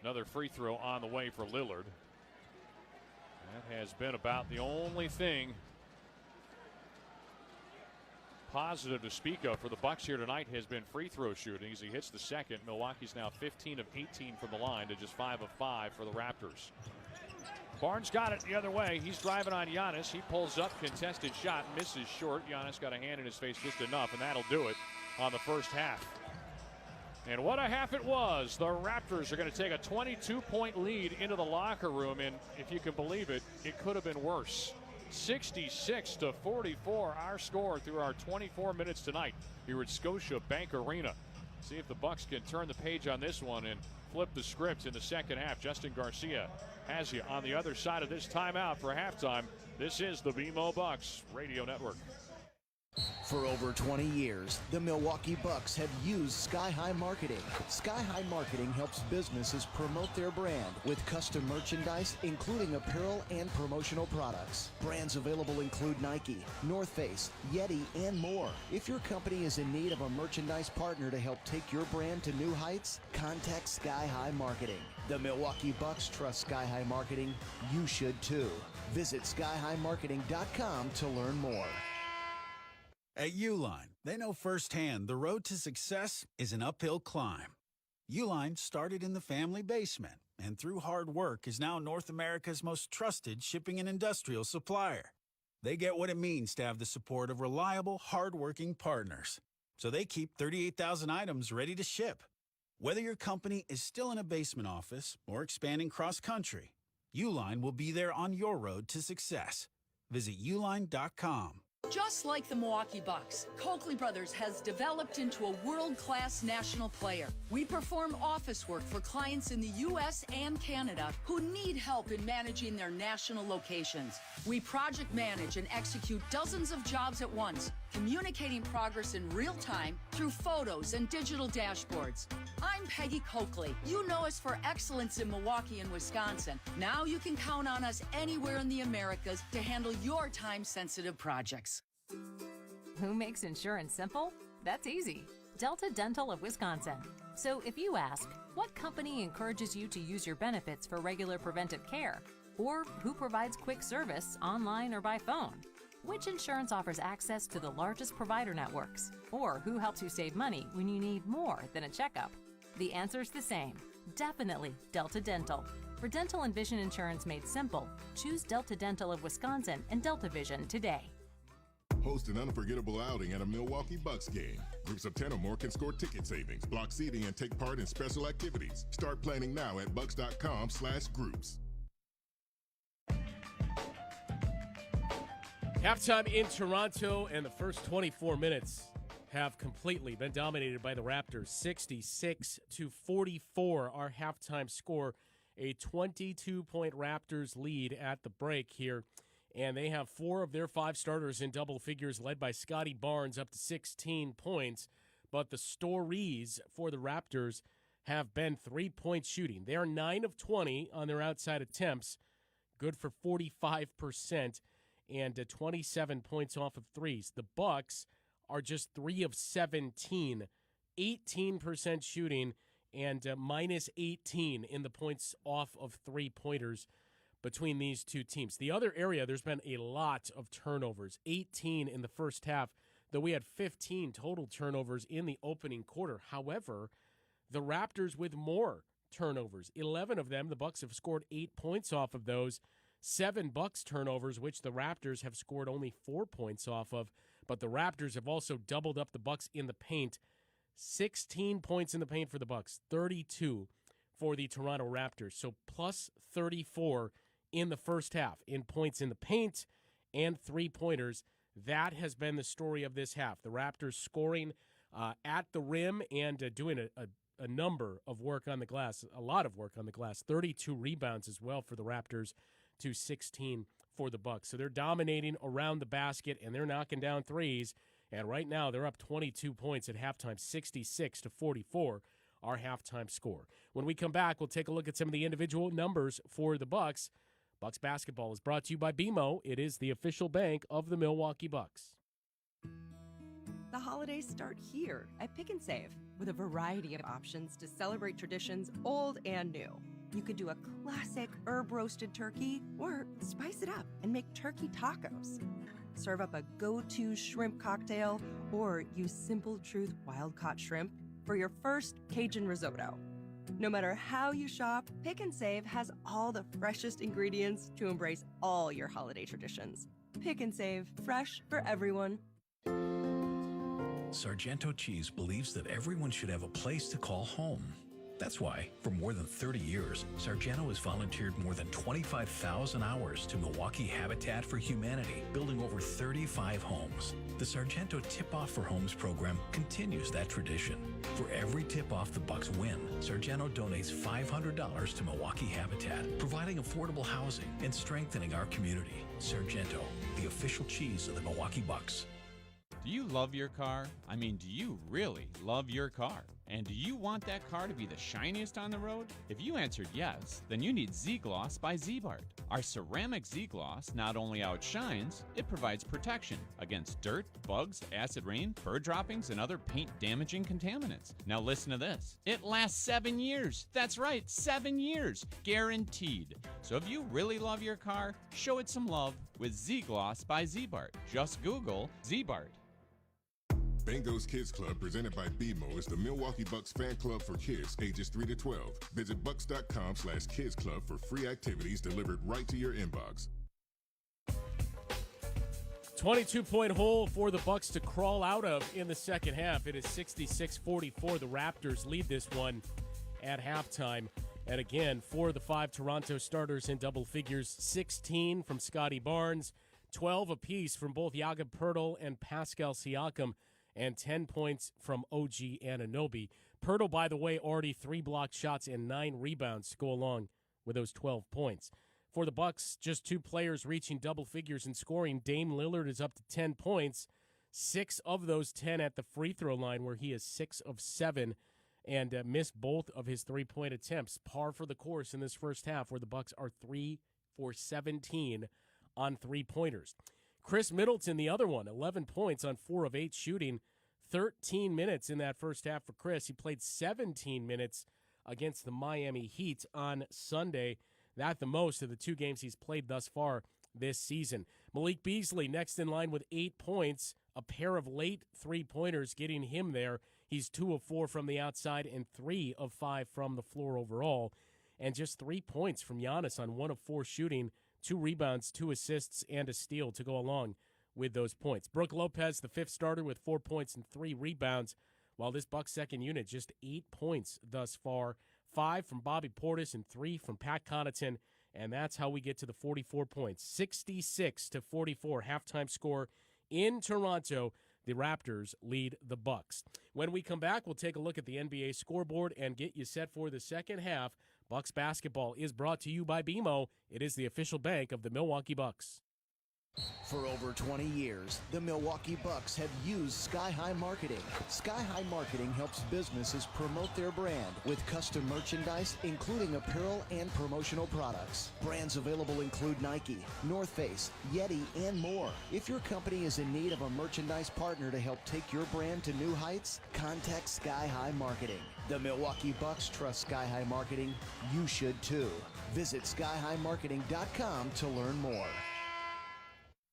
Another free throw on the way for Lillard. That has been about the only thing positive to speak of for the Bucks here tonight has been free throw shooting as he hits the second. Milwaukee's now 15 of 18 from the line to just 5 of 5 for the Raptors. Barnes got it the other way. He's driving on Giannis. He pulls up, contested shot, misses short. Giannis got a hand in his face just enough, and that'll do it on the first half. And what a half it was. The Raptors are going to take a 22-point lead into the locker room, and if you can believe it, it could have been worse. 66-44, our score through our 24 minutes tonight here at Scotiabank Arena. See if the Bucks can turn the page on this one and flip the script in the second half. Justin Garcia has you on the other side of this timeout for halftime. This is the BMO Bucks Radio Network. For over 20 years, the Milwaukee Bucks have used Sky High Marketing. Sky High Marketing helps businesses promote their brand with custom merchandise, including apparel and promotional products. Brands available include Nike, North Face, Yeti, and more. If your company is in need of a merchandise partner to help take your brand to new heights, contact Sky High Marketing. The Milwaukee Bucks trust Sky High Marketing. You should too. Visit skyhighmarketing.com to learn more. At Uline, they know firsthand the road to success is an uphill climb. Uline started in the family basement and through hard work is now North America's most trusted shipping and industrial supplier. They get what it means to have the support of reliable, hard-working partners. So they keep 38,000 items ready to ship. Whether your company is still in a basement office or expanding cross-country, Uline will be there on your road to success. Visit uline.com. Just like the Milwaukee Bucks, Coakley Brothers has developed into a world-class national player. We perform office work for clients in the U.S. and Canada who need help in managing their national locations. We project manage and execute dozens of jobs at once, communicating progress in real time through photos and digital dashboards. I'm Peggy Coakley. You know us for excellence in Milwaukee and Wisconsin. Now you can count on us anywhere in the Americas to handle your time-sensitive projects. Who makes insurance simple? That's easy. Delta Dental of Wisconsin. So if you ask, what company encourages you to use your benefits for regular preventive care? Or who provides quick service online or by phone? Which insurance offers access to the largest provider networks? Or who helps you save money when you need more than a checkup? The answer's the same. Definitely Delta Dental. For dental and vision insurance made simple, choose Delta Dental of Wisconsin and Delta Vision today. Host an unforgettable outing at a Milwaukee Bucks game. Groups of 10 or more can score ticket savings, block seating, and take part in special activities. Start planning now at bucks.com/groups. Halftime in Toronto, and the first 24 minutes have completely been dominated by the Raptors. 66-44, our halftime score. A 22-point Raptors lead at the break here. And they have 4 of their 5 starters in double figures, led by Scotty Barnes, up to 16 points. But the stories for the Raptors have been 3-point shooting. They are 9 of 20 on their outside attempts, good for 45%, and 27 points off of threes. The Bucks are just 3 of 17, 18% shooting, and minus 18 in the points off of three-pointers between these two teams. The other area, there's been a lot of turnovers, 18 in the first half, though we had 15 total turnovers in the opening quarter. However, the Raptors with more turnovers, 11 of them. The Bucks have scored 8 points off of those. 7 Bucks turnovers, which the Raptors have scored only 4 points off of. But the Raptors have also doubled up the Bucks in the paint. 16 points in the paint for the Bucks, 32 for the Toronto Raptors. So plus 34 in the first half in points in the paint and three-pointers. That has been the story of this half. The Raptors scoring at the rim and doing a number of work on the glass, a lot of work on the glass. 32 rebounds as well for the Raptors to 16 for the Bucks. So they're dominating around the basket, and they're knocking down threes. And right now they're up 22 points at halftime, 66-44, our halftime score. When we come back, we'll take a look at some of the individual numbers for the Bucks. Bucks basketball is brought to you by BMO. It is the official bank of the Milwaukee Bucks. The holidays start here at Pick and Save with a variety of options to celebrate traditions old and new. You could do a classic herb-roasted turkey or spice it up and make turkey tacos. serve up a go-to shrimp cocktail, or use Simple Truth wild-caught shrimp for your first Cajun risotto. No matter how you shop, Pick and Save has all the freshest ingredients to embrace all your holiday traditions. Pick and Save, fresh for everyone. Sargento Cheese believes that everyone should have a place to call home. That's why, for more than 30 years, Sargento has volunteered more than 25,000 hours to Milwaukee Habitat for Humanity, building over 35 homes. The Sargento Tip-Off for Homes program continues that tradition. For every tip-off the Bucks win, Sargento donates $500 to Milwaukee Habitat, providing affordable housing and strengthening our community. Sargento, the official cheese of the Milwaukee Bucks. Do you love your car? I mean, do you really love your car? And do you want that car to be the shiniest on the road? If you answered yes, then you need Z-Gloss by Z-Bart. Our ceramic Z-Gloss not only outshines, it provides protection against dirt, bugs, acid rain, bird droppings, and other paint-damaging contaminants. Now listen to this. It lasts 7 years. That's right, 7 years. Guaranteed. So if you really love your car, show it some love with Z-Gloss by Z-Bart. Just Google Z-Bart. Bango's Kids Club, presented by BMO, is the Milwaukee Bucks fan club for kids ages 3 to 12. Visit bucks.com/kids club for free activities delivered right to your inbox. 22-point hole for the Bucks to crawl out of in the second half. It is 66-44. The Raptors lead this one at halftime. And again, for the 5 Toronto starters in double figures, 16 from Scotty Barnes, 12 apiece from both Jakob Poeltl and Pascal Siakam, and 10 points from OG Anunoby. Poeltl, by the way, already 3 blocked shots and 9 rebounds to go along with those 12 points. For the Bucks, just 2 players reaching double figures in scoring. Dame Lillard is up to 10 points, 6 of those 10 at the free throw line, where he is 6 of 7 and missed both of his 3-point attempts. Par for the course in this first half, where the Bucks are 3 for 17 on 3-pointers. Chris Middleton, the other one, 11 points on 4 of 8 shooting, 13 minutes in that first half for Chris. He played 17 minutes against the Miami Heat on Sunday. That the most of the 2 games he's played thus far this season. Malik Beasley next in line with 8 points, a pair of late 3-pointers getting him there. He's 2 of 4 from the outside and 3 of 5 from the floor overall. And just 3 points from Giannis on 1 of 4 shooting, 2 rebounds, 2 assists, and a steal to go along with those points. Brook Lopez, the 5th starter, with 4 points and 3 rebounds, while this Bucks second unit just 8 points thus far, 5 from Bobby Portis and 3 from Pat Connaughton, and that's how we get to the 44 points. 66-44 halftime score in Toronto. The Raptors lead the Bucks. When we come back, we'll take a look at the NBA scoreboard and get you set for the second half. Bucks basketball is brought to you by BMO. It is the official bank of the Milwaukee Bucks. For over 20 years, the Milwaukee Bucks have used Sky High Marketing. Sky High Marketing helps businesses promote their brand with custom merchandise, including apparel and promotional products. Brands available include Nike, North Face, Yeti, and more. If your company is in need of a merchandise partner to help take your brand to new heights, contact Sky High Marketing. The Milwaukee Bucks trust Sky High Marketing. You should too. Visit skyhighmarketing.com to learn more.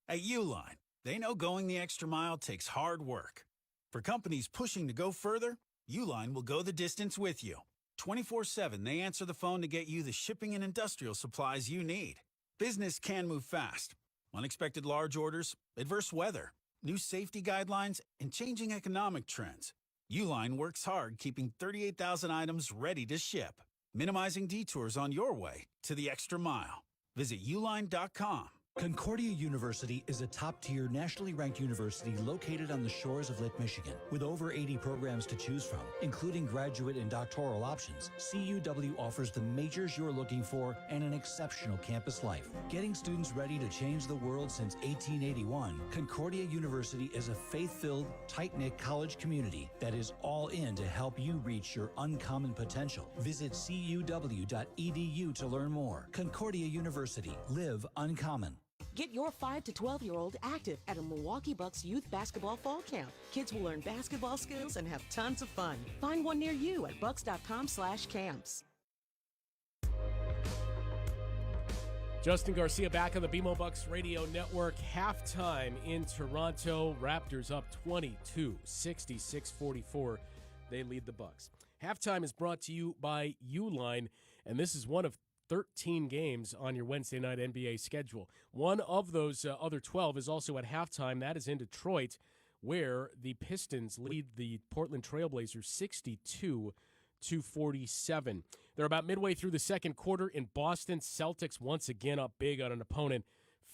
At Uline, they know going the extra mile takes hard work. For companies pushing to go further, Uline will go the distance with you. 24/7, they answer the phone to get you the shipping and industrial supplies you need. Business can move fast. Unexpected large orders, adverse weather, new safety guidelines, and changing economic trends. Uline works hard keeping 38,000 items ready to ship, minimizing detours on your way to the extra mile. Visit uline.com. Concordia University is a top-tier, nationally ranked university located on the shores of Lake Michigan. With over 80 programs to choose from, including graduate and doctoral options, CUW offers the majors you're looking for and an exceptional campus life. Getting students ready to change the world since 1881, Concordia University is a faith-filled, tight-knit college community that is all in to help you reach your uncommon potential. Visit cuw.edu to learn more. Concordia University. Live uncommon. Get your 5 to 12-year-old active at a Milwaukee Bucks youth basketball fall camp. Kids will learn basketball skills and have tons of fun. Find one near you at bucks.com/camps. Justin Garcia back on the BMO Bucks Radio Network. Halftime in Toronto. Raptors up 22, 66-44. They lead the Bucks. Halftime is brought to you by Uline, and this is one of 13 games on your Wednesday night NBA schedule. One of those other 12 is also at halftime. That is in Detroit, where the Pistons lead the Portland Trailblazers 62-47. They're about midway through the second quarter in Boston. Celtics once again up big on an opponent.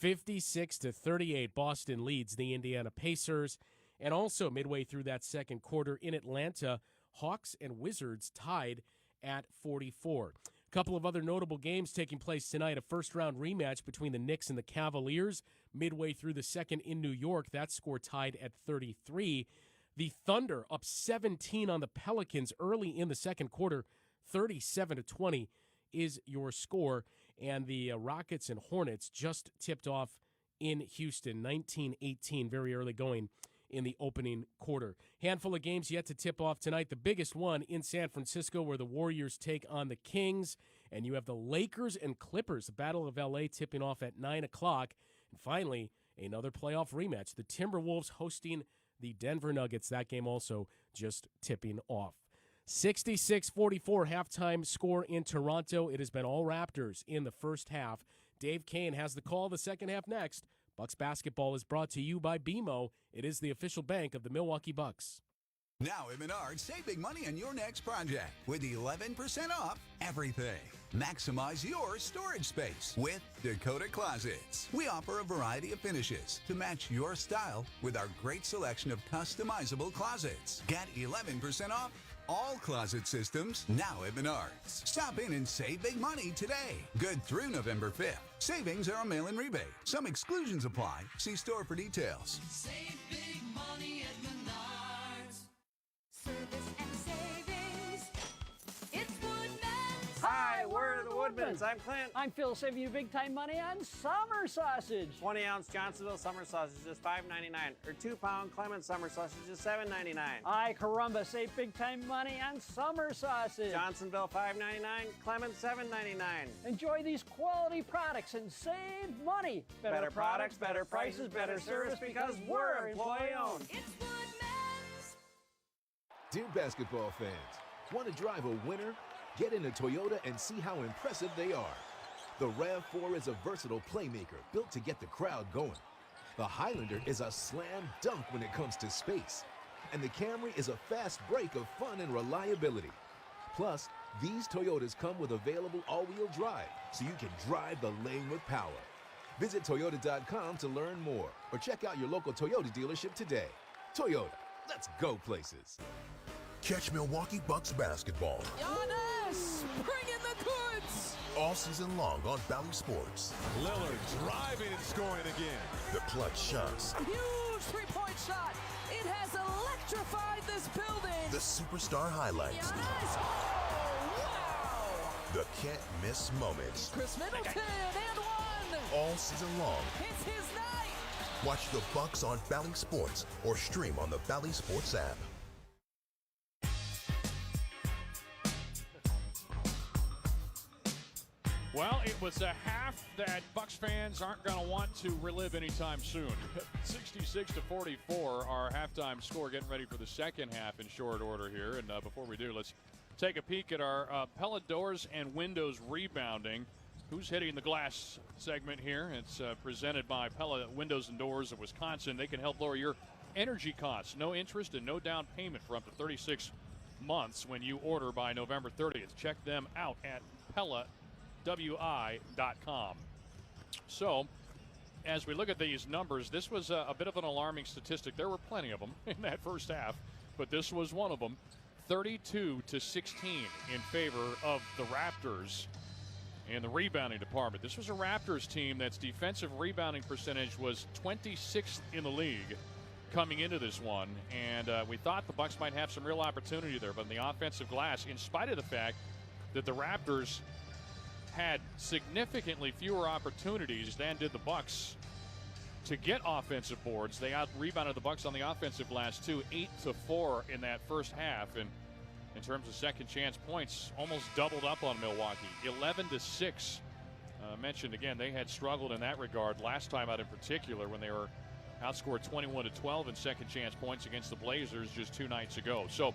56-38, Boston leads the Indiana Pacers. And also midway through that second quarter in Atlanta, Hawks and Wizards tied at 44. A couple of other notable games taking place tonight. A first-round rematch between the Knicks and the Cavaliers. Midway through the second in New York, that score tied at 33. The Thunder up 17 on the Pelicans early in the second quarter. 37-20 is your score. And the Rockets and Hornets just tipped off in Houston, 19-18, very early going in the opening quarter. Handful of games yet to tip off tonight. The biggest one in San Francisco, where the Warriors take on the Kings. And you have the Lakers and Clippers, the Battle of L.A., tipping off at 9 o'clock. And finally, another playoff rematch. The Timberwolves hosting the Denver Nuggets. That game also just tipping off. 66-44 halftime score in Toronto. It has been all Raptors in the first half. Dave Kane has the call the second half next. Bucks basketball is brought to you by BMO. It is the official bank of the Milwaukee Bucks. Now at Menards, save big money on your next project with 11% off everything. Maximize your storage space with Dakota Closets. We offer a variety of finishes to match your style with our great selection of customizable closets. Get 11% off all closet systems now at Menards. Stop in and save big money today. Good through November 5th. Savings are a mail-in rebate. Some exclusions apply. See store for details. Save big money at Menards. Service and savings. It's Woodman's. Hi, we're the Woodmans. I'm Clint. I'm Phil, saving you big time money on summer sausage. 20-ounce Johnsonville summer sausage is $5.99, or 2-pound Clement summer sausage is $7.99. Ay, caramba, save big time money on summer sausage. Johnsonville $5.99, Clement $7.99. Enjoy these quality products and save money. Better products, better prices, better service, because we're employee-owned. It's Woodman's. Dear basketball fans, want to drive a winner? Get in a Toyota and see how impressive they are. The RAV4 is a versatile playmaker built to get the crowd going. The Highlander is a slam dunk when it comes to space. And the Camry is a fast break of fun and reliability. Plus, these Toyotas come with available all-wheel drive, so you can drive the lane with power. Visit Toyota.com to learn more, or check out your local Toyota dealership today. Toyota, let's go places. Catch Milwaukee Bucks basketball Giannis, bring in the goods. all season long on Bally Sports. Lillard driving and scoring again. The clutch shots. Huge three-point shot. It has electrified this building. The superstar highlights. Giannis. Oh, wow. The can't-miss moments. Chris Middleton and one. All season long. It's his night. Watch the Bucks on Bally Sports or stream on the Bally Sports app. Well, it was a half that Bucks fans aren't going to want to relive anytime soon. 66-44, our halftime score, getting ready for the second half in short order here. And before we do, let's take a peek at our Pella Doors and Windows rebounding. Who's hitting the glass segment here? It's presented by Pella Windows and Doors of Wisconsin. They can help lower your energy costs. No interest and no down payment for up to 36 months when you order by November 30th. Check them out at PellaWI.com. So, as we look at these numbers, this was a bit of an alarming statistic. There were plenty of them in that first half, but this was one of them. 32-16 in favor of the Raptors in the rebounding department. This was a Raptors team that's defensive rebounding percentage was 26th in the league coming into this one, and we thought the Bucks might have some real opportunity there, but in the offensive glass, in spite of the fact that the Raptors had significantly fewer opportunities than did the Bucks to get offensive boards. They out-rebounded the Bucks on the offensive glass too, 8-4 in that first half. And in terms of second chance points, almost doubled up on Milwaukee, 11-6 mentioned again, they had struggled in that regard last time out in particular when they were outscored 21-12 in second chance points against the Blazers just 2 nights ago. So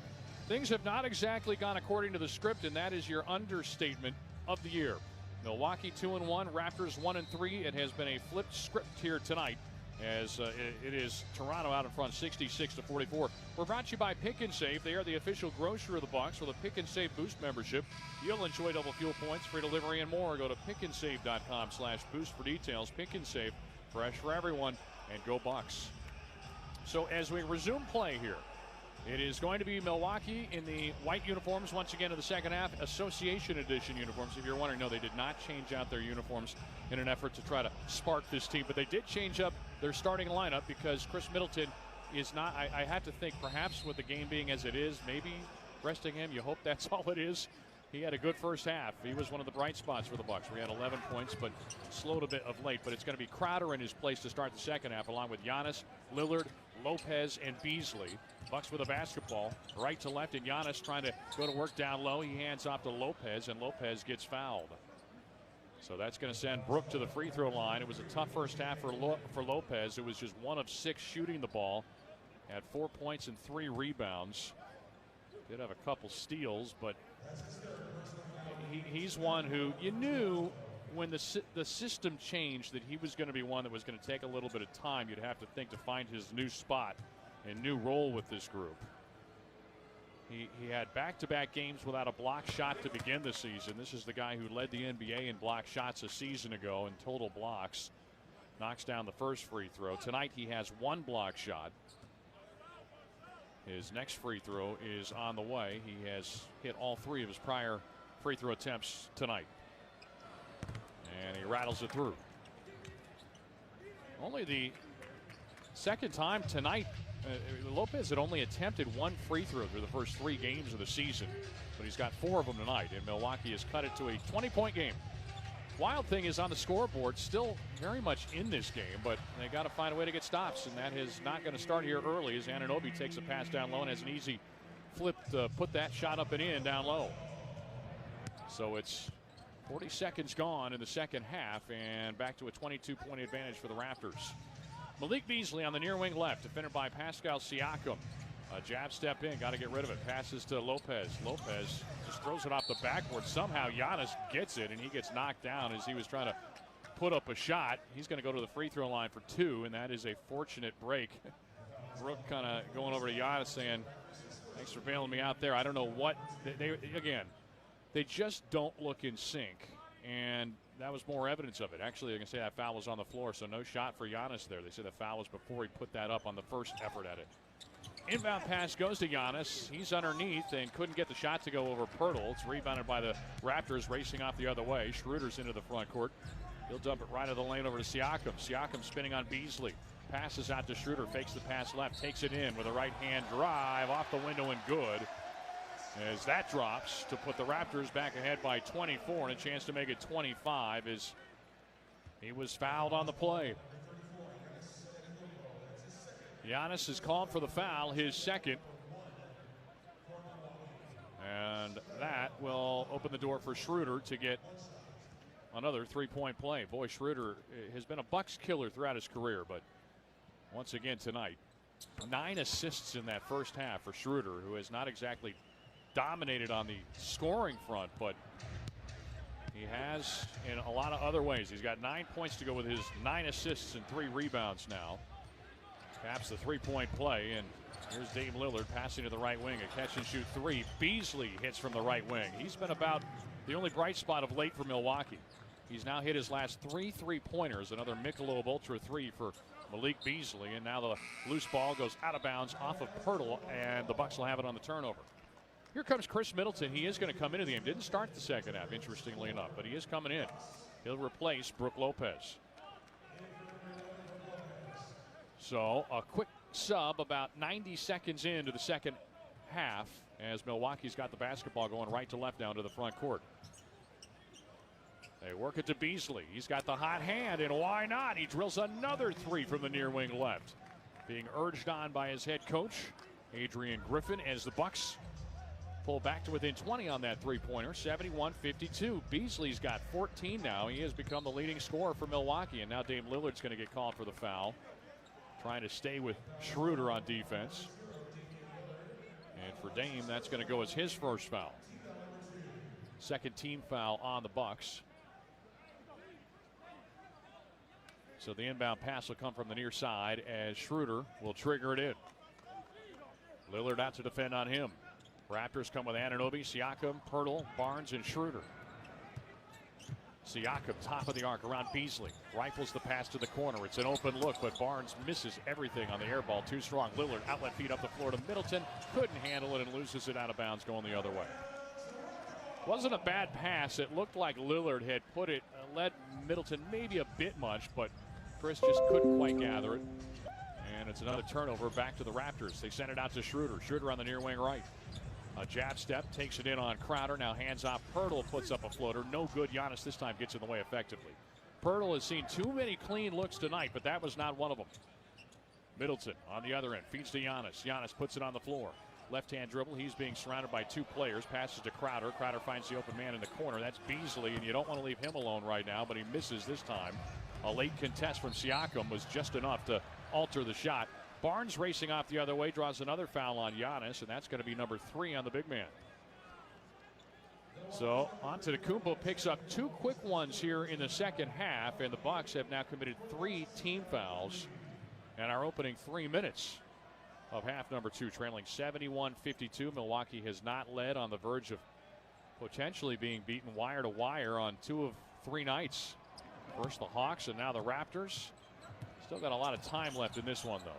things have not exactly gone according to the script, and that is your understatement of the year. Milwaukee 2-1, Raptors 1-3. It has been a flipped script here tonight as it is Toronto out in front 66-44. We're brought to you by Pick and Save. They are the official grocer of the Bucks. With a Pick and Save Boost membership, you'll enjoy double fuel points, free delivery, and more. Go to pickandsave.com/boost for details. Pick and Save, fresh for everyone, and go Bucks. So as we resume play here, it is going to be Milwaukee in the white uniforms once again in the second half. Association edition uniforms. If you're wondering, no, they did not change out their uniforms in an effort to try to spark this team, but they did change up their starting lineup because Chris Middleton is not, I have to think perhaps with the game being as it is, maybe resting him. You hope that's all it is. He had a good first half. He was one of the bright spots for the Bucks. We had 11 points, but slowed a bit of late. But it's going to be Crowder in his place to start the second half, along with Giannis, Lillard, Lopez, and Beasley. Bucks with a basketball, right to left, and Giannis trying to go to work down low. He hands off to Lopez, and Lopez gets fouled. So that's going to send Brook to the free throw line. It was a tough first half for Lopez. It was just 1 of 6 shooting the ball. Had 4 points and 3 rebounds. Did have a couple steals, but he's one who you knew when the system changed that he was going to be one that was going to take a little bit of time. You'd have to think to find his new spot and new role with this group. He had back-to-back games without a block shot to begin the season. This is the guy who led the NBA in block shots a season ago in total blocks. Knocks down the first free throw. Tonight he has 1 block shot. His next free throw is on the way. He has hit all 3 of his prior free throw attempts tonight. And he rattles it through. Only the second time tonight. Lopez had only attempted 1 free throw through the first 3 games of the season, but he's got 4 of them tonight, and Milwaukee has cut it to a 20-point game. Wild thing is on the scoreboard, still very much in this game, but they got to find a way to get stops, and that is not going to start here early as Anunoby takes a pass down low and has an easy flip to put that shot up and in down low. So it's 40 seconds gone in the second half, and back to a 22-point advantage for the Raptors. Malik Beasley on the near wing left, defended by Pascal Siakam. A jab step in, got to get rid of it. Passes to Lopez. Lopez just throws it off the backboard. Somehow Giannis gets it, and he gets knocked down as he was trying to put up a shot. He's going to go to the free throw line for 2, and that is a fortunate break. Brook kind of going over to Giannis saying, thanks for bailing me out there. I don't know what. They just don't look in sync, and that was more evidence of it. Actually, they can say that foul was on the floor, so no shot for Giannis there. They say the foul was before he put that up on the first effort at it. Inbound pass goes to Giannis. He's underneath and couldn't get the shot to go over Pirtle. It's rebounded by the Raptors racing off the other way. Schroeder's into the front court. He'll dump it right of the lane over to Siakam. Siakam spinning on Beasley. Passes out to Schroeder, fakes the pass left, takes it in with a right-hand drive off the window and good. As that drops to put the Raptors back ahead by 24 and a chance to make it 25 as he was fouled on the play. Giannis is called for the foul, his second. And that will open the door for Schroeder to get another 3-point play. Boy, Schroeder has been a Bucks killer throughout his career, but once again tonight, 9 assists in that first half for Schroeder, who has not exactly dominated on the scoring front, but he has in a lot of other ways. He's got 9 points to go with his 9 assists and 3 rebounds now. Taps the 3-point play, and here's Dame Lillard passing to the right wing. A catch and shoot 3. Beasley hits from the right wing. He's been about the only bright spot of late for Milwaukee. He's now hit his last 3 3-pointers. Another Michelob Ultra 3 for Malik Beasley, and now the loose ball goes out of bounds off of Pirtle, and the Bucks will have it on the turnover. Here comes Chris Middleton. He is going to come into the game. Didn't start the second half, interestingly enough, but he is coming in. He'll replace Brook Lopez. So a quick sub about 90 seconds into the second half as Milwaukee's got the basketball going right to left down to the front court. They work it to Beasley. He's got the hot hand, and why not? He drills another 3 from the near wing left. Being urged on by his head coach, Adrian Griffin, as the Bucks pull back to within 20 on that three-pointer, 71-52. Beasley's got 14 now. He has become the leading scorer for Milwaukee, and now Dame Lillard's going to get called for the foul. Trying to stay with Schroeder on defense. And for Dame, that's going to go as his first foul. Second team foul on the Bucks. So the inbound pass will come from the near side as Schroeder will trigger it in. Lillard out to defend on him. Raptors come with Anunoby, Siakam, Pirtle, Barnes, and Schroeder. Siakam top of the arc around Beasley. Rifles the pass to the corner. It's an open look, but Barnes misses everything on the air ball. Too strong. Lillard outlet feed up the floor to Middleton. Couldn't handle it and loses it out of bounds going the other way. Wasn't a bad pass. It looked like Lillard had put it, led Middleton maybe a bit much, but Chris just couldn't quite gather it. And it's another turnover back to the Raptors. They send it out to Schroeder. Schroeder on the near wing right. A jab step, takes it in on Crowder. Now hands off. Pirtle puts up a floater. No good. Giannis this time gets in the way effectively. Pirtle has seen too many clean looks tonight, but that was not one of them. Middleton on the other end. Feeds to Giannis. Giannis puts it on the floor. Left-hand dribble. He's being surrounded by two players. Passes to Crowder. Crowder finds the open man in the corner. That's Beasley, and you don't want to leave him alone right now, but he misses this time. A late contest from Siakam was just enough to alter the shot. Barnes racing off the other way, draws another foul on Giannis, and that's going to be number 3 on the big man. So Antetokounmpo picks up 2 quick ones here in the second half, and the Bucks have now committed 3 team fouls and are opening 3 minutes of half number 2, trailing 71-52. Milwaukee has not led, on the verge of potentially being beaten wire to wire on 2 of 3 nights. First the Hawks and now the Raptors. Still got a lot of time left in this one, though.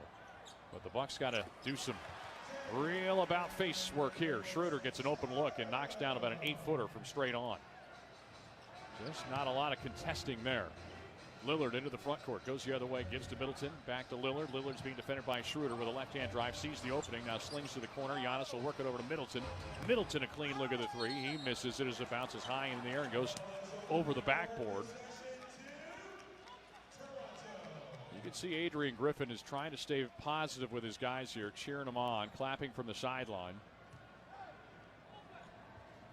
But the Bucks got to do some real about-face work here. Schroeder gets an open look and knocks down about an 8-footer from straight on. Just not a lot of contesting there. Lillard into the front court, goes the other way, gives to Middleton, back to Lillard. Lillard's being defended by Schroeder with a left-hand drive, sees the opening, now slings to the corner. Giannis will work it over to Middleton. Middleton a clean look at the 3. He misses it as it bounces high in the air and goes over the backboard. You can see Adrian Griffin is trying to stay positive with his guys here, cheering them on, clapping from the sideline.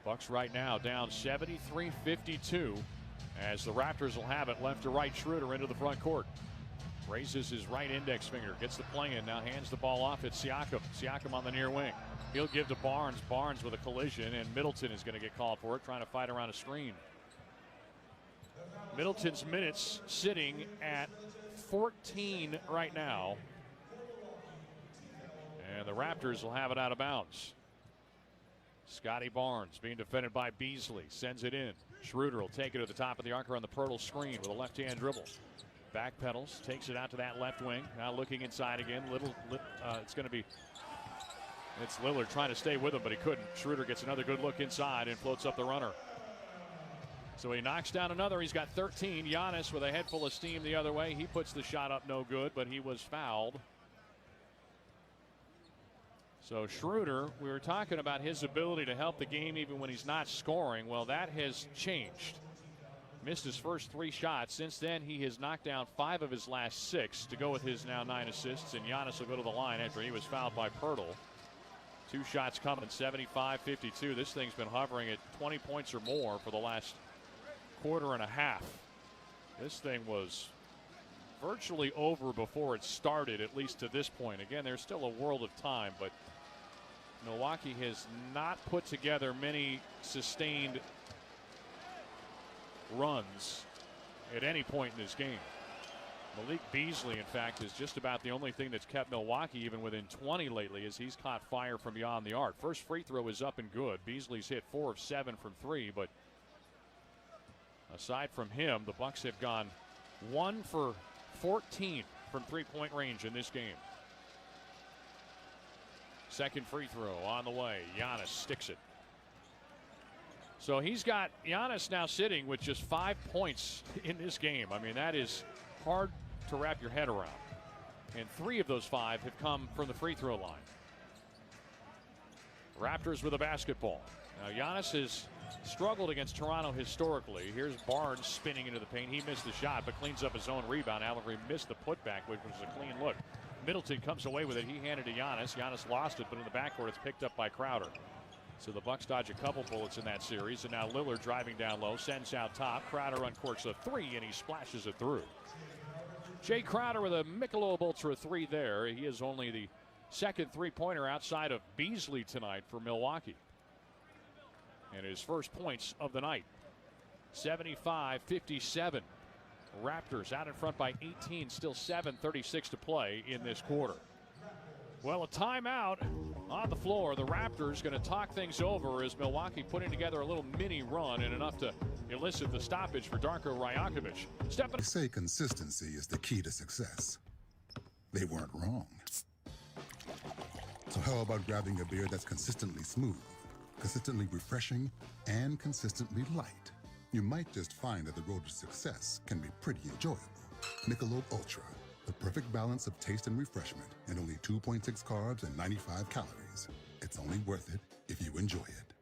Bucks right now down 73-52 as the Raptors will have it left to right. Schroeder into the front court. Raises his right index finger, gets the play in, now hands the ball off. It's Siakam. Siakam on the near wing. He'll give to Barnes. Barnes with a collision, and Middleton is going to get called for it, trying to fight around a screen. Middleton's minutes sitting at 14 right now. And the Raptors will have it out of bounds. Scotty Barnes being defended by Beasley. Sends it in. Schroeder will take it to the top of the arc on the Pirtle screen with a left-hand dribble. Back pedals. Takes it out to that left wing. Now looking inside again. It's Lillard trying to stay with him, but he couldn't. Schroeder gets another good look inside and floats up the runner. So he knocks down another. He's got 13. Giannis with a head full of steam the other way. He puts the shot up no good, but he was fouled. So Schroeder, we were talking about his ability to help the game even when he's not scoring. Well, that has changed. Missed his first 3 shots. Since then, he has knocked down 5 of his last 6 to go with his now 9 assists. And Giannis will go to the line after he was fouled by Pirtle. 2 shots coming, 75-52. This thing's been hovering at 20 points or more for the last quarter and a half. This thing was virtually over before it started, at least to this point. Again, there's still a world of time, but Milwaukee has not put together many sustained runs at any point in this game. Malik Beasley, in fact, is just about the only thing that's kept Milwaukee even within 20 lately, as he's caught fire from beyond the arc. First free throw is up and good. Beasley's hit 4 of 7 from 3, but aside from him, the Bucks have gone 1 for 14 from three-point range in this game. Second free throw on the way. Giannis sticks it. So he's got Giannis now sitting with just 5 points in this game. I mean, that is hard to wrap your head around. And 3 of those 5 have come from the free throw line. Raptors with a basketball. Now Giannis has struggled against Toronto historically. Here's Barnes spinning into the paint. He missed the shot, but cleans up his own rebound. Allery missed the putback, which was a clean look. Middleton comes away with it. He handed to Giannis. Giannis lost it, but in the backcourt, it's picked up by Crowder. So the Bucks dodge a couple bullets in that series, and now Lillard driving down low, sends out top. Crowder uncorks a three, and he splashes it through. Jay Crowder with a Michelob Ultra 3 there. He is only the second three-pointer outside of Beasley tonight for Milwaukee. And his first points of the night. 75-57. Raptors out in front by 18, still 7:36 to play in this quarter. Well, a timeout on the floor. The Raptors going to talk things over as Milwaukee putting together a little mini run and enough to elicit the stoppage for Darko Rajakovic. They say consistency is the key to success. They weren't wrong. So how about grabbing a beer that's consistently smooth, consistently refreshing, and consistently light? You might just find that the road to success can be pretty enjoyable. Michelob Ultra, the perfect balance of taste and refreshment, and only 2.6 carbs and 95 calories. It's only worth it if you enjoy it.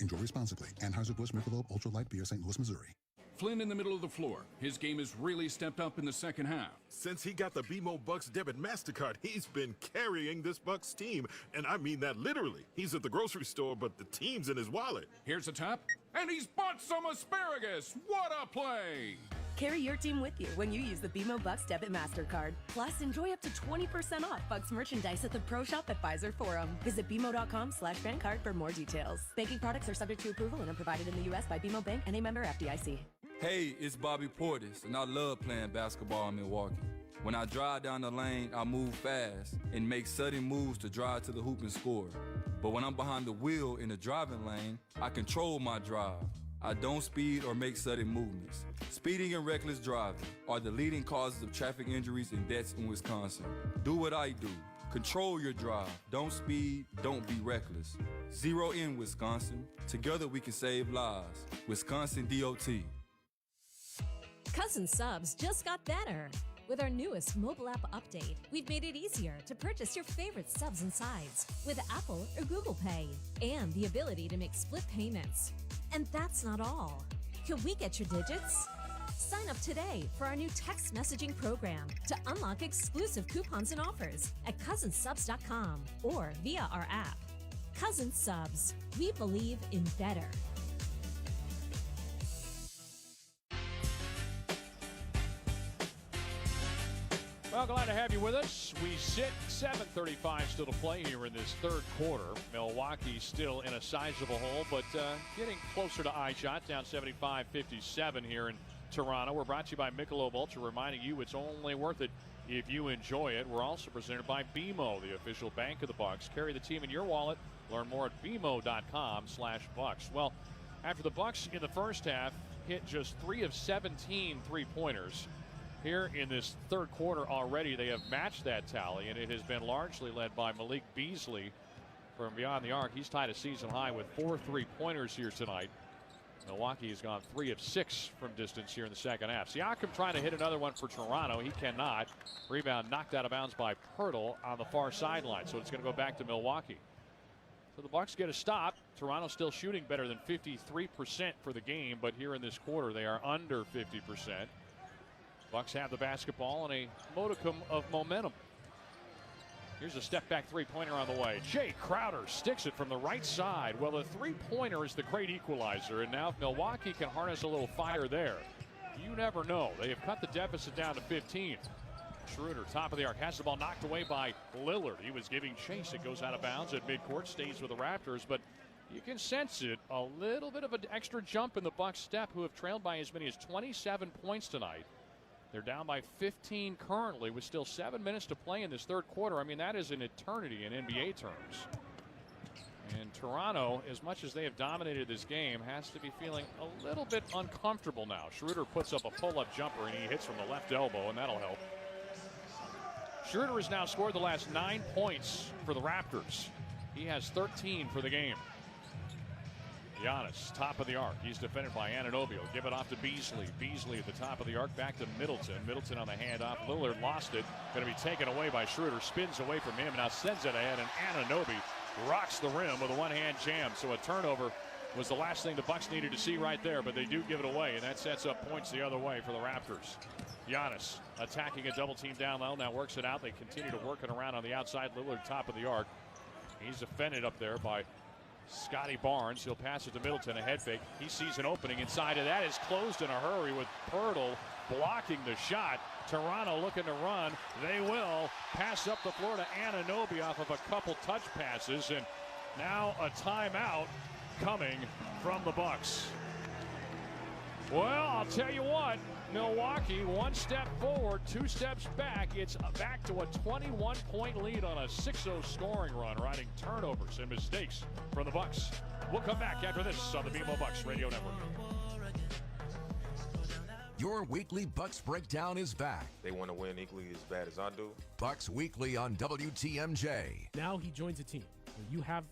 Enjoy responsibly. Anheuser-Busch Michelob Ultra Light Beer, St. Louis, Missouri. Flynn in the middle of the floor. His game has really stepped up in the second half. Since he got the BMO Bucks debit MasterCard, he's been carrying this Bucks team. And I mean that literally. He's at the grocery store, but the team's in his wallet. Here's a tap, and he's bought some asparagus. What a play! Carry your team with you when you use the BMO Bucks Debit MasterCard. Plus, enjoy up to 20% off Bucks merchandise at the Pro Shop at Pfizer Forum. Visit BMO.com/bankcard for more details. Banking products are subject to approval and are provided in the U.S. by BMO Bank and a member FDIC. Hey, it's Bobby Portis, and I love playing basketball in Milwaukee. When I drive down the lane, I move fast and make sudden moves to drive to the hoop and score. But when I'm behind the wheel in the driving lane, I control my drive. I don't speed or make sudden movements. Speeding and reckless driving are the leading causes of traffic injuries and deaths in Wisconsin. Do what I do. Control your drive. Don't speed. Don't be reckless. Zero in Wisconsin. Together we can save lives. Wisconsin DOT. Cousin Subs just got better. With our newest mobile app update, we've made it easier to purchase your favorite subs and sides with Apple or Google Pay, and the ability to make split payments. And that's not all. Can we get your digits? Sign up today for our new text messaging program to unlock exclusive coupons and offers at cousinsubs.com or via our app. Cousin Subs, we believe in better. Well, glad to have you with us. We sit 7:35 still to play here in this third quarter. Milwaukee still in a sizable hole, but getting closer to eye shot, down 75-57 here in Toronto. We're brought to you by Michelob Ultra, reminding you it's only worth it if you enjoy it. We're also presented by BMO, the official bank of the Bucks. Carry the team in your wallet. Learn more at bmo.com/Bucks. Well, after the Bucks in the first half hit just 3 of 17 three-pointers, here in this third quarter already, they have matched that tally, and it has been largely led by Malik Beasley from beyond the arc. He's tied a season high with 4 three-pointers here tonight. Milwaukee has gone 3 of 6 from distance here in the second half. Siakam trying to hit another one for Toronto. He cannot. Rebound knocked out of bounds by Pirtle on the far sideline, so it's going to go back to Milwaukee. So the Bucks get a stop. Toronto still shooting better than 53% for the game, but here in this quarter they are under 50%. Bucks have the basketball and a modicum of momentum. Here's a step-back three-pointer on the way. Jay Crowder sticks it from the right side. Well, the three-pointer is the great equalizer, and now if Milwaukee can harness a little fire there, you never know. They have cut the deficit down to 15. Schroeder, top of the arc, has the ball knocked away by Lillard. He was giving chase. It goes out of bounds at midcourt, stays with the Raptors, but you can sense it. A little bit of an extra jump in the Bucks' step, who have trailed by as many as 27 points tonight. They're down by 15 currently with still 7 minutes to play in this third quarter. I mean, that is an eternity in NBA terms. And Toronto, as much as they have dominated this game, has to be feeling a little bit uncomfortable now. Schroeder puts up a pull-up jumper, and he hits from the left elbow, and that'll help. Schroeder has now scored the last 9 points for the Raptors. He has 13 for the game. Giannis, top of the arc. He's defended by Anunoby. Give it off to Beasley. Beasley at the top of the arc, back to Middleton. Middleton on the handoff. Lillard lost it. Going to be taken away by Schroeder. Spins away from him. Now sends it ahead, and Anunoby rocks the rim with a one-hand jam. So a turnover was the last thing the Bucks needed to see right there, but they do give it away, and that sets up points the other way for the Raptors. Giannis attacking a double team down low. Now works it out. They continue to work it around on the outside. Lillard top of the arc. He's defended up there by Scotty Barnes, he'll pass it to Middleton, a head fake. He sees an opening inside of that. Is closed in a hurry with Pirtle blocking the shot. Toronto looking to run. They will pass up the floor to Anunoby off of a couple touch passes. And now a timeout coming from the Bucks. Well, I'll tell you what, Milwaukee, one step forward, two steps back. It's back to a 21-point lead on a 6-0 scoring run, riding turnovers and mistakes from the Bucks. We'll come back after this on the BMO Bucks Radio Network. Your weekly Bucks breakdown is back. They want to win equally as bad as I do. Bucks Weekly on WTMJ. Now he joins a team where you have,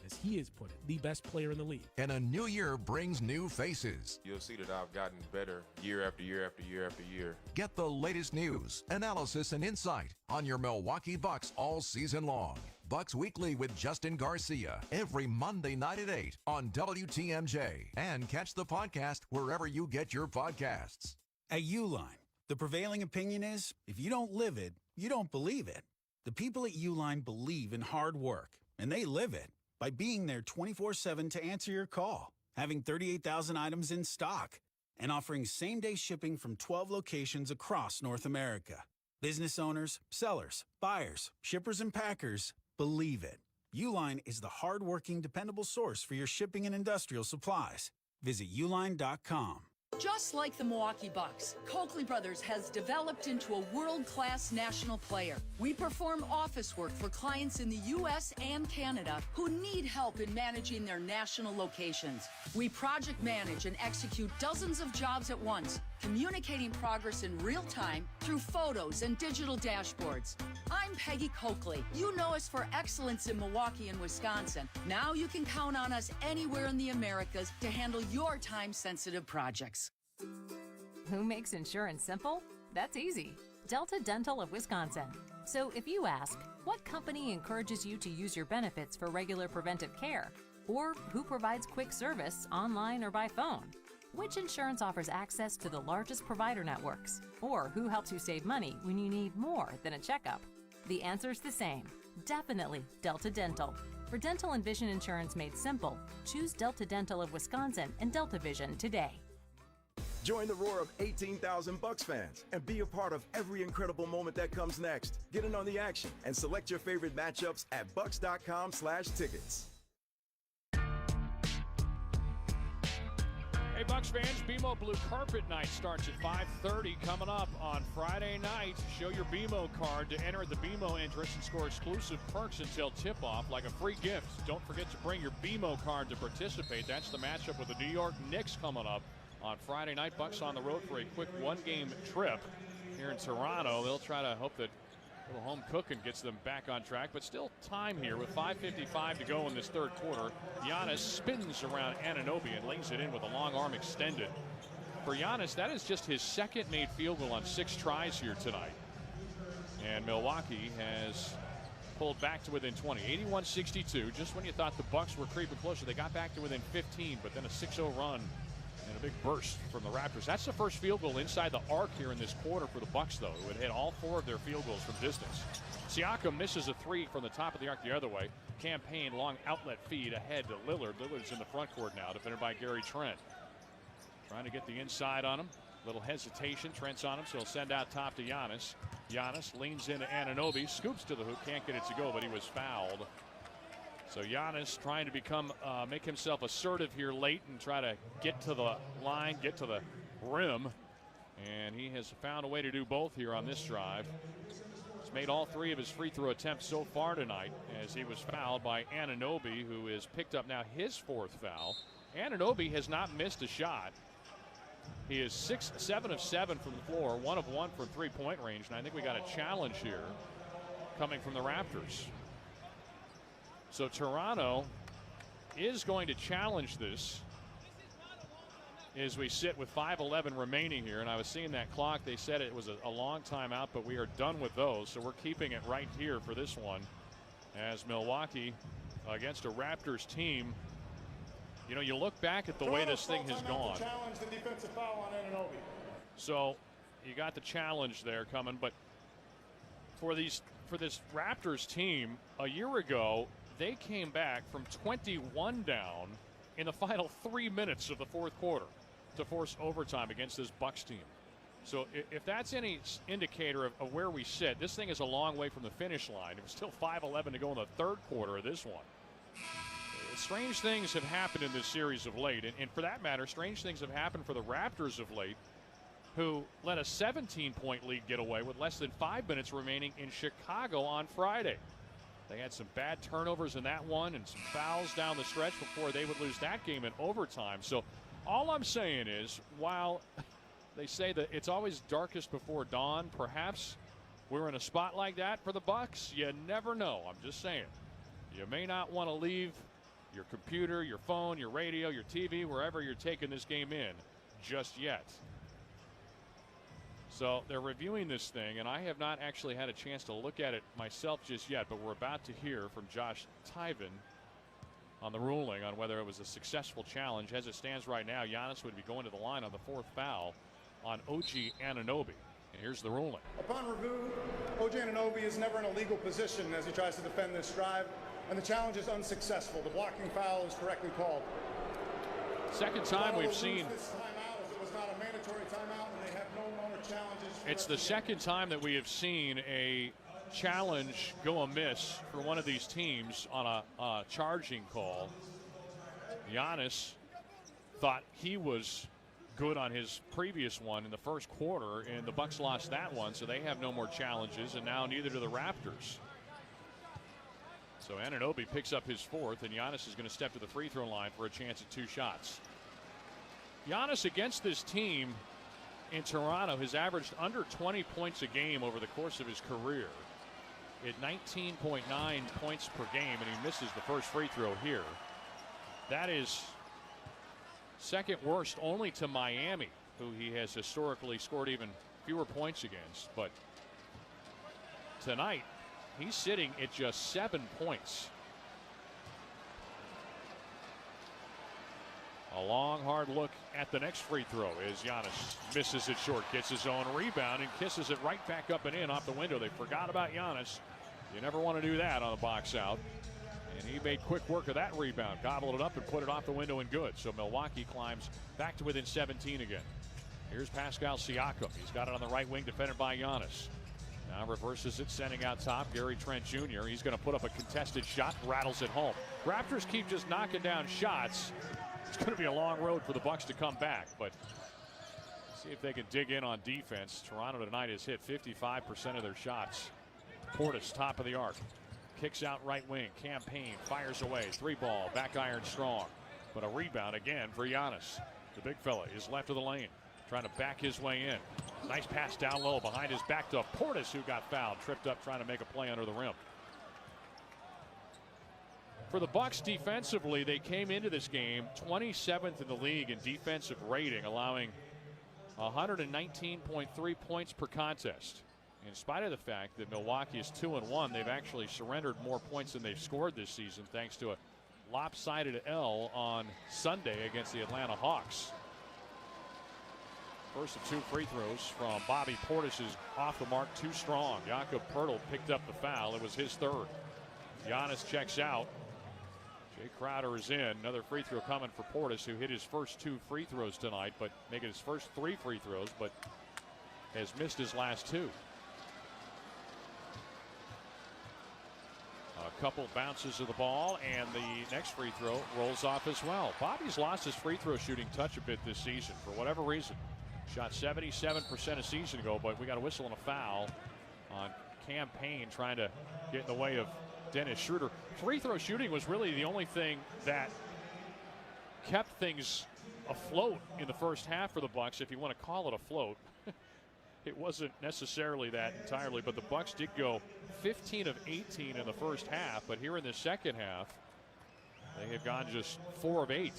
as he has put it, the best player in the league. And a new year brings new faces. You'll see that I've gotten better year after year after year after year. Get the latest news, analysis, and insight on your Milwaukee Bucks all season long. Bucks Weekly with Justin Garcia every Monday night at 8 on WTMJ. And catch the podcast wherever you get your podcasts. At Uline, the prevailing opinion is, if you don't live it, you don't believe it. The people at Uline believe in hard work, and they live it by being there 24/7 to answer your call, having 38,000 items in stock, and offering same-day shipping from 12 locations across North America. Business owners, sellers, buyers, shippers, and packers believe it. Uline is the hard-working, dependable source for your shipping and industrial supplies. Visit uline.com. Just like the Milwaukee Bucks, Coakley Brothers has developed into a world-class national player. We perform office work for clients in the U.S. and Canada who need help in managing their national locations. We project manage and execute dozens of jobs at once, communicating progress in real time through photos and digital dashboards. I'm Peggy Coakley. You know us for excellence in Milwaukee and Wisconsin. Now you can count on us anywhere in the Americas to handle your time-sensitive projects. Who makes insurance simple? That's easy. Delta Dental of Wisconsin. So if you ask, what company encourages you to use your benefits for regular preventive care? Or who provides quick service online or by phone? Which insurance offers access to the largest provider networks? Or who helps you save money when you need more than a checkup? The answer's the same. Definitely Delta Dental. For dental and vision insurance made simple, choose Delta Dental of Wisconsin and Delta Vision today. Join the roar of 18,000 Bucks fans and be a part of every incredible moment that comes next. Get in on the action and select your favorite matchups at bucks.com/tickets. Hey, Bucks fans, BMO Blue Carpet Night starts at 5:30 coming up on Friday night. Show your BMO card to enter at the BMO entrance and score exclusive perks until tip-off, like a free gift. Don't forget to bring your BMO card to participate. That's the matchup with the New York Knicks coming up on Friday night. Bucks on the road for a quick one-game trip here in Toronto. They'll try to hope that a little home cooking gets them back on track, but still time here with 5:55 to go in this third quarter. Giannis spins around Anunoby and lays it in with a long arm extended. For Giannis, that is just his second made field goal on 6 tries here tonight. And Milwaukee has pulled back to within 20, 81-62. Just when you thought the Bucks were creeping closer, they got back to within 15, but then a 6-0 run and a big burst from the Raptors. That's the first field goal inside the arc here in this quarter for the Bucks, though. It would hit all 4 of their field goals from distance. Siakam misses a 3 from the top of the arc the other way. Campaign long outlet feed ahead to Lillard. Lillard's in the front court now, defended by Gary Trent. Trying to get the inside on him. Little hesitation. Trent's on him, so he'll send out top to Giannis. Giannis leans into Anunoby, scoops to the hoop, can't get it to go, but he was fouled. So Giannis trying to make himself assertive here late and try to get to the line, get to the rim. And he has found a way to do both here on this drive. He's made all 3 of his free throw attempts so far tonight as he was fouled by Anunoby, who has picked up now his 4th foul. Anunoby has not missed a shot. He is 7 of 7 from the floor, 1 of 1 from three-point range. And I think we got a challenge here coming from the Raptors. So Toronto is going to challenge this as we sit with 5:11 remaining here. And I was seeing that clock. They said it was a long timeout, but we are done with those. So we're keeping it right here for this one as Milwaukee against a Raptors team. You know, you look back at the way this thing has gone. Challenge the defensive foul on Anunoby. So you got the challenge there coming, but for this Raptors team a year ago, they came back from 21 down in the final 3 minutes of the fourth quarter to force overtime against this Bucks team. So if that's any indicator of where we sit, this thing is a long way from the finish line. It was still 5:11 to go in the third quarter of this one. Strange things have happened in this series of late, and for that matter, strange things have happened for the Raptors of late, who let a 17-point lead get away with less than 5 minutes remaining in Chicago on Friday. They had some bad turnovers in that one and some fouls down the stretch before they would lose that game in overtime. So all I'm saying is, while they say that it's always darkest before dawn, perhaps we're in a spot like that for the Bucks. You never know. I'm just saying. You may not want to leave your computer, your phone, your radio, your TV, wherever you're taking this game in just yet. So they're reviewing this thing, and I have not actually had a chance to look at it myself just yet, but we're about to hear from Josh Tyven on the ruling on whether it was a successful challenge. As it stands right now, Giannis would be going to the line on the fourth foul on OG Anunoby. And here's the ruling. Upon review, OG Anunoby is never in a legal position as he tries to defend this drive, and the challenge is unsuccessful. The blocking foul is correctly called. Second time we've seen. This timeout, as it was not a mandatory timeout, and they have no more challenges. It's the second time that we have seen a challenge go amiss for one of these teams on a charging call. Giannis thought he was good on his previous one in the first quarter, and the Bucks lost that one, so they have no more challenges, and now neither do the Raptors. So Anunoby picks up his fourth, and Giannis is going to step to the free throw line for a chance at 2 shots. Giannis against this team in Toronto has averaged under 20 points a game over the course of his career at 19.9 points per game, and he misses the first free throw here. That is second worst only to Miami, who he has historically scored even fewer points against. But tonight, he's sitting at just 7 points. A long, hard look at the next free throw as Giannis misses it short, gets his own rebound, and kisses it right back up and in off the window. They forgot about Giannis. You never want to do that on a box out. And he made quick work of that rebound, gobbled it up and put it off the window and good. So Milwaukee climbs back to within 17 again. Here's Pascal Siakam. He's got it on the right wing, defended by Giannis. Now reverses it, sending out top. Gary Trent Jr. He's going to put up a contested shot, rattles it home. Raptors keep just knocking down shots. It's going to be a long road for the Bucks to come back, but see if they can dig in on defense. Toronto tonight has hit 55% of their shots. Portis, top of the arc. Kicks out right wing. Campaign fires away. 3-ball. Back iron strong. But a rebound again for Giannis. The big fella is left of the lane, trying to back his way in. Nice pass down low behind his back to Portis, who got fouled. Tripped up trying to make a play under the rim. For the Bucks defensively, they came into this game 27th in the league in defensive rating, allowing 119.3 points per contest. In spite of the fact that Milwaukee is 2-1, they've actually surrendered more points than they've scored this season, thanks to a lopsided L on Sunday against the Atlanta Hawks. First of 2 free throws from Bobby Portis is off the mark, too strong. Jakob Poeltl picked up the foul. It was his third. Giannis checks out. Jay Crowder is in. Another free throw coming for Portis, who hit his first 2 free throws tonight, but making his first 3 free throws, but has missed his last 2. A couple bounces of the ball, and the next free throw rolls off as well. Bobby's lost his free throw shooting touch a bit this season for whatever reason. Shot 77% a season ago, but we got a whistle and a foul on Campaign trying to get in the way of Dennis Schroeder. Free throw shooting was really the only thing that kept things afloat in the first half for the Bucks, if you want to call it afloat. It wasn't necessarily that entirely, but the Bucks did go 15 of 18 in the first half, but here in the second half, they have gone just 4 of 8.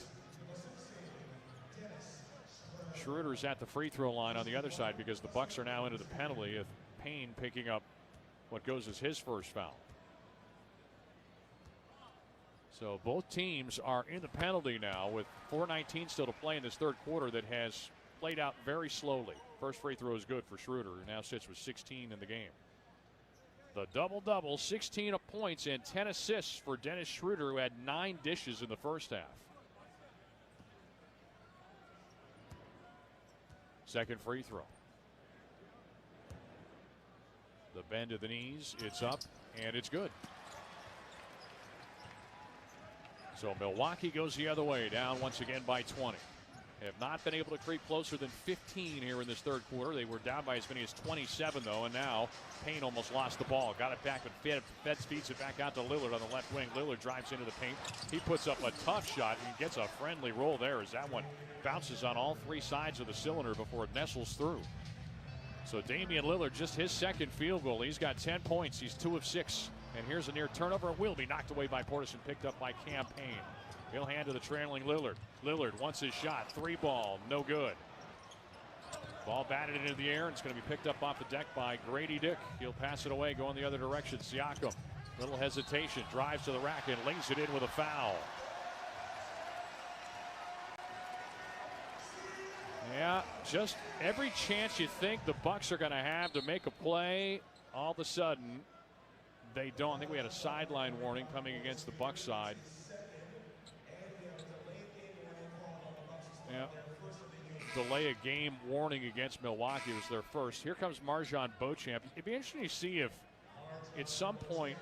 Schroeder's at the free throw line on the other side because the Bucks are now into the penalty, of Payne picking up what goes as his first foul. So both teams are in the penalty now with 4:19 still to play in this third quarter that has played out very slowly. First free throw is good for Schroeder, who now sits with 16 in the game. The double-double, 16 points and 10 assists for Dennis Schroeder, who had 9 dishes in the first half. Second free throw. The bend of the knees, it's up, and it's good. So Milwaukee goes the other way, down once again by 20. Have not been able to creep closer than 15 here in this third quarter. They were down by as many as 27, though, and now Payne almost lost the ball. Got it back, but Feds feeds it back out to Lillard on the left wing. Lillard drives into the paint. He puts up a tough shot and gets a friendly roll there as that one bounces on all 3 sides of the cylinder before it nestles through. So Damian Lillard, just his second field goal. He's got 10 points. He's 2 of 6. And here's a near turnover. It will be knocked away by Portis and picked up by Cam Payne. He'll hand to the trailing Lillard. Lillard wants his shot. 3 ball. No good. Ball batted into the air. And it's going to be picked up off the deck by Grady Dick. He'll pass it away, going the other direction. Siakam. Little hesitation. Drives to the rack and lays it in with a foul. Yeah, just every chance you think the Bucks are going to have to make a play, all of a sudden they don't. I think we had a sideline warning coming against the Bucks side. Yeah. Delay a game warning against Milwaukee was their first. Here comes Marjon Beauchamp. It'd be interesting to see if at some point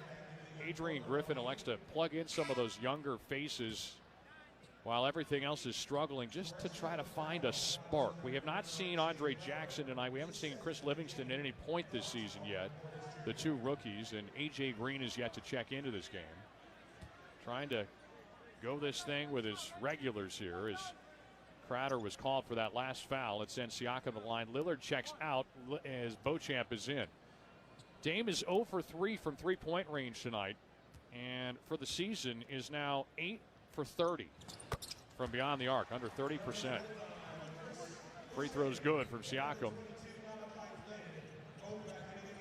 Adrian Griffin elects to plug in some of those younger faces while everything else is struggling, just to try to find a spark. We have not seen Andre Jackson tonight. We haven't seen Chris Livingston at any point this season yet, the 2 rookies, and A.J. Green is yet to check into this game. Trying to go this thing with his regulars here as Crowder was called for that last foul. It sends Siakam the line. Lillard checks out as Beauchamp is in. Dame is 0 for 3 from three-point range tonight, and for the season is now 8 for 30 from beyond the arc, under 30%. Free throws good from Siakam.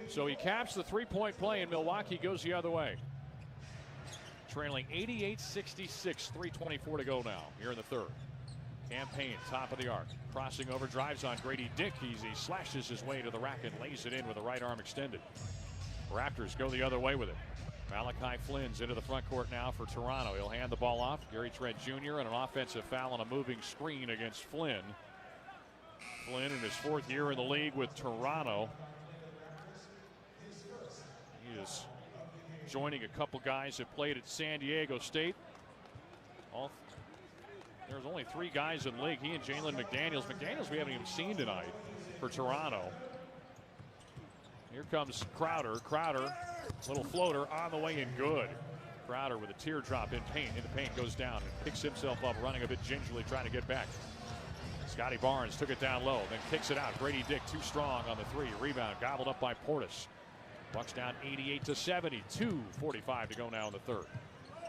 So he caps the 3-point play, and Milwaukee goes the other way. Trailing 88-66, 3:24 to go now here in the third. Cam Payne, top of the arc, crossing over, drives on Grady Dick. He slashes his way to the rack and lays it in with the right arm extended. Raptors go the other way with it. Malachi Flynn's into the front court now for Toronto. He'll hand the ball off. Gary Trent Jr. and an offensive foul on a moving screen against Flynn. Flynn in his 4th year in the league with Toronto. He is joining a couple guys that played at San Diego State. There's only 3 guys in the league. He and Jalen McDaniels. McDaniels we haven't even seen tonight for Toronto. Here comes Crowder. Crowder, little floater on the way and good. Crowder with a teardrop in paint. In the paint, goes down and picks himself up, running a bit gingerly, trying to get back. Scotty Barnes took it down low, then kicks it out. Grady Dick too strong on the 3. Rebound gobbled up by Portis. Bucks down 88-70. 2:45 to go now in the third.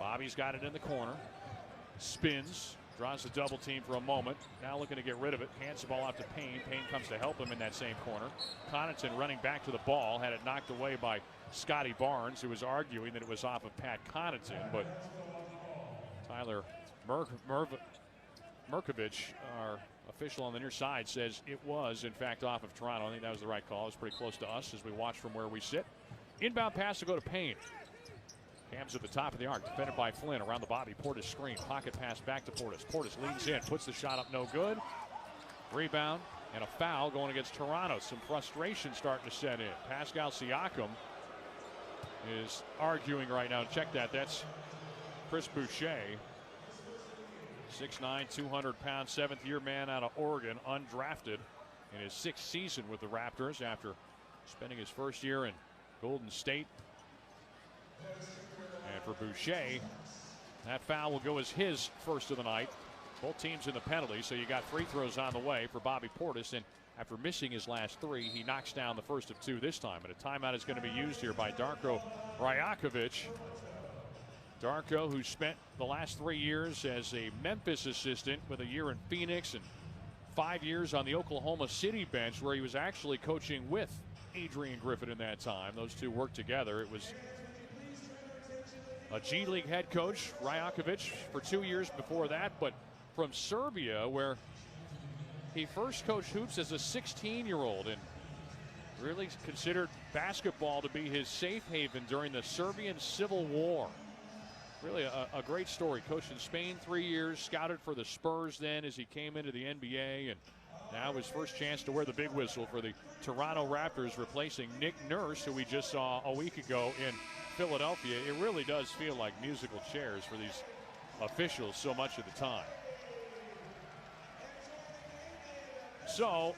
Bobby's got it in the corner. Spins. Draws the double team for a moment. Now looking to get rid of it. Hands the ball out to Payne. Payne comes to help him in that same corner. Connaughton running back to the ball. Had it knocked away by Scotty Barnes, who was arguing that it was off of Pat Connaughton. But Tyler Merkovich, our official on the near side, says it was, in fact, off of Toronto. I think that was the right call. It was pretty close to us as we watch from where we sit. Inbound pass to go to Payne. Cam's at the top of the arc, defended by Flynn around the Bobby Portis screen. Pocket pass back to Portis. Portis leans in, puts the shot up, no good. Rebound and a foul going against Toronto. Some frustration starting to set in. Pascal Siakam is arguing right now. Check that. That's Chris Boucher. 6'9", 200-pound, 7th-year man out of Oregon, undrafted in his 6th season with the Raptors after spending his first year in Golden State. And for Boucher, that foul will go as his first of the night. Both teams in the penalty, so you got free throws on the way for Bobby Portis. And after missing his last 3, he knocks down the first of 2 this time. And a timeout is going to be used here by Darko Rajakovic. Darko, who spent the last 3 years as a Memphis assistant with a year in Phoenix and 5 years on the Oklahoma City bench, where he was actually coaching with Adrian Griffin in that time. Those two worked together. It was a G League head coach, Rajakovic, for 2 years before that, but from Serbia, where he first coached hoops as a 16-year-old and really considered basketball to be his safe haven during the Serbian Civil War. Really a great story. Coached in Spain 3 years, scouted for the Spurs then as he came into the NBA, and now his first chance to wear the big whistle for the Toronto Raptors, replacing Nick Nurse, who we just saw a week ago in Philadelphia. It really does feel like musical chairs for these officials so much of the time. So,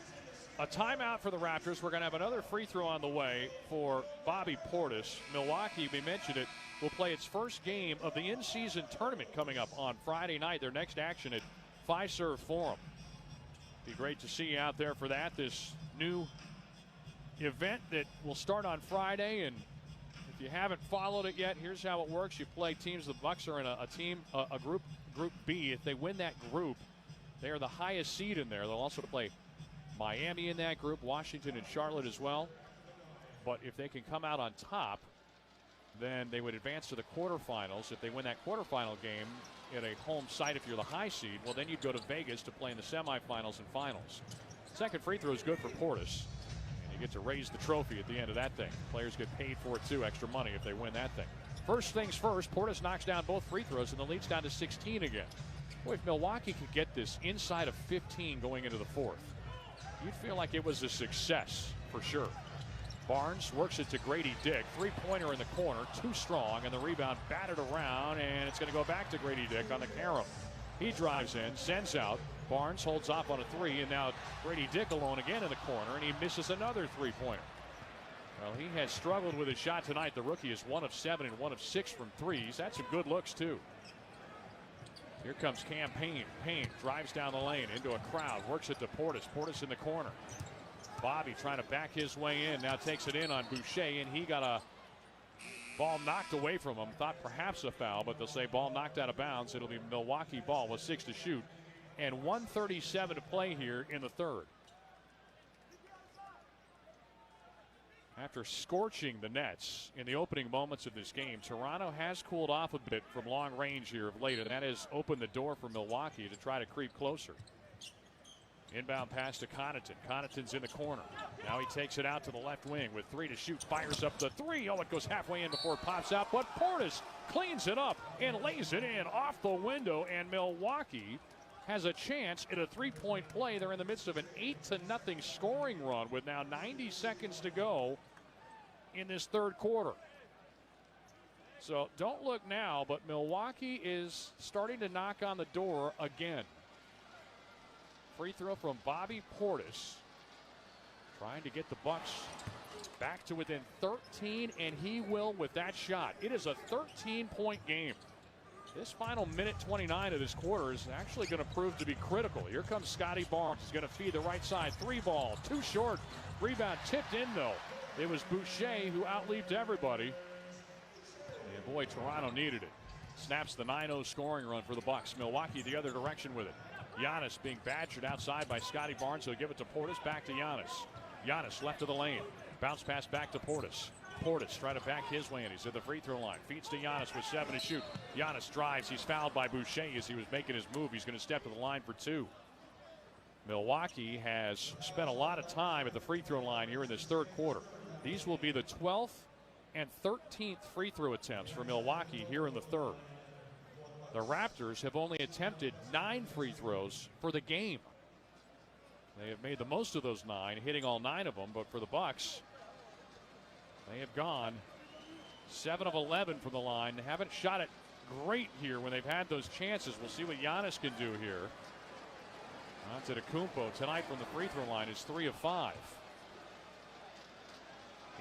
a timeout for the Raptors. We're going to have another free throw on the way for Bobby Portis. Milwaukee, we mentioned it, will play its first game of the in-season tournament coming up on Friday night. Their next action at Fiserv Forum. Be great to see you out there for that. This new event that will start on Friday, and if you haven't followed it yet, here's how it works. You play teams. The Bucks are in a group B. If they win that group, they are the highest seed in there. They'll also play Miami in that group, Washington and Charlotte as well. But if they can come out on top, then they would advance to the quarterfinals. If they win that quarterfinal game at a home site, if you're the high seed, well, then you'd go to Vegas to play in the semifinals and finals. Second free throw is good for Portis. And you get to raise the trophy at the end of that thing. Players get paid for it too, extra money if they win that thing. First things first, Portis knocks down both free throws, and the lead's down to 16 again. Boy, if Milwaukee could get this inside of 15 going into the fourth, you'd feel like it was a success for sure. Barnes works it to Grady Dick. Three-pointer in the corner, too strong, and the rebound batted around, and it's going to go back to Grady Dick on the carom. He drives in, sends out. Barnes holds off on a three, and now Grady Dick alone again in the corner, and he misses another three-pointer. Well, he has struggled with his shot tonight. The rookie is 1 of 7 and 1 of 6 from threes. That's some good looks, too. Here comes Cam Payne. Payne drives down the lane into a crowd, works it to Portis. Portis in the corner. Bobby trying to back his way in, now takes it in on Boucher, and he got a ball knocked away from him. Thought perhaps a foul, but they'll say ball knocked out of bounds. It'll be Milwaukee ball with 6 to shoot and 1:37 to play here in the third. After scorching the Nets in the opening moments of this game, Toronto has cooled off a bit from long range here of late, and that has opened the door for Milwaukee to try to creep closer. Inbound pass to Connaughton. Connaughton's in the corner. Now he takes it out to the left wing with 3 to shoot. Fires up the 3. Oh, it goes halfway in before it pops out. But Portis cleans it up and lays it in off the window. And Milwaukee has a chance at a 3-point play. They're in the midst of an 8-0 scoring run with now 90 seconds to go in this third quarter. So don't look now, but Milwaukee is starting to knock on the door again. Free throw from Bobby Portis. Trying to get the Bucks back to within 13, and he will with that shot. It is a 13-point game. This final minute 29 of this quarter is actually going to prove to be critical. Here comes Scotty Barnes. He's going to feed the right side. 3 ball, too short. Rebound tipped in, though. It was Boucher who outleaped everybody. And boy, Toronto needed it. Snaps the 9-0 scoring run for the Bucks. Milwaukee the other direction with it. Giannis being badgered outside by Scotty Barnes. He'll give it to Portis, back to Giannis. Giannis left of the lane. Bounce pass back to Portis. Portis trying to back his way in. He's at the free throw line. Feeds to Giannis with 7 to shoot. Giannis drives. He's fouled by Boucher as he was making his move. He's going to step to the line for 2. Milwaukee has spent a lot of time at the free throw line here in this third quarter. These will be the 12th and 13th free throw attempts for Milwaukee here in the third. The Raptors have only attempted 9 free throws for the game. They have made the most of those 9, hitting all 9 of them, but for the Bucks, they have gone 7 of 11 from the line. They haven't shot it great here when they've had those chances. We'll see what Giannis can do here. Antetokounmpo tonight from the free throw line is 3 of 5.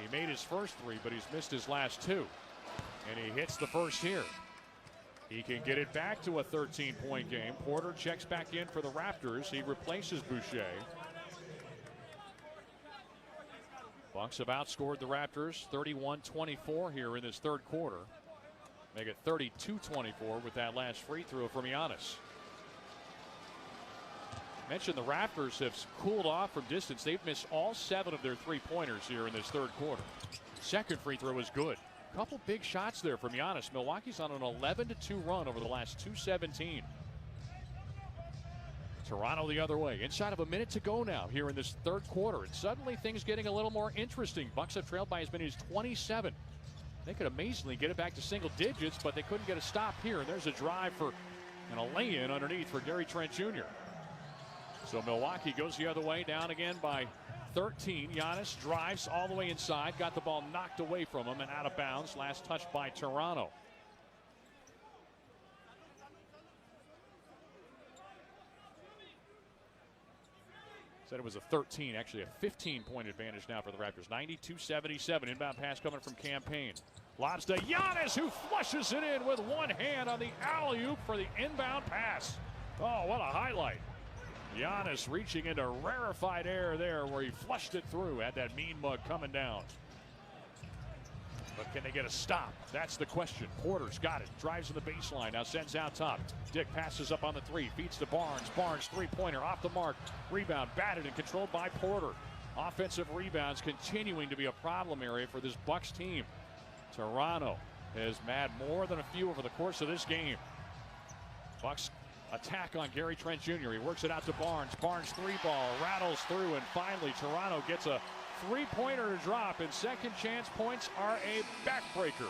He made his first 3, but he's missed his last 2. And he hits the first here. He can get it back to a 13-point game. Porter checks back in for the Raptors. He replaces Boucher. Bucks have outscored the Raptors 31-24 here in this third quarter. Make it 32-24 with that last free throw from Giannis. Mentioned the Raptors have cooled off from distance. They've missed all 7 of their 3-pointers here in this third quarter. Second free throw is good. Couple big shots there from Giannis. Milwaukee's on an 11-2 run over the last 2:17. Toronto the other way. Inside of a minute to go now here in this third quarter. And suddenly things getting a little more interesting. Bucks have trailed by as many as 27. They could amazingly get it back to single digits, but they couldn't get a stop here. And there's a drive for and a lay-in underneath for Gary Trent Jr. So Milwaukee goes the other way, down again by 13. Giannis drives all the way inside, got the ball knocked away from him and out of bounds. Last touch by Toronto. Said it was a 13, actually a 15-point advantage now for the Raptors. 92-77. Inbound pass coming from Campaign. Lobs to Giannis, who flushes it in with one hand on the alley-oop for the inbound pass. Oh, what a highlight. Giannis reaching into rarefied air there where he flushed it through. Had that mean mug coming down. But can they get a stop? That's the question. Porter's got it. Drives to the baseline. Now sends out top. Dick passes up on the three. Feeds to Barnes. Barnes three-pointer off the mark. Rebound batted and controlled by Porter. Offensive rebounds continuing to be a problem area for this Bucks team. Toronto has mad more than a few over the course of this game. Bucks attack on Gary Trent Jr. He works it out to Barnes. Barnes three ball rattles through, and finally Toronto gets a three-pointer to drop, and second chance points are a backbreaker.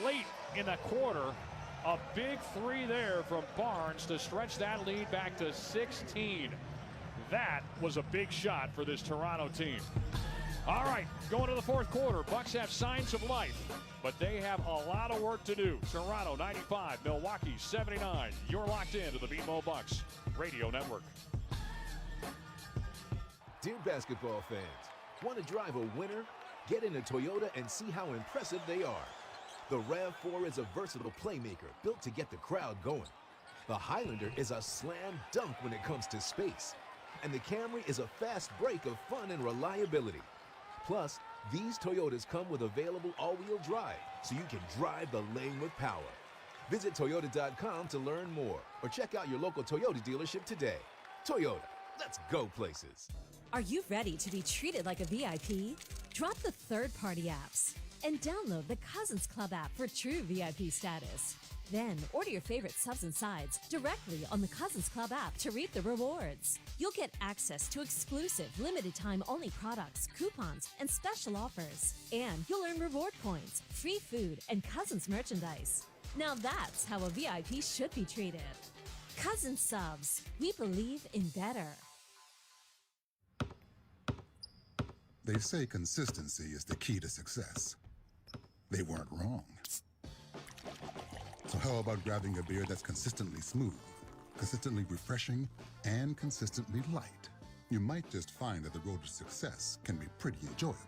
Late in the quarter, a big three there from Barnes to stretch that lead back to 16. That was a big shot for this Toronto team. All right, going to the fourth quarter. Bucks have signs of life, but they have a lot of work to do. Toronto 95, Milwaukee 79. You're locked into the BMO Bucks Radio Network. Dear basketball fans, want to drive a winner? Get in a Toyota and see how impressive they are. The RAV4 is a versatile playmaker built to get the crowd going. The Highlander is a slam dunk when it comes to space. And the Camry is a fast break of fun and reliability. Plus, these Toyotas come with available all-wheel drive, so you can drive the lane with power. Visit Toyota.com to learn more, or check out your local Toyota dealership today. Toyota, let's go places. Are you ready to be treated like a VIP? Drop the third-party apps and download the Cousins Club app for true VIP status. Then order your favorite subs and sides directly on the Cousins Club app to reap the rewards. You'll get access to exclusive, limited-time only products, coupons, and special offers. And you'll earn reward points, free food, and Cousins merchandise. Now that's how a VIP should be treated. Cousins Subs. We believe in better. They say consistency is the key to success. They weren't wrong. So how about grabbing a beer that's consistently smooth, consistently refreshing, and consistently light? You might just find that the road to success can be pretty enjoyable.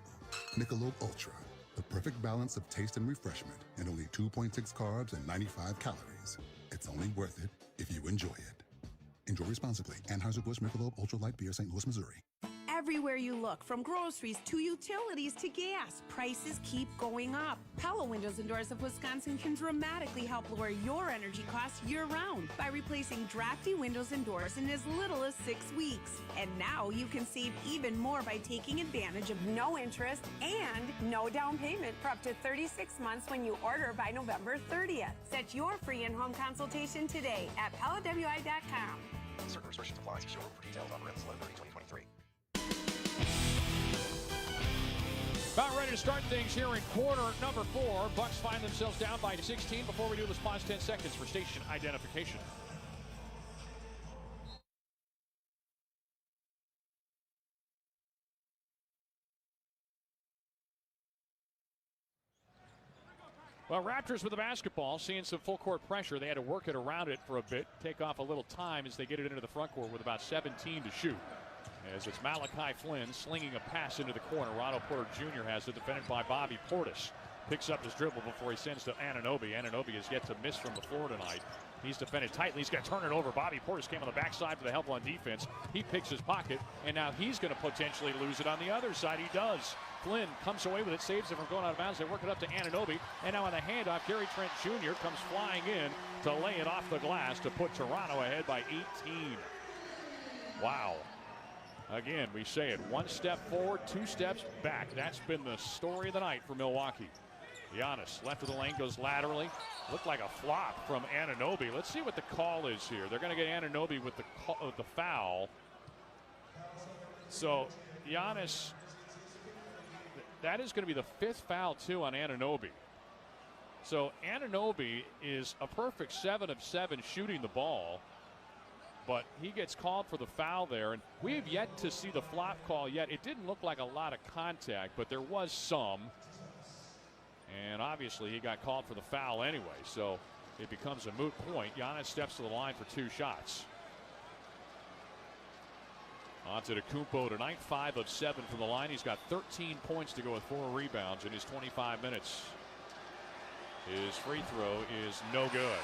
Michelob Ultra, the perfect balance of taste and refreshment, and only 2.6 carbs and 95 calories. It's only worth it if you enjoy it. Enjoy responsibly. Anheuser-Busch Michelob Ultra Light Beer, St. Louis, Missouri. Everywhere you look, from groceries to utilities to gas, prices keep going up. Pella Windows and Doors of Wisconsin can dramatically help lower your energy costs year-round by replacing drafty windows and doors in as little as 6 weeks. And now you can save even more by taking advantage of no interest and no down payment for up to 36 months when you order by November 30th. Set your free in-home consultation today at PellaWI.com. Certain restrictions apply. See showroom for details on Rents 11/30/2023. About ready to start things here in quarter number 4. Bucks find themselves down by 16. Before we do, let's pause 10 seconds for station identification. Well, Raptors with the basketball, seeing some full court pressure. They had to work it around it for a bit, take off a little time as they get it into the front court with about 17 to shoot. As it's Malachi Flynn slinging a pass into the corner. Otto Porter Jr. has it, defended by Bobby Portis. Picks up his dribble before he sends to Anunoby. Anunoby has yet to miss from the floor tonight. He's defended tightly. He's going to turn it over. Bobby Portis came on the backside for the help on defense. He picks his pocket, and now he's going to potentially lose it on the other side. He does. Flynn comes away with it, saves it from going out of bounds. They work it up to Anunoby, and now on the handoff, Gary Trent Jr. comes flying in to lay it off the glass to put Toronto ahead by 18. Wow. Again, we say it, 1 step forward, 2 steps back. That's been the story of the night for Milwaukee. Giannis, left of the lane, goes laterally. Looked like a flop from Anunoby. Let's see what the call is here. They're going to get Anunoby with the foul. So Giannis, that is going to be the 5th foul, too, on Anunoby. So Anunoby is a perfect 7 of 7 shooting the ball, but he gets called for the foul there. And we have yet to see the flop call yet. It didn't look like a lot of contact, but there was some. And obviously he got called for the foul anyway, so it becomes a moot point. Giannis steps to the line for 2 shots. On to Kumpo tonight, 5 of 7 from the line. He's got 13 points to go with 4 rebounds in his 25 minutes. His free throw is no good.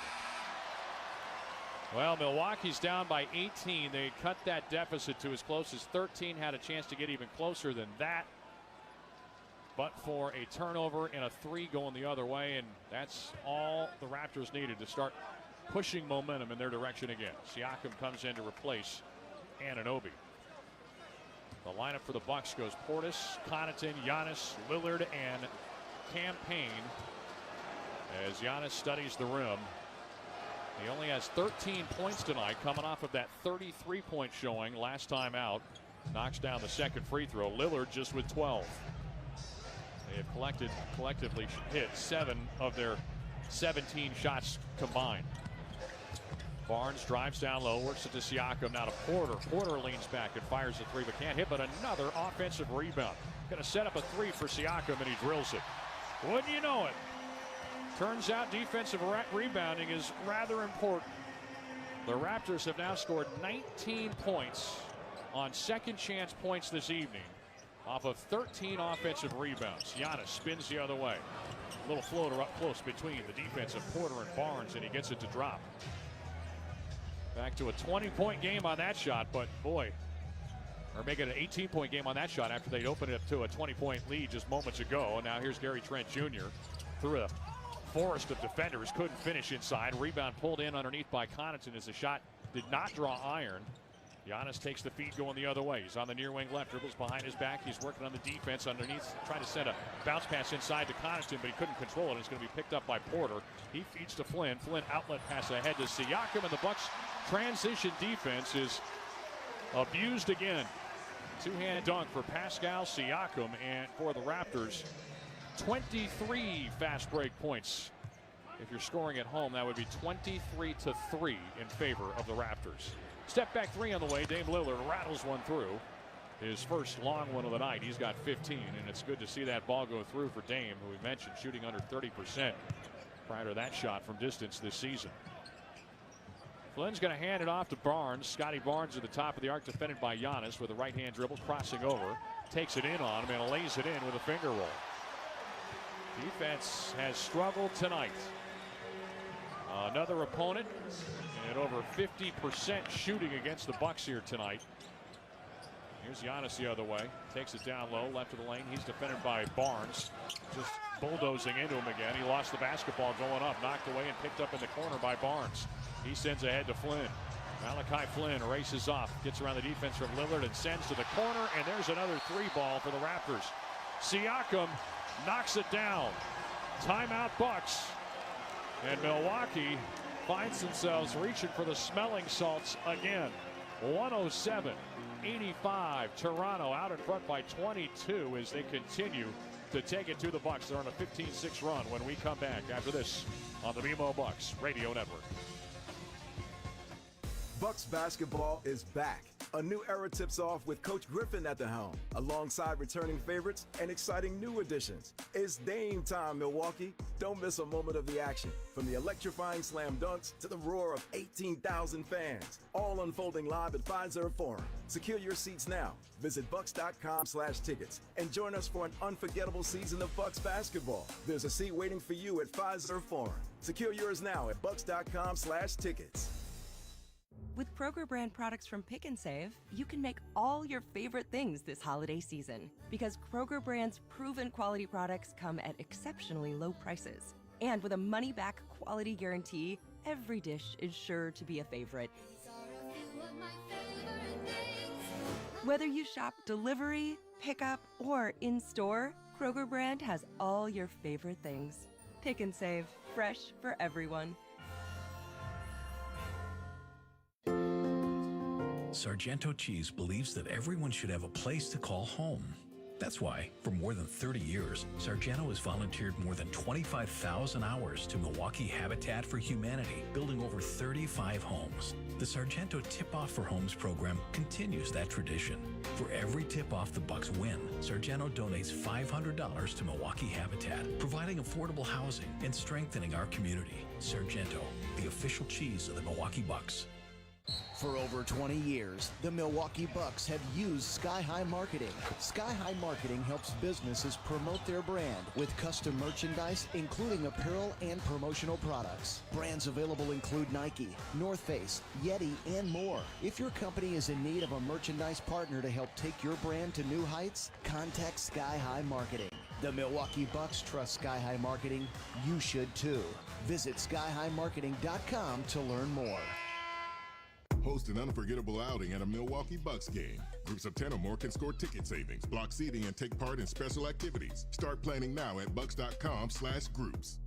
Well, Milwaukee's down by 18. They cut that deficit to as close as 13, had a chance to get even closer than that. But for a turnover and a 3 going the other way, and that's all the Raptors needed to start pushing momentum in their direction again. Siakam comes in to replace Anunoby. The lineup for the Bucks goes Portis, Connaughton, Giannis, Lillard, and Cam Payne as Giannis studies the rim. He only has 13 points tonight, coming off of that 33-point showing last time out. Knocks down the second free throw. Lillard just with 12. They have collectively hit 7 of their 17 shots combined. Barnes drives down low, works it to Siakam, now to Porter. Porter leans back and fires a 3, but can't hit, but another offensive rebound. Going to set up a 3 for Siakam, and he drills it. Wouldn't you know it? Turns out defensive rebounding is rather important. The Raptors have now scored 19 points on second chance points this evening off of 13 offensive rebounds. Giannis spins the other way. Little floater up close between the defense of Porter and Barnes, and he gets it to drop. Back to a 20-point game on that shot, but boy, or make it an 18-point game on that shot after they'd opened it up to a 20-point lead just moments ago. And now here's Gary Trent Jr. through a forest of defenders, couldn't finish inside. Rebound pulled in underneath by Connaughton as the shot did not draw iron. Giannis takes the feed going the other way. He's on the near wing left, dribbles behind his back. He's working on the defense underneath, trying to send a bounce pass inside to Connaughton, but he couldn't control it. It's going to be picked up by Porter. He feeds to Flynn. Flynn outlet pass ahead to Siakam, and the Bucks transition defense is abused again. Two-hand dunk for Pascal Siakam, and for the Raptors, 23 fast break points. If you're scoring at home, that would be 23-3 in favor of the Raptors. Step back 3 on the way. Dame Lillard rattles one through. His first long one of the night. He's got 15, and it's good to see that ball go through for Dame, who we mentioned shooting under 30% prior to that shot from distance this season. Flynn's going to hand it off to Barnes. Scotty Barnes at the top of the arc, defended by Giannis with a right-hand dribble, crossing over. Takes it in on him and lays it in with a finger roll. Defense has struggled tonight. Another opponent and over 50% shooting against the Bucks here tonight. Here's Giannis the other way. Takes it down low, left of the lane. He's defended by Barnes. Just bulldozing into him again. He lost the basketball going up, knocked away and picked up in the corner by Barnes. He sends ahead to Flynn. Malachi Flynn races off, gets around the defense from Lillard and sends to the corner, and there's another 3-ball for the Raptors. Siakam knocks it down. Timeout Bucks. And Milwaukee finds themselves reaching for the smelling salts again. 107-85. Toronto out in front by 22 as they continue to take it to the Bucks. They're on a 15-6 run when we come back after this on the BMO Bucks Radio Network. Bucks basketball is back. A new era tips off with Coach Griffin at the helm, alongside returning favorites and exciting new additions. It's Dame time, Milwaukee. Don't miss a moment of the action. From the electrifying slam dunks to the roar of 18,000 fans, all unfolding live at Pfizer Forum. Secure your seats now. Visit bucks.com/tickets and join us for an unforgettable season of Bucks basketball. There's a seat waiting for you at Pfizer Forum. Secure yours now at bucks.com/tickets. With Kroger brand products from Pick and Save, you can make all your favorite things this holiday season. Because Kroger brand's proven quality products come at exceptionally low prices. And with a money-back quality guarantee, every dish is sure to be a favorite. Whether you shop delivery, pickup, or in-store, Kroger brand has all your favorite things. Pick and save, fresh for everyone. Sargento Cheese believes that everyone should have a place to call home. That's why, for more than 30 years, Sargento has volunteered more than 25,000 hours to Milwaukee Habitat for Humanity, building over 35 homes. The Sargento Tip-Off for Homes program continues that tradition. For every tip-off the Bucks win, Sargento donates $500 to Milwaukee Habitat, providing affordable housing and strengthening our community. Sargento, the official cheese of the Milwaukee Bucks. For over 20 years, the Milwaukee Bucks have used Sky High Marketing. Sky High Marketing helps businesses promote their brand with custom merchandise, including apparel and promotional products. Brands available include Nike, North Face, Yeti, and more. If your company is in need of a merchandise partner to help take your brand to new heights, contact Sky High Marketing. The Milwaukee Bucks trust Sky High Marketing. You should too. Visit skyhighmarketing.com to learn more. Host an unforgettable outing at a Milwaukee Bucks game. Groups of 10 or more can score ticket savings, block seating, and take part in special activities. Start planning now at bucks.com/groups.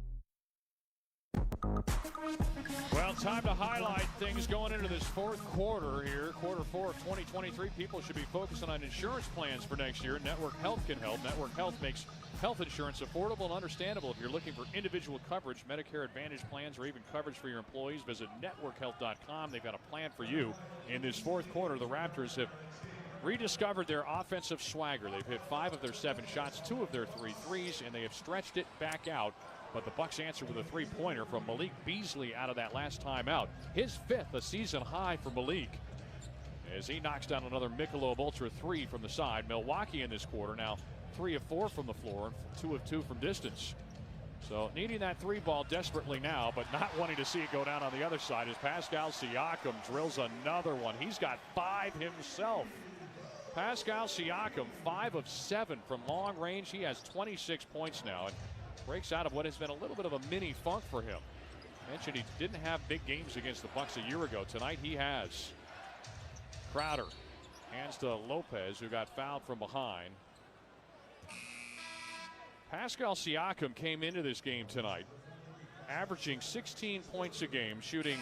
Well, time to highlight things going into this fourth quarter here. Quarter 4 of 2023. People should be focusing on insurance plans for next year. Network Health can help. Network Health makes health insurance affordable and understandable. If you're looking for individual coverage, Medicare Advantage plans, or even coverage for your employees, visit networkhealth.com. They've got a plan for you. In this fourth quarter, the Raptors have rediscovered their offensive swagger. They've hit 5 of their 7 shots, 2 of their 3 threes, and they have stretched it back out. But the Bucks answer with a three-pointer from Malik Beasley out of that last timeout. His 5th, a season high for Malik, as he knocks down another Michelob Ultra 3 from the side. Milwaukee in this quarter now 3 of 4 from the floor, 2 of 2 from distance. So needing that 3 ball desperately now, but not wanting to see it go down on the other side as Pascal Siakam drills another one. He's got 5 himself. Pascal Siakam, 5 of 7 from long range. He has 26 points now and breaks out of what has been a little bit of a mini funk for him. Mentioned he didn't have big games against the Bucks a year ago. Tonight he has. Crowder hands to Lopez, who got fouled from behind. Pascal Siakam came into this game tonight averaging 16 points a game, shooting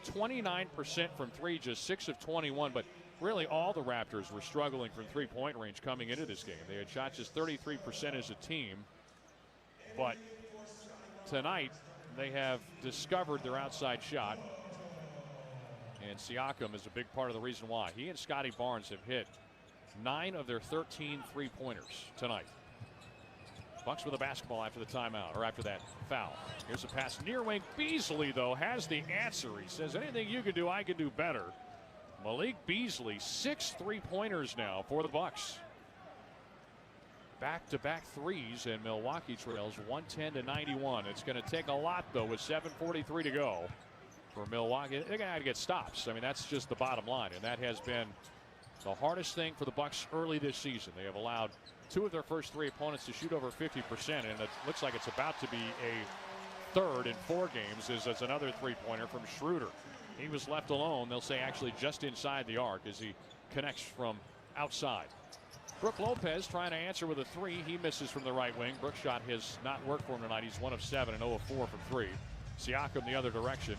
29% from 3, just 6 of 21, but really all the Raptors were struggling from three-point range coming into this game. They had shot just 33% as a team, but tonight they have discovered their outside shot, and Siakam is a big part of the reason why. He and Scotty Barnes have hit 9 of their 13 three-pointers tonight. Bucks with a basketball after the timeout, or after that foul. Here's a pass near wing. Beasley, though, has the answer. He says, anything you can do, I can do better. Malik Beasley, 6 three-pointers now for the Bucks. Back-to-back threes, and Milwaukee trails 110-91. It's going to take a lot, though, with 7:43 to go for Milwaukee. They're going to have to get stops. I mean, that's just the bottom line, and that has been the hardest thing for the Bucks early this season. They have allowed 2 of their first 3 opponents to shoot over 50%, and it looks like it's about to be a third in 4 games as another three-pointer from Schroeder. He was left alone, they'll say actually just inside the arc as he connects from outside. Brook Lopez trying to answer with a 3. He misses from the right wing. Brook's shot has not worked for him tonight. He's 1 of 7 and 0 of 4 from 3. Siakam the other direction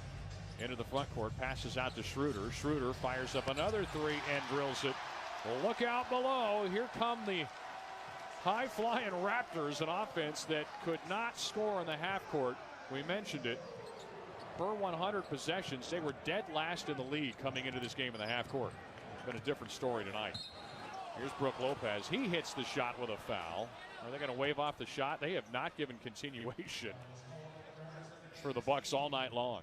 into the front court, passes out to Schroeder. Schroeder fires up another 3 and drills it. Well, look out below. Here come the high-flying Raptors, an offense that could not score in the half court. We mentioned it. Per 100 possessions, they were dead last in the league coming into this game in the half court. It's been a different story tonight. Here's Brook Lopez. He hits the shot with a foul. Are they going to wave off the shot? They have not given continuation for the Bucks all night long.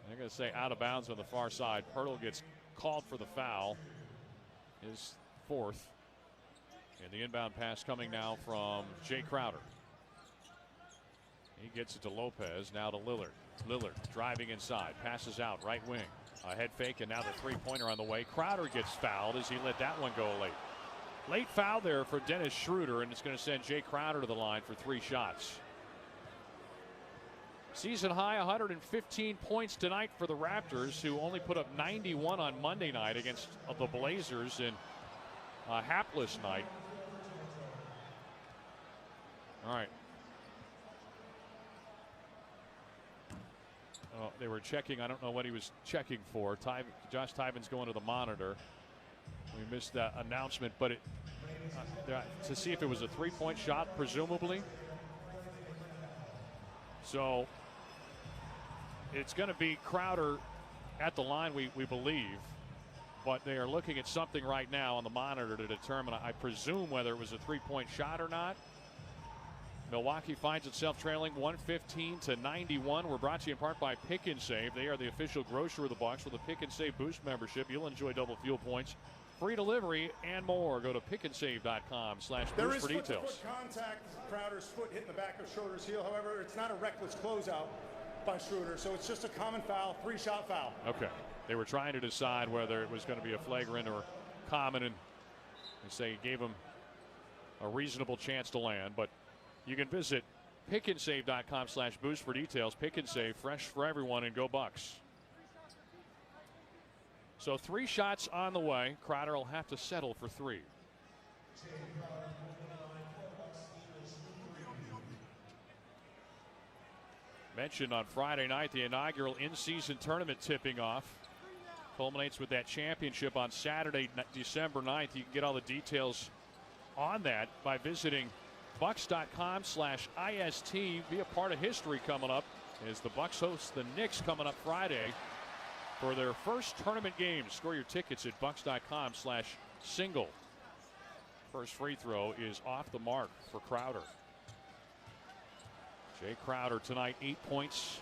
They're going to say out of bounds on the far side. Pirtle gets called for the foul. His 4th. And the inbound pass coming now from Jay Crowder. He gets it to Lopez, now to Lillard. Lillard driving inside, passes out, right wing. A head fake, and now the three-pointer on the way. Crowder gets fouled as he let that one go late. Late foul there for Dennis Schroeder, and it's going to send Jay Crowder to the line for 3 shots. Season high 115 points tonight for the Raptors, who only put up 91 on Monday night against the Blazers in a hapless night. All right. Oh, they were checking. I don't know what he was checking for. Josh Tyven's going to the monitor. We missed that announcement, but to see if it was a three-point shot, presumably. So it's going to be Crowder at the line, we believe. But they are looking at something right now on the monitor to determine, I presume, whether it was a three-point shot or not. Milwaukee finds itself trailing 115-91. We're brought to you in part by Pick and Save. They are the official grocer of the Bucks. With a Pick and Save Boost membership, you'll enjoy double fuel points, free delivery, and more. Go to pickandsave.com/boost there is for details. Foot contact. Crowder's foot hitting the back of Schroeder's heel. However, it's not a reckless closeout by Schroeder, so it's just a common foul, 3-shot foul. Okay. They were trying to decide whether it was going to be a flagrant or common, and they say gave him a reasonable chance to land. But you can visit pickandsave.com/boost for details. Pick and Save, fresh for everyone, and go Bucks. So 3 shots on the way. Crowder will have to settle for 3. Mentioned on Friday night, the inaugural in-season tournament tipping off. Culminates with that championship on Saturday, December 9th. You can get all the details on that by visiting bucks.com/IST. Be a part of history coming up as the Bucks host the Knicks coming up Friday for their first tournament game. Score your tickets at bucks.com/single. First free throw is off the mark for Crowder. Jay Crowder tonight, 8 points.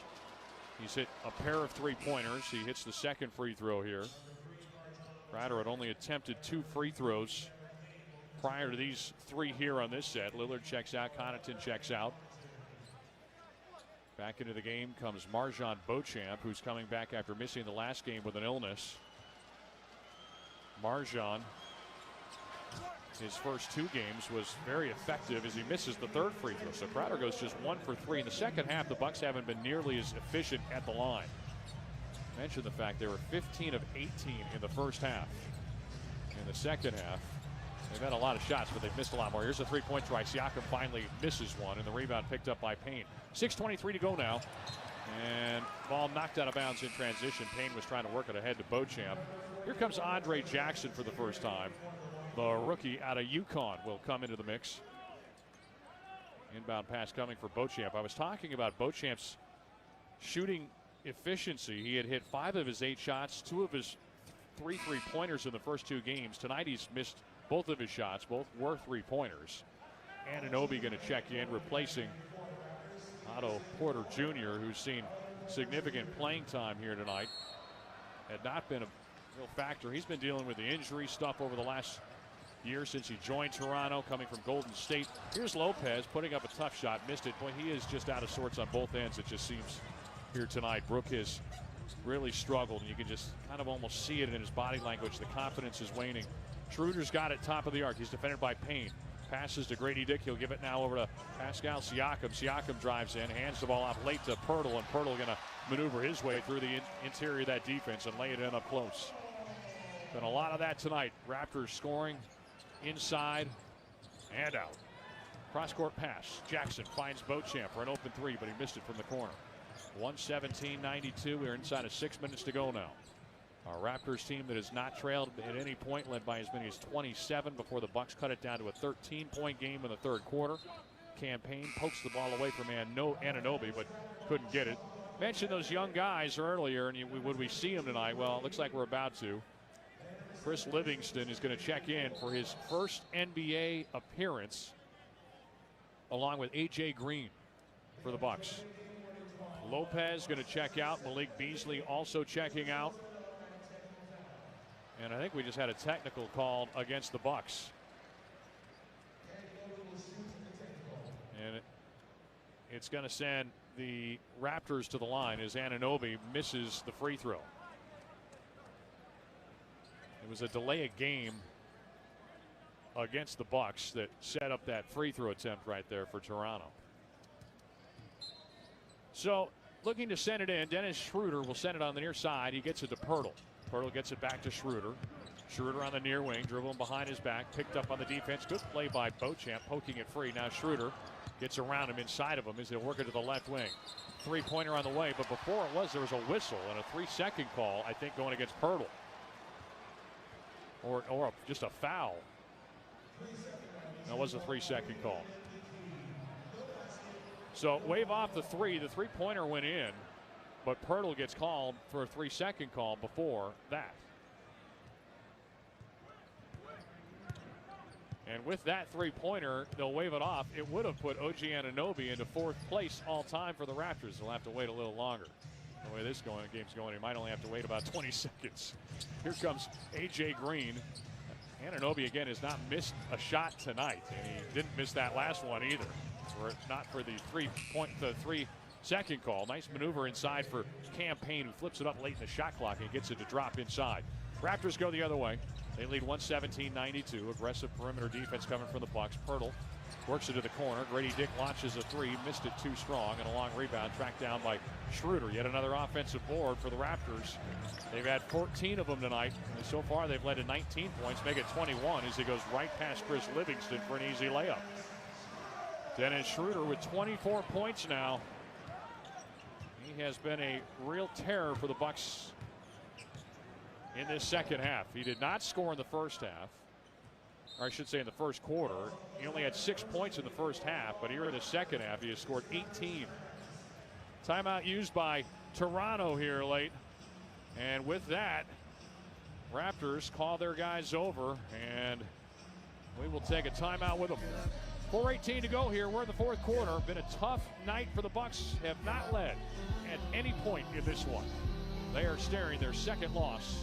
He's hit a pair of three-pointers. He hits the second free throw here. Crowder had only attempted 2 free throws prior to these 3 here on this set. Lillard checks out. Connaughton checks out. Back into the game comes Marjon Beauchamp, who's coming back after missing the last game with an illness. Marjon, his first 2 games, was very effective as he misses the 3rd free throw. So Crowder goes just 1 for 3. In the second half, the Bucks haven't been nearly as efficient at the line. Mention the fact they were 15 of 18 in the first half. In the second half, they've had a lot of shots, but they've missed a lot more. Here's a 3-point try. Siakam finally misses one, and the rebound picked up by Payne. 6:23 to go now, and ball knocked out of bounds in transition. Payne was trying to work it ahead to Beauchamp. Here comes Andre Jackson for the first time. The rookie out of UConn will come into the mix. Inbound pass coming for Beauchamp. I was talking about Beauchamp's shooting efficiency. He had hit 5 of his 8 shots, 2 of his 3 3-pointers in the first 2 games. Tonight he's missed both of his shots. Both were 3-pointers. Anunoby going to check in, replacing Otto Porter Jr., who's seen significant playing time here tonight. Had not been a real factor. He's been dealing with the injury stuff over the last year since he joined Toronto, coming from Golden State. Here's Lopez putting up a tough shot. Missed it. Boy, he is just out of sorts on both ends, it just seems, here tonight. Brook has really struggled, and you can just kind of almost see it in his body language. The confidence is waning. Schroeder's got it top of the arc. He's defended by Payne. Passes to Grady Dick. He'll give it now over to Pascal Siakam. Siakam drives in, hands the ball out late to Poeltl, and Poeltl going to maneuver his way through the interior of that defense and lay it in up close. Been a lot of that tonight. Raptors scoring inside and out. Cross-court pass. Jackson finds Beauchamp for an open 3, but he missed it from the corner. 117-92. We're inside of 6 minutes to go now. Our Raptors team that has not trailed at any point, led by as many as 27 before the Bucks cut it down to a 13-point game in the 3rd quarter. Campaign pokes the ball away from Anunoby, but couldn't get it. Mentioned those young guys earlier, and would we see them tonight? Well, it looks like we're about to. Chris Livingston is going to check in for his first NBA appearance, along with A.J. Green for the Bucks. Lopez going to check out. Malik Beasley also checking out. And I think we just had a technical called against the Bucks. And it's going to send the Raptors to the line as Anunoby misses the free throw. It was a delay of game against the Bucks that set up that free throw attempt right there for Toronto. So looking to send it in, Dennis Schroeder will send it on the near side. He gets it to Poeltl. Poeltl gets it back to Schroeder. Schroeder on the near wing, dribbling behind his back, picked up on the defense. Good play by Beauchamp, poking it free. Now Schroeder Gets around him, inside of him as he'll work it to the left wing. Three-pointer on the way, but before it was, there was a whistle and a 3-second call, I think, going against Pirtle. Or just a foul. That was a 3-second call. So wave off the three. The three-pointer went in, but Pirtle gets called for a 3-second call before that. And with that three-pointer, they'll wave it off. It would have put OG Anunoby into 4th place all time for the Raptors. They'll have to wait a little longer. The way this game's going, he might only have to wait about 20 seconds. Here comes A.J. Green. Anunoby, again, has not missed a shot tonight, and he didn't miss that last one either. Were it not for the 3-second call. Nice maneuver inside for Cam Payne, who flips it up late in the shot clock and gets it to drop inside. Raptors go the other way. They lead 117-92. Aggressive perimeter defense coming from the Bucks. Pirtle works it to the corner. Grady Dick launches a three, missed it too strong, and a long rebound tracked down by Schroeder. Yet another offensive board for the Raptors. They've had 14 of them tonight, and so far they've led to 19 points, make it 21 as he goes right past Chris Livingston for an easy layup. Dennis Schroeder with 24 points now. He has been a real terror for the Bucks in this second half. He did not score in the first half, or I should say in the first quarter. He only had 6 points in the first half, but here in the second half he has scored 18. Timeout used by Toronto here late, and with that, Raptors call their guys over, and we will take a timeout with them. 4:18 to go here. We're in the fourth quarter. Been a tough night for the Bucks. Have not led at any point in this one. They are staring their second loss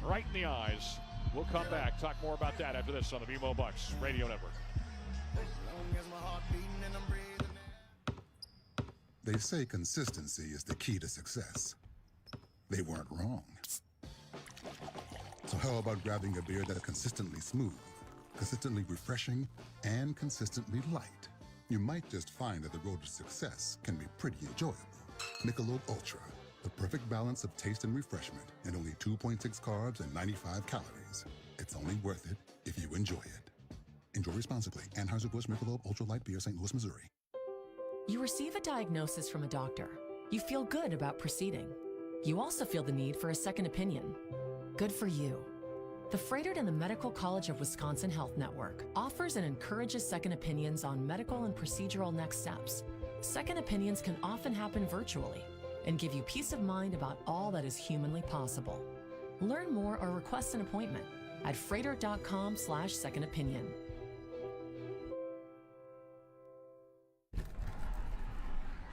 right in the eyes. We'll come back, talk more about that after this on the BMO Bucks Radio Network. They say consistency is the key to success. They weren't wrong. So how about grabbing a beer that's consistently smooth, consistently refreshing, and consistently light? You might just find that the road to success can be pretty enjoyable. Michelob Ultra, the perfect balance of taste and refreshment, and only 2.6 carbs and 95 calories. It's only worth it if you enjoy it. Enjoy responsibly. Anheuser-Busch Michelob Ultra Light Beer, St. Louis, Missouri. You receive a diagnosis from a doctor. You feel good about proceeding. You also feel the need for a second opinion. Good for you. The Freighted and the Medical College of Wisconsin Health Network offers and encourages second opinions on medical and procedural next steps. Second opinions can often happen virtually and give you peace of mind about all that is humanly possible. Learn more or request an appointment at freighter.com/second opinion.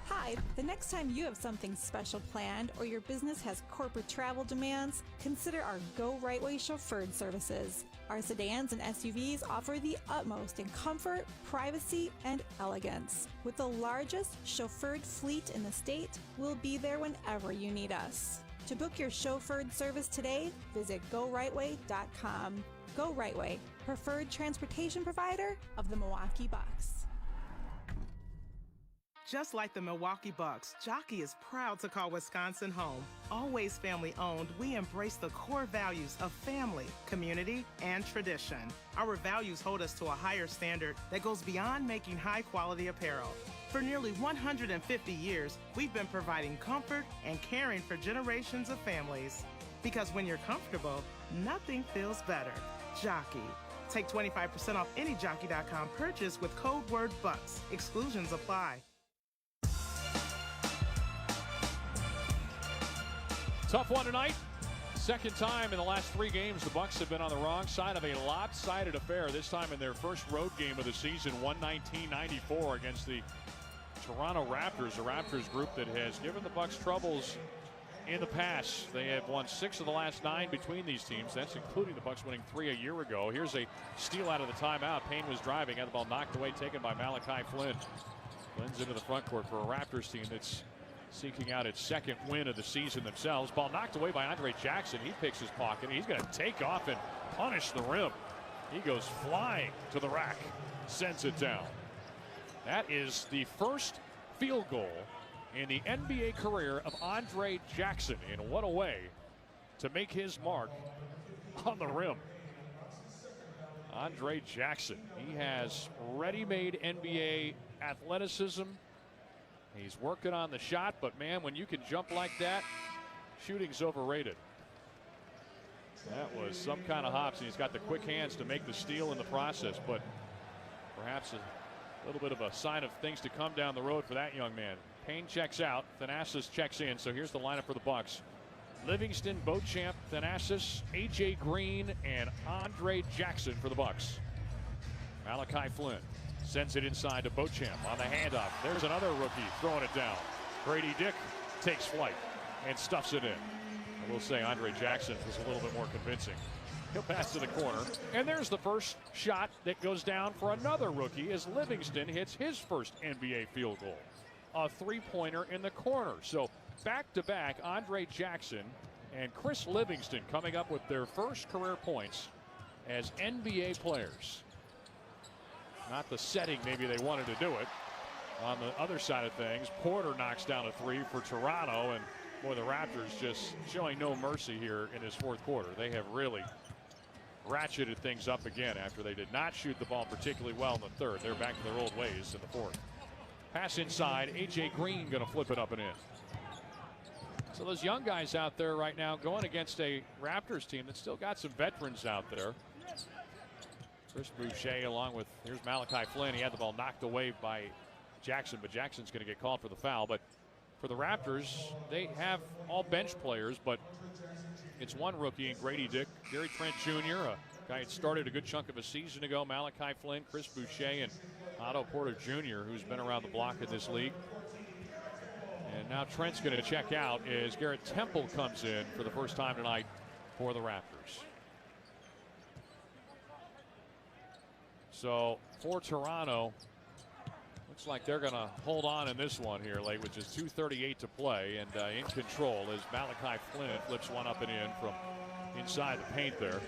Hi, the next time you have something special planned or your business has corporate travel demands, consider our Go Right Way chauffeured services. Our sedans and SUVs offer the utmost in comfort, privacy, and elegance. With the largest chauffeured fleet in the state, we'll be there whenever you need us. To book your chauffeured service today, visit GoRightWay.com. Go Right Way, preferred transportation provider of the Milwaukee Bucks. Just like the Milwaukee Bucks, Jockey is proud to call Wisconsin home. Always family-owned, we embrace the core values of family, community, and tradition. Our values hold us to a higher standard that goes beyond making high-quality apparel. For nearly 150 years, we've been providing comfort and caring for generations of families. Because when you're comfortable, nothing feels better. Jockey. Take 25% off any Jockey.com purchase with code word BUCKS. Exclusions apply. Tough one tonight. Second time in the last 3 games the Bucks have been on the wrong side of a lopsided affair. This time in their first road game of the season, 119-94 against the Toronto Raptors, a Raptors group that has given the Bucks troubles in the past. They have won 6 of the last 9 between these teams. That's including the Bucks winning 3 a year ago. Here's a steal out of the timeout. Payne was driving, had the ball knocked away, taken by Malachi Flynn. Flynn's into the front court for a Raptors team that's seeking out its second win of the season themselves. Ball knocked away by Andre Jackson. He picks his pocket. He's going to take off and punish the rim. He goes flying to the rack, sends it down. That is the first field goal in the NBA career of Andre Jackson. And what a way to make his mark on the rim. Andre Jackson, he has ready-made NBA athleticism. He's working on the shot, but man, when you can jump like that, shooting's overrated. That was some kind of hops, and he's got the quick hands to make the steal in the process, but perhaps a little bit of a sign of things to come down the road for that young man. Payne checks out, Thanasis checks in, so here's the lineup for the Bucks. Livingston, Beauchamp, Thanasis, A.J. Green, and Andre Jackson for the Bucks. Malachi Flynn sends it inside to Beauchamp on the handoff. There's another rookie throwing it down. Grady Dick takes flight and stuffs it in. I will say Andre Jackson was a little bit more convincing. He'll pass to the corner, and there's the first shot that goes down for another rookie as Livingston hits his first NBA field goal. A three-pointer in the corner. So back-to-back, Andre Jackson and Chris Livingston coming up with their first career points as NBA players. Not the setting maybe they wanted to do it. On the other side of things, Porter knocks down a three for Toronto, and boy, the Raptors just showing no mercy here in this fourth quarter. They have really ratcheted things up again after they did not shoot the ball particularly well in the third. They're back to their old ways in the fourth. Pass inside, A.J. Green going to flip it up and in. So those young guys out there right now going against a Raptors team that's still got some veterans out there. Chris Boucher along with, here's Malachi Flynn. He had the ball knocked away by Jackson, but Jackson's going to get called for the foul. But for the Raptors, they have all bench players, but it's one rookie in Grady Dick, Gary Trent Jr., a guy that started a good chunk of a season ago, Malachi Flynn, Chris Boucher, and Otto Porter Jr., who's been around the block in this league. And now Trent's going to check out as Garrett Temple comes in for the first time tonight for the Raptors. So for Toronto, looks like they're going to hold on in this one here late, which is 2:38 to play, and in control as Malachi Flynn flips one up and in from inside the paint there.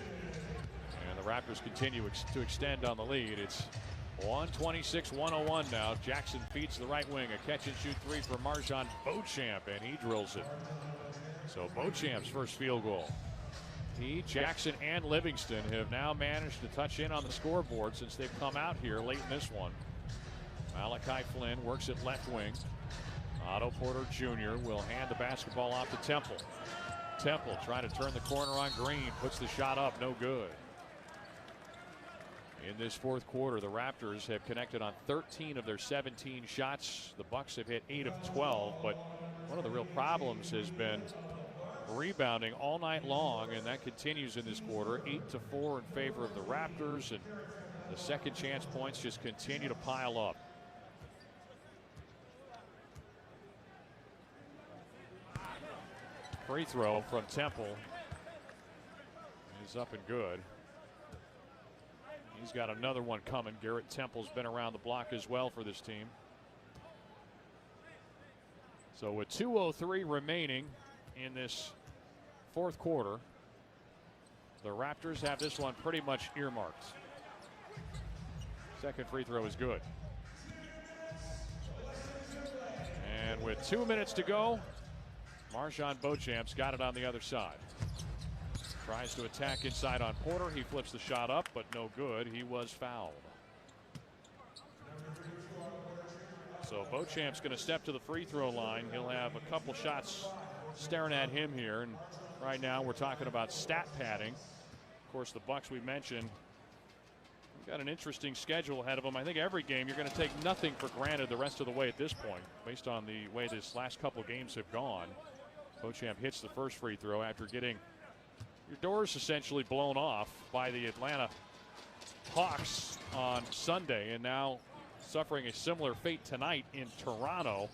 And the Raptors continue to extend on the lead. It's 126-101 now. Jackson feeds the right wing. A catch and shoot three for Marjon Beauchamp, and he drills it. So Beauchamp's first field goal. He, Jackson, and Livingston have now managed to touch in on the scoreboard since they've come out here late in this one. Malachi Flynn works at left wing. Otto Porter Jr. will hand the basketball off to Temple. Temple trying to turn the corner on Green. Puts the shot up, no good. In this fourth quarter, the Raptors have connected on 13 of their 17 shots. The Bucks have hit 8 of 12, but one of the real problems has been rebounding all night long, and that continues in this quarter. 8-4 in favor of the Raptors, and the second chance points just continue to pile up. Free throw from Temple is up and good. He's got another one coming. Garrett Temple's been around the block as well for this team. So with 2:03 remaining in this fourth quarter, the Raptors have this one pretty much earmarked. Second free throw is good. And with 2 minutes to go, Marjon Beauchamp's got it on the other side. Tries to attack inside on Porter. He flips the shot up, but no good. He was fouled. So Beauchamp's going to step to the free throw line. He'll have a couple shots staring at him here. And right now we're talking about stat padding. Of course, the Bucks we mentioned, we've got an interesting schedule ahead of them. I think every game you're going to take nothing for granted the rest of the way at this point, based on the way this last couple of games have gone. Beauchamp hits the first free throw after getting your doors essentially blown off by the Atlanta Hawks on Sunday, and now suffering a similar fate tonight in Toronto.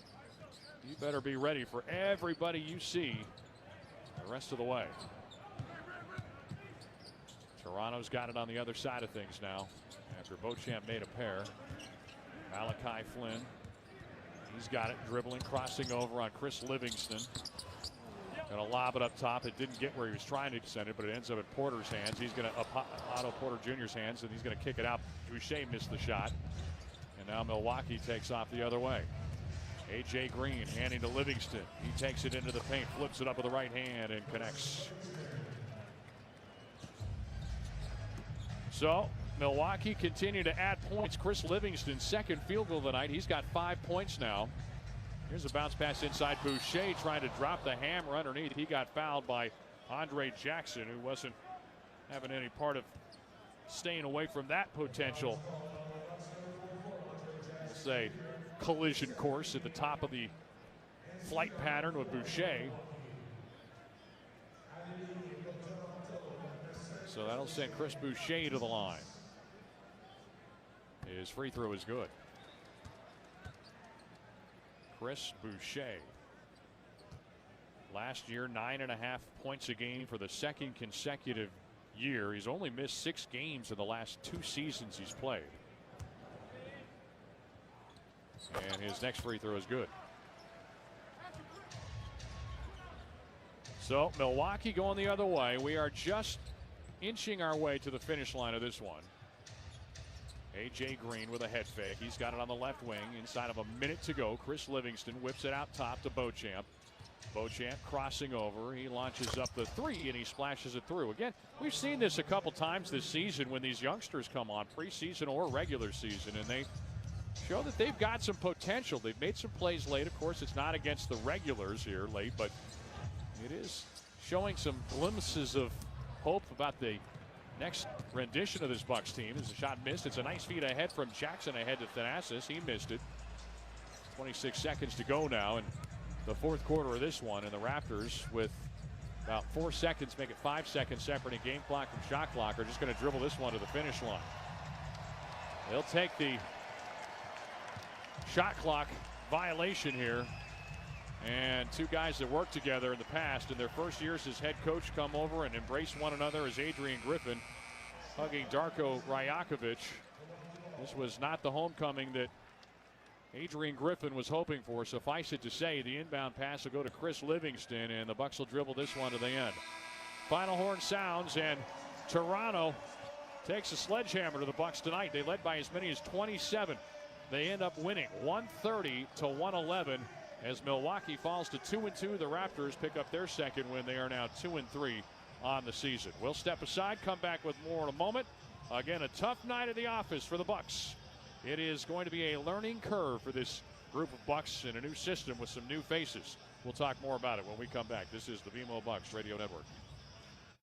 You better be ready for everybody you see the rest of the way. Toronto's got it on the other side of things now after Beauchamp made a pair. Malachi Flynn, he's got it, dribbling, crossing over on Chris Livingston. Going to lob it up top. It didn't get where he was trying to send it, but it ends up in Porter's hands. He's going to Otto Porter Jr.'s hands, and he's going to kick it out. Boucher missed the shot, and now Milwaukee takes off the other way. A.J. Green handing to Livingston. He takes it into the paint, flips it up with the right hand, and connects. So Milwaukee continue to add points. Chris Livingston's second field goal of the night. He's got 5 points now. Here's a bounce pass inside. Boucher trying to drop the hammer underneath. He got fouled by Andre Jackson, who wasn't having any part of staying away from that potential, say, collision course at the top of the flight pattern with Boucher. So that'll send Chris Boucher to the line. His free throw is good. Chris Boucher. Last year, 9.5 points a game for the second consecutive year. He's only missed 6 games in the last 2 seasons he's played. And his next free throw is good. So Milwaukee going the other way. We are just inching our way to the finish line of this one. A.J. Green with a head fake. He's got it on the left wing. Inside of a minute to go. Chris Livingston whips it out top to Beauchamp. Beauchamp crossing over. He launches up the 3 and he splashes it through. Again, we've seen this a couple times this season when these youngsters come on, preseason or regular season, and they show that they've got some potential. They've made some plays late. Of course, it's not against the regulars here late, but it is showing some glimpses of hope about the next rendition of this Bucks team. As the shot missed, it's a nice feed ahead from Jackson ahead to Thanasis. He missed it. 26 seconds to go now in the fourth quarter of this one, and the Raptors, with about 4 seconds, make it 5 seconds separating game clock from shot clock, are just going to dribble this one to the finish line. They'll take the shot clock violation here. And 2 guys that worked together in the past in their first years as head coach come over and embrace one another as Adrian Griffin hugging Darko Rajakovic. This was not the homecoming that Adrian Griffin was hoping for. Suffice it to say, the inbound pass will go to Chris Livingston, and the Bucks will dribble this one to the end. Final horn sounds, and Toronto takes a sledgehammer to the Bucks tonight. They led by as many as 27. They end up winning 130 to 111. As Milwaukee falls to 2-2, the Raptors pick up their second win. They are now 2-3 on the season. We'll step aside, come back with more in a moment. Again, a tough night at the office for the Bucks. It is going to be a learning curve for this group of Bucks in a new system with some new faces. We'll talk more about it when we come back. This is the BMO Bucks Radio Network.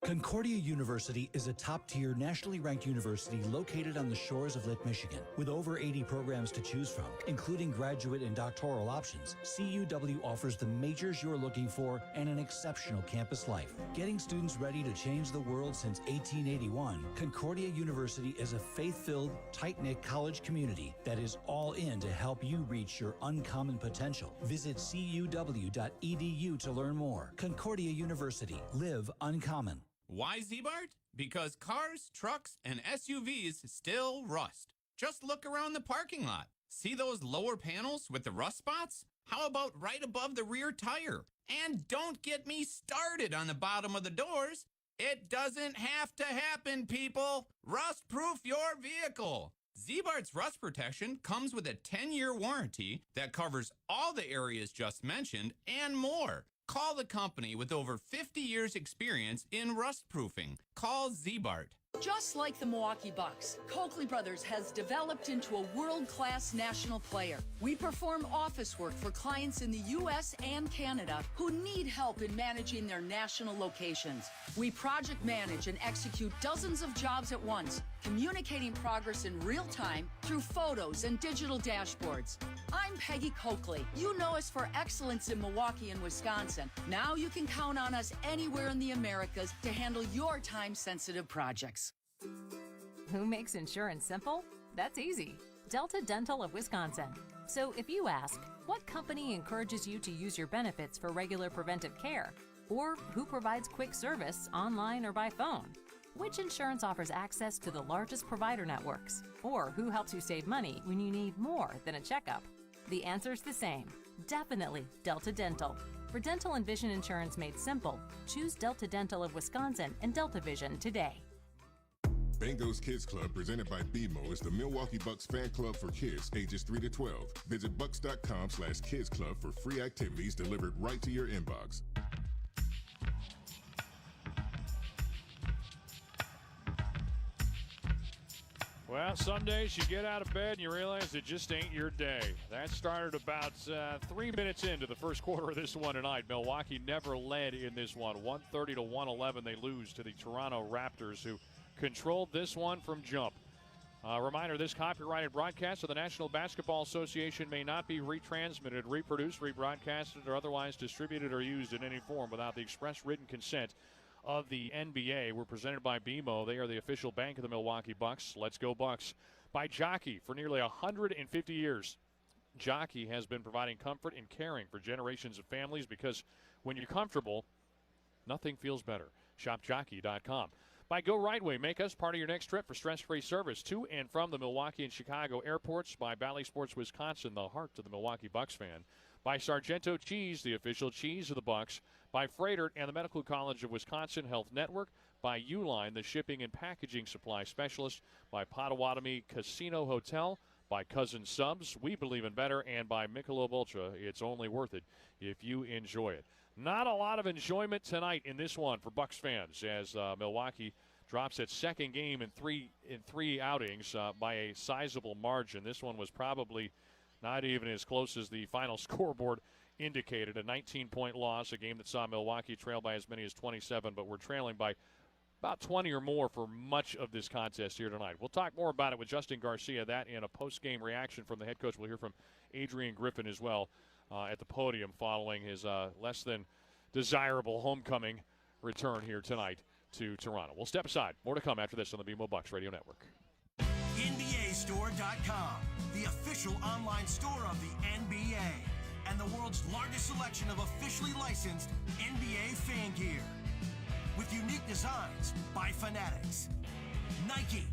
Concordia University is a top-tier, nationally ranked university located on the shores of Lake Michigan. With over 80 programs to choose from, including graduate and doctoral options, CUW offers the majors you're looking for and an exceptional campus life. Getting students ready to change the world since 1881, Concordia University is a faith-filled, tight-knit college community that is all in to help you reach your uncommon potential. Visit cuw.edu to learn more. Concordia University. Live uncommon. Why Ziebart? Because cars, trucks, and SUVs still rust. Just look around the parking lot. See those lower panels with the rust spots? How about right above the rear tire? And don't get me started on the bottom of the doors. It doesn't have to happen, people. Rust-proof your vehicle. Ziebart's rust protection comes with a 10-year warranty that covers all the areas just mentioned and more. Call the company with over 50 years experience in rust proofing. Call Ziebart. Just like the Milwaukee Bucks, Coakley Brothers has developed into a world-class national player. We perform office work for clients in the U.S. and Canada who need help in managing their national locations. We project manage and execute dozens of jobs at once, communicating progress in real time through photos and digital dashboards. I'm Peggy Coakley. You know us for excellence in Milwaukee and Wisconsin. Now you can count on us anywhere in the Americas to handle your time-sensitive projects. Who makes insurance simple? That's easy. Delta Dental of Wisconsin. So if you ask, what company encourages you to use your benefits for regular preventive care? Or who provides quick service online or by phone? Which insurance offers access to the largest provider networks? Or who helps you save money when you need more than a checkup? The answer's the same. Definitely Delta Dental. For dental and vision insurance made simple, choose Delta Dental of Wisconsin and Delta Vision today. Bango's Kids Club, presented by BMO, is the Milwaukee Bucks fan club for kids ages 3 to 12. Visit bucks.com/kids club for free activities delivered right to your inbox. Well, some days you get out of bed and you realize it just ain't your day. That started about 3 minutes into the first quarter of this one tonight. Milwaukee never led in this one. 130-111 they lose to the Toronto Raptors, who controlled this one from jump. Reminder, this copyrighted broadcast of the National Basketball Association may not be retransmitted, reproduced, rebroadcasted, or otherwise distributed or used in any form without the express written consent of the NBA. We're presented by BMO. They are the official bank of the Milwaukee Bucks. Let's go Bucks. By Jockey. For nearly 150 years, Jockey has been providing comfort and caring for generations of families, because when you're comfortable, nothing feels better. ShopJockey.com. By Go Rightway, make us part of your next trip for stress-free service to and from the Milwaukee and Chicago airports. By Bally Sports Wisconsin, the heart of the Milwaukee Bucks fan. By Sargento Cheese, the official cheese of the Bucks. By Freighter and the Medical College of Wisconsin Health Network. By Uline, the shipping and packaging supply specialist. By Potawatomi Casino Hotel. By Cousin Subs, we believe in better. And by Michelob Ultra, it's only worth it if you enjoy it. Not a lot of enjoyment tonight in this one for Bucks fans, as Milwaukee drops its second game in three outings by a sizable margin. This one was probably not even as close as the final scoreboard indicated. A 19-point loss, a game that saw Milwaukee trail by as many as 27, but we're trailing by about 20 or more for much of this contest here tonight. We'll talk more about it with Justin Garcia, that and a post-game reaction from the head coach. We'll hear from Adrian Griffin as well at the podium following his less than desirable homecoming return here tonight to Toronto. We'll step aside. More to come after this on the BMO Bucks Radio Network. NBAstore.com, the official online store of the NBA and the world's largest selection of officially licensed NBA fan gear. With unique designs by Fanatics, Nike,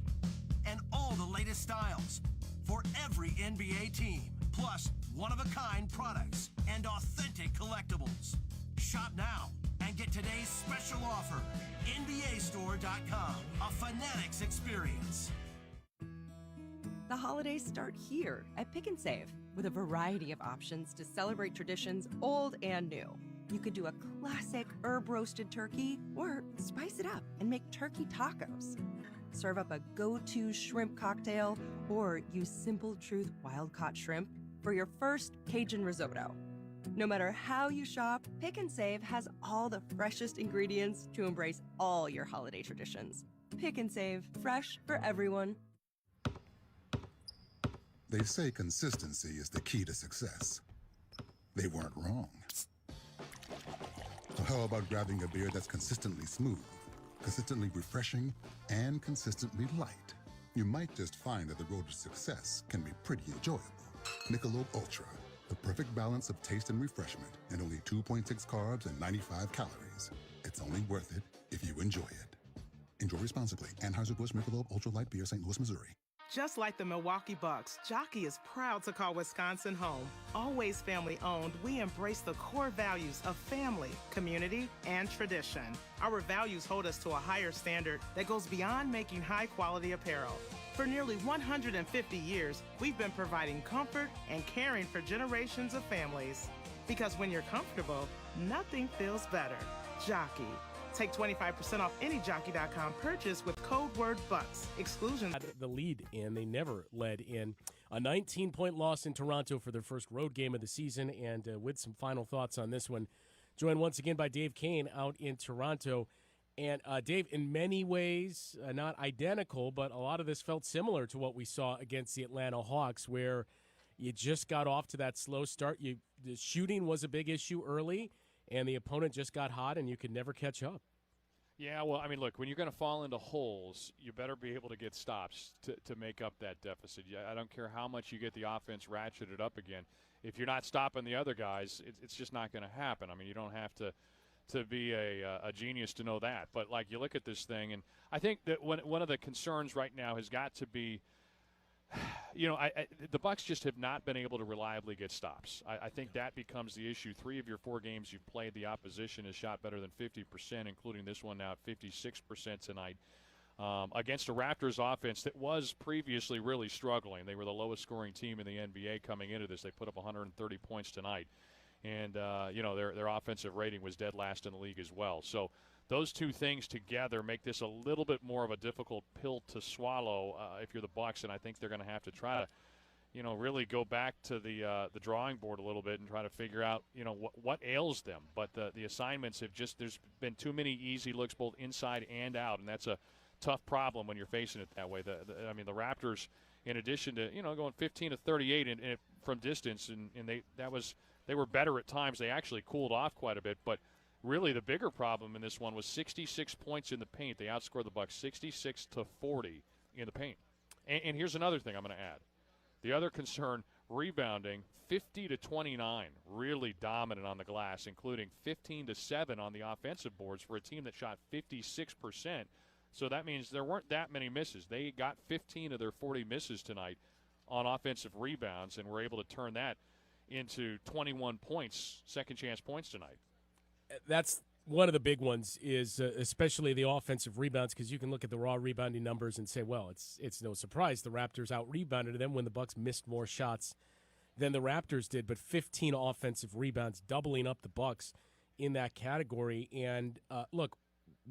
and all the latest styles for every NBA team, plus one-of-a-kind products and authentic collectibles. Shop now and get today's special offer. NBAstore.com, a Fanatics experience. The holidays start here at Pick and Save with a variety of options to celebrate traditions old and new. You could do a classic herb-roasted turkey or spice it up and make turkey tacos. Serve up a go-to shrimp cocktail or use Simple Truth wild-caught shrimp for your first Cajun risotto. No matter how you shop, Pick and Save has all the freshest ingredients to embrace all your holiday traditions. Pick and Save, fresh for everyone. They say consistency is the key to success. They weren't wrong. So how about grabbing a beer that's consistently smooth, consistently refreshing, and consistently light? You might just find that the road to success can be pretty enjoyable. Michelob Ultra, the perfect balance of taste and refreshment, and only 2.6 carbs and 95 calories. It's only worth it if you enjoy it. Enjoy responsibly. Anheuser-Busch Michelob Ultra Light Beer, St. Louis, Missouri. Just like the Milwaukee Bucks, Jockey is proud to call Wisconsin home. Always family-owned, we embrace the core values of family, community, and tradition. Our values hold us to a higher standard that goes beyond making high-quality apparel. For nearly 150 years, we've been providing comfort and caring for generations of families. Because when you're comfortable, nothing feels better. Jockey. Take 25% off any Jockey.com purchase with code word BUCKS. Exclusion. The lead in. They never led in. A 19-point loss in Toronto for their first road game of the season. And with some final thoughts on this one, joined once again by Dave Kane out in Toronto. And Dave, in many ways, not identical, but a lot of this felt similar to what we saw against the Atlanta Hawks, where you just got off to that slow start. The shooting was a big issue early, and the opponent just got hot, and you could never catch up. Yeah, well, I mean, look, when you're going to fall into holes, you better be able to get stops to make up that deficit. I don't care how much you get the offense ratcheted up again. If you're not stopping the other guys, it's just not going to happen. I mean, you don't have to be a genius to know that. But, like, you look at this thing, and I think that one of the concerns right now has got to be, you know, the Bucks just have not been able to reliably get stops. I think that becomes the issue. 3 of your 4 games you've played, the opposition has shot better than 50%, including this one now at 56% tonight, against a Raptors offense that was previously really struggling. They were the lowest scoring team in the NBA coming into this. They put up 130 points tonight. And, you know, their offensive rating was dead last in the league as well. So those two things together make this a little bit more of a difficult pill to swallow if you're the Bucks, and I think they're going to have to try to, really go back to the drawing board a little bit and try to figure out, what ails them. But the assignments have there's been too many easy looks both inside and out, and that's a tough problem when you're facing it that way. The Raptors, in addition to, going 15 to 38 and from distance, and they were better at times. They actually cooled off quite a bit, but really the bigger problem in this one was 66 points in the paint. They outscored the Bucks 66 to 40 in the paint. And here's another thing I'm going to add. The other concern, rebounding, 50 to 29, really dominant on the glass, including 15 to 7 on the offensive boards for a team that shot 56%. So that means there weren't that many misses. They got 15 of their 40 misses tonight on offensive rebounds and were able to turn that into 21 points, second chance points tonight. That's one of the big ones, is especially the offensive rebounds, because you can look at the raw rebounding numbers and say, well, it's no surprise the Raptors out-rebounded them when the Bucks missed more shots than the Raptors did, but 15 offensive rebounds, doubling up the Bucks in that category. And look,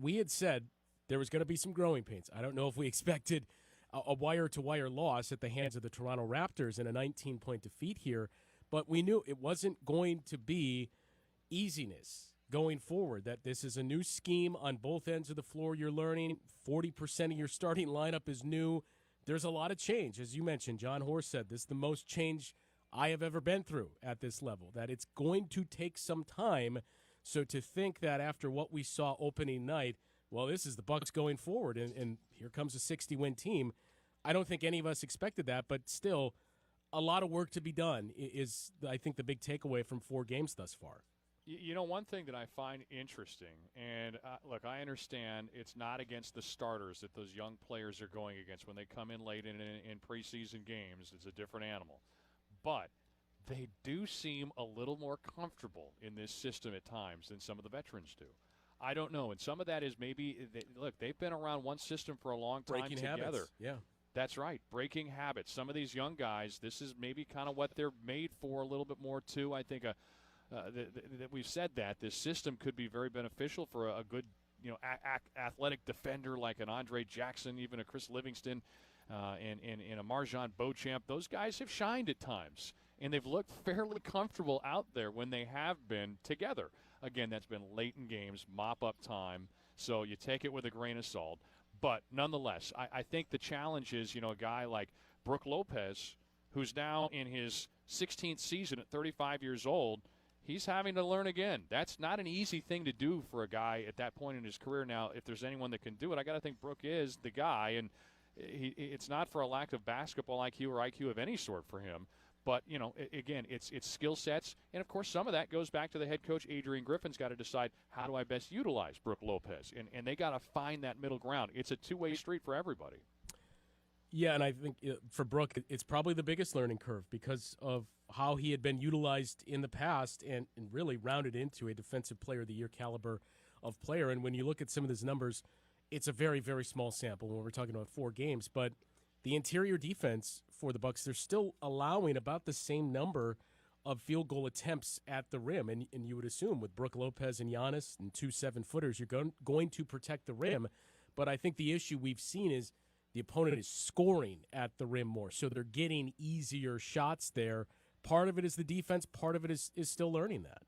we had said there was going to be some growing pains. I don't know if we expected a wire-to-wire loss at the hands of the Toronto Raptors in a 19-point defeat here, but we knew it wasn't going to be easiness going forward, that this is a new scheme on both ends of the floor. You're learning 40% of your starting lineup is new. There's a lot of change. As you mentioned, John Horst said, this is the most change I have ever been through at this level, that it's going to take some time. So to think that after what we saw opening night, well, this is the Bucks going forward, and here comes a 60-win team, I don't think any of us expected that, but still a lot of work to be done is, I think, the big takeaway from 4 games thus far. One thing that I find interesting, and look, I understand it's not against the starters that those young players are going against. When they come in late in preseason games, it's a different animal. But they do seem a little more comfortable in this system at times than some of the veterans do. I don't know, and some of that is maybe, they've been around one system for a long time Breaking together. habits. Yeah. That's right, breaking habits. Some of these young guys, this is maybe kind of what they're made for a little bit more too. I think that we've said that this system could be very beneficial for a good, athletic defender like an Andre Jackson, even a Chris Livingston, and a Marjan Beauchamp. Those guys have shined at times, and they've looked fairly comfortable out there when they have been together. Again, that's been late in games, mop-up time, so you take it with a grain of salt. But nonetheless, I think the challenge is, a guy like Brook Lopez, who's now in his 16th season at 35 years old, he's having to learn again. That's not an easy thing to do for a guy at that point in his career. Now, if there's anyone that can do it, I got to think Brook is the guy. And it's not for a lack of basketball IQ or IQ of any sort for him. But, again, it's skill sets. And, of course, some of that goes back to the head coach, Adrian Griffin's got to decide, how do I best utilize Brook Lopez? And they got to find that middle ground. It's a two-way street for everybody. Yeah, and I think for Brook, it's probably the biggest learning curve because of how he had been utilized in the past and really rounded into a Defensive Player of the Year caliber of player. And when you look at some of his numbers, it's a very, very small sample when we're talking about 4 games. But the interior defense for the Bucks, they're still allowing about the same number of field goal attempts at the rim. And you would assume with Brook Lopez and Giannis and 2 7-footers, you're going to protect the rim. But I think the issue we've seen is the opponent is scoring at the rim more. So they're getting easier shots there. Part of it is the defense. Part of it is still learning that.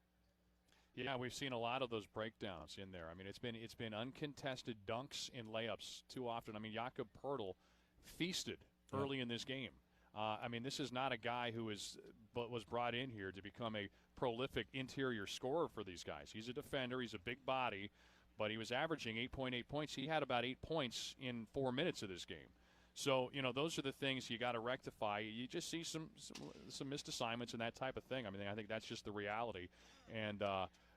Yeah, we've seen a lot of those breakdowns in there. I mean, it's been uncontested dunks and layups too often. I mean, Jakob Poeltl feasted early in this game. This is not a guy who was brought in here to become a prolific interior scorer for these guys. He's a defender. He's a big body, but he was averaging 8.8 points. He had about 8 points in 4 minutes of this game. So, those are the things you got to rectify. You just see some missed assignments and that type of thing. I mean, I think that's just the reality. And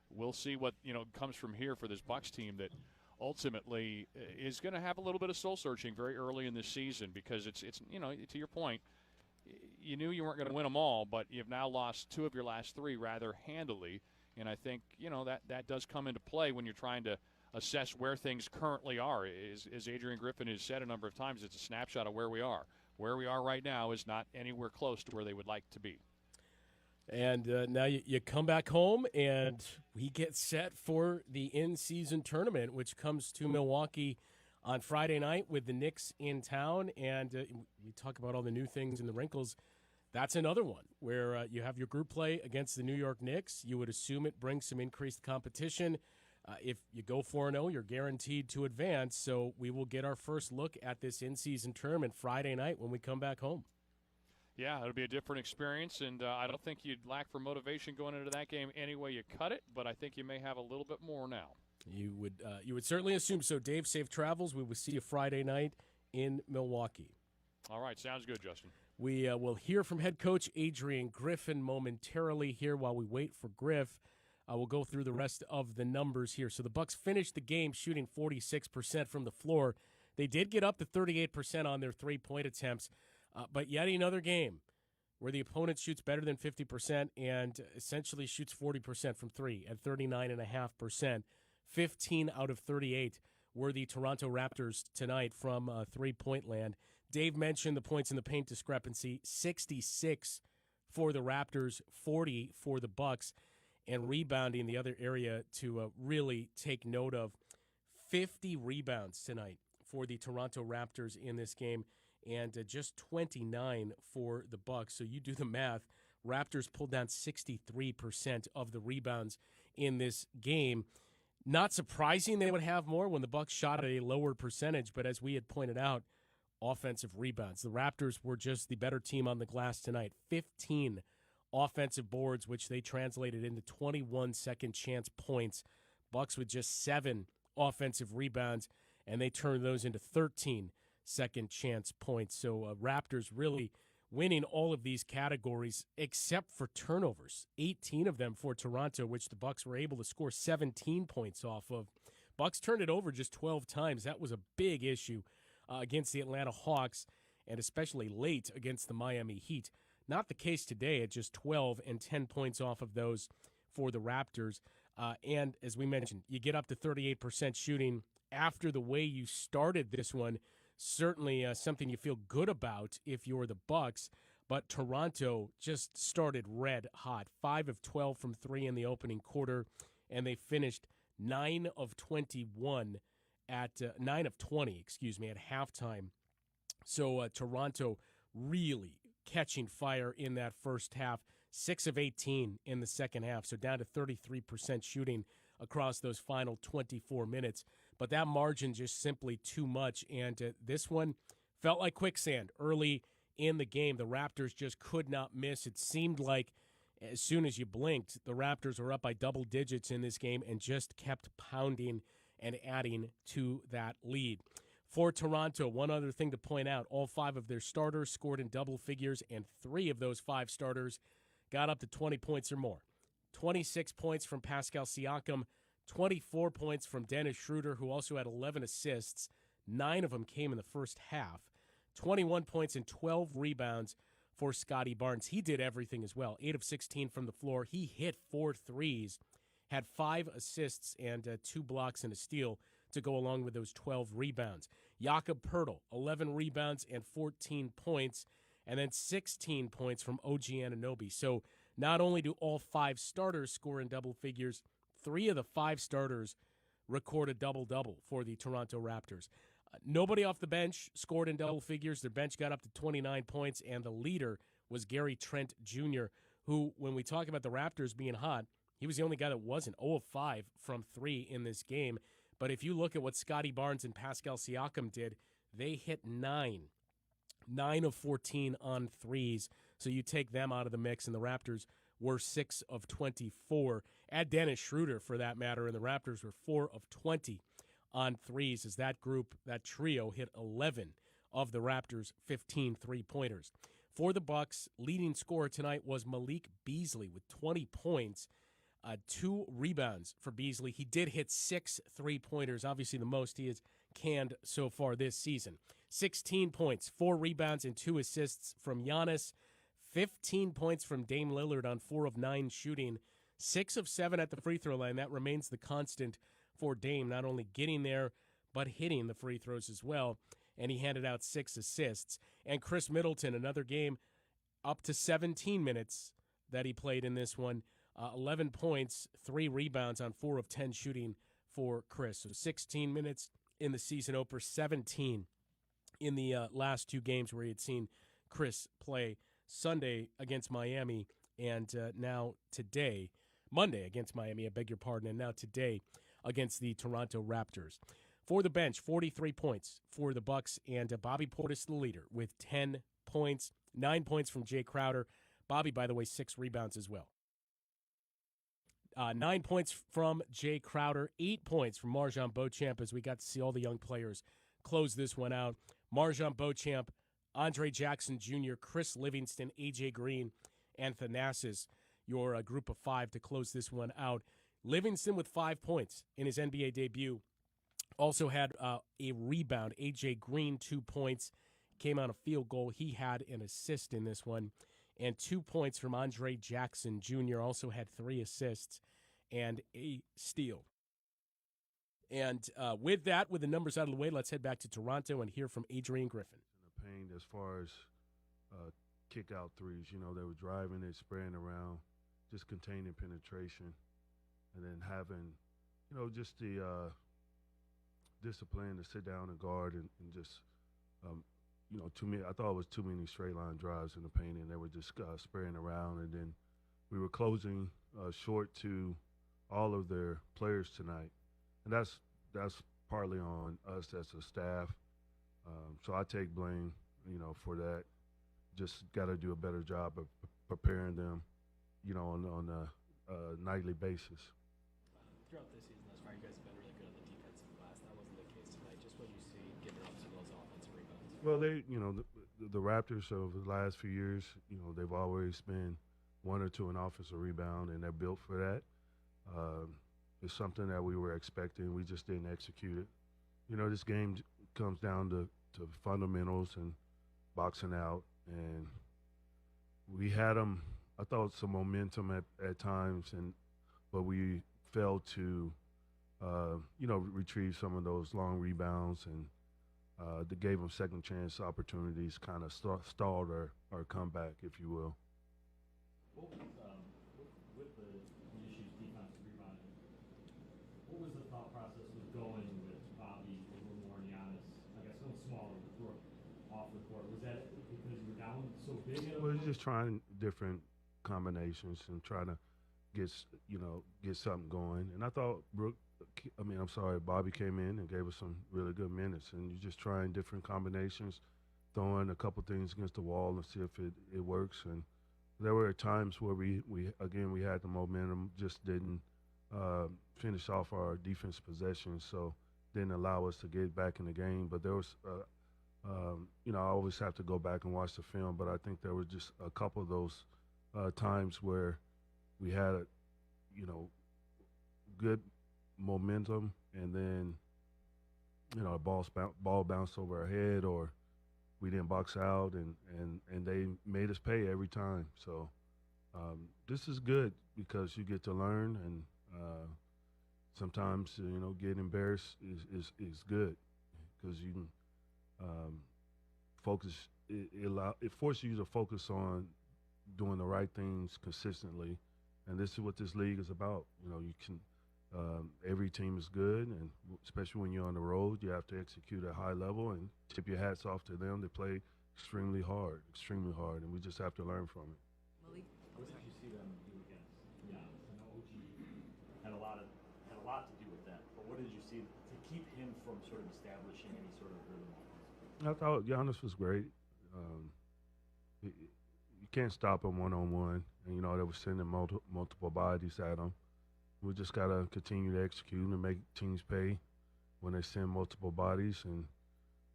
we'll see what, comes from here for this Bucks team that ultimately is going to have a little bit of soul searching very early in this season because it's to your point, you knew you weren't going to win them all, but you've now lost 2 of your last 3 rather handily. And I think, that does come into play when you're trying to assess where things currently are. As Adrian Griffin has said a number of times, it's a snapshot of where we are. Where we are right now is not anywhere close to where they would like to be. And now you come back home, and we get set for the in-season tournament, which comes to Milwaukee on Friday night with the Knicks in town. And we talk about all the new things and the wrinkles. That's another one where you have your group play against the New York Knicks. You would assume it brings some increased competition. If you go 4-0, you're guaranteed to advance. So we will get our first look at this in-season tournament Friday night when we come back home. Yeah, it'll be a different experience, and I don't think you'd lack for motivation going into that game any way you cut it, but I think you may have a little bit more now. You would certainly assume so. Dave, safe travels. We will see you Friday night in Milwaukee. All right, sounds good, Justin. We will hear from head coach Adrian Griffin momentarily here while we wait for Griff. We'll go through the rest of the numbers here. So the Bucks finished the game shooting 46% from the floor. They did get up to 38% on their three-point attempts. But yet another game where the opponent shoots better than 50% and essentially shoots 40% from three at 39.5%. 15 out of 38 were the Toronto Raptors tonight from three-point land. Dave mentioned the points in the paint discrepancy, 66 for the Raptors, 40 for the Bucks, and rebounding, the other area to really take note of, 50 rebounds tonight for the Toronto Raptors in this game. And just 29 for the Bucks. So you do the math. Raptors pulled down 63% of the rebounds in this game. Not surprising they would have more when the Bucks shot at a lower percentage, but as we had pointed out, offensive rebounds. The Raptors were just the better team on the glass tonight. 15 offensive boards, which they translated into 21 second chance points. Bucks with just 7 offensive rebounds, and they turned those into 13 second chance points. So Raptors really winning all of these categories except for turnovers. 18 of them for Toronto, which the Bucks were able to score 17 points off of. Bucks turned it over just 12 times. That was a big issue against the Atlanta Hawks, and especially late against the Miami Heat. Not the case today at just 12 and 10 points off of those for the Raptors. And as we mentioned, you get up to 38% shooting after the way you started this one. Certainly something you feel good about if you're the Bucks, but Toronto just started red hot. 5 of 12 from 3 in the opening quarter, and they finished 9 of 20 at halftime. So Toronto really catching fire in that first half. 6 of 18 in the second half, so down to 33% shooting across those final 24 minutes. But that margin just simply too much, and this one felt like quicksand early in the game. The Raptors just could not miss. It seemed like as soon as you blinked, the Raptors were up by double digits in this game and just kept pounding and adding to that lead. For Toronto, one other thing to point out, all 5 of their starters scored in double figures, and 3 of those 5 starters got up to 20 points or more. 26 points from Pascal Siakam, 24 points from Dennis Schroeder, who also had 11 assists. 9 of them came in the first half. 21 points and 12 rebounds for Scotty Barnes. He did everything as well. 8 of 16 from the floor. He hit 4 threes, had 5 assists and 2 blocks and a steal to go along with those 12 rebounds. Jakob Poeltl, 11 rebounds and 14 points, and then 16 points from OG Anunoby. So not only do all 5 starters score in double figures, 3 of the 5 starters record a double-double for the Toronto Raptors. Nobody off the bench scored in double figures. Their bench got up to 29 points, and the leader was Gary Trent Jr., who, when we talk about the Raptors being hot, he was the only guy that wasn't. 0 of 5 from 3 in this game. But if you look at what Scotty Barnes and Pascal Siakam did, they hit 9 of 14 on threes. So you take them out of the mix, and the Raptors were 6 of 24. Add Dennis Schroeder, for that matter, and the Raptors were 4 of 20 on threes, as that group, that trio, hit 11 of the Raptors' 15 three-pointers. For the Bucks, leading scorer tonight was Malik Beasley with 20 points, 2 rebounds for Beasley. He did hit 6 three-pointers, obviously the most he has canned so far this season. 16 points, 4 rebounds, and 2 assists from Giannis. 15 points from Dame Lillard on 4 of 9 shooting. 6 of 7 at the free throw line. That remains the constant for Dame, not only getting there, but hitting the free throws as well. And he handed out 6 assists. And Chris Middleton, another game up to 17 minutes, that he played in this one. 11 points, 3 rebounds on 4 of 10 shooting for Chris. So 16 minutes in the season opener, 17 in the last 2 games where he had seen Chris play. Sunday against Miami, and now today, Monday against Miami, I beg your pardon, and now today against the Toronto Raptors. For the bench, 43 points for the Bucks, and Bobby Portis the leader with 10 points, 9 points from Jay Crowder. Bobby, by the way, 6 rebounds as well. 9 points from Jay Crowder, 8 points from Marjon Beauchamp, as we got to see all the young players close this one out. Marjon Beauchamp, Andre Jackson Jr., Chris Livingston, A.J. Green, and Thanasis, your group of 5 to close this one out. Livingston with 5 points in his NBA debut. Also had a rebound. A.J. Green, 2 points. Came on a field goal. He had an assist in this one. And 2 points from Andre Jackson Jr. Also had 3 assists and a steal. And with that, with the numbers out of the way, let's head back to Toronto and hear from Adrian Griffin. Pain as far as kick-out threes. You know, they were driving it, spraying around, just containing penetration, and then having, you know, just the discipline to sit down and guard and just, you know, I thought it was too many straight-line drives in the paint, and they were just spraying around. And then we were closing short to all of their players tonight. And that's partly on us as a staff. So I take blame, you know, for that. Just got to do a better job of preparing them, you know, on a nightly basis. Throughout this season thus far, you guys have been really good on the defensive glass. That wasn't the case tonight. Just what you see giving up some of those offensive rebounds. Well, you know, the Raptors over the last few years, you know, they've always been 1 or 2 in offensive rebound, and they're built for that. It's something that we were expecting. We just didn't execute it. You know, this game comes down to fundamentals and boxing out, and we had them, I thought, some momentum at times, but we failed to, you know, retrieve some of those long rebounds, and that gave them second chance opportunities, kind of stalled our comeback, if you will. What was, with the issues defensive rebounding, what was the thought process with going with Bobby a little more Giannis? I guess going smaller off the court. Was that because you were down so big? Well, just trying different combinations and trying to get something going. And I thought Bobby came in and gave us some really good minutes. And you're just trying different combinations, throwing a couple things against the wall and see if it works. And there were times where we had the momentum, just didn't finish off our defense possessions, so didn't allow us to get back in the game. But there was, you know, I always have to go back and watch the film, but I think there were just a couple of those times where we had, you know, good momentum, and then, you know, a ball bounced over our head, or we didn't box out, and they made us pay every time. So this is good because you get to learn, and sometimes, you know, getting embarrassed is good because you can focus. It forces you to focus on doing the right things consistently, and this is what this league is about. You know, you can. Every team is good, and especially when you're on the road, you have to execute at a high level and tip your hats off to them. They play extremely hard, and we just have to learn from it. Malik, what did you see them do against Giannis? I know OG had a lot to do with that, but what did you see to keep him from sort of establishing any sort of rhythm? I thought Giannis was great. You can't stop him one-on-one, and you know they were sending multiple bodies at him. We just got to continue to execute and make teams pay when they send multiple bodies, and,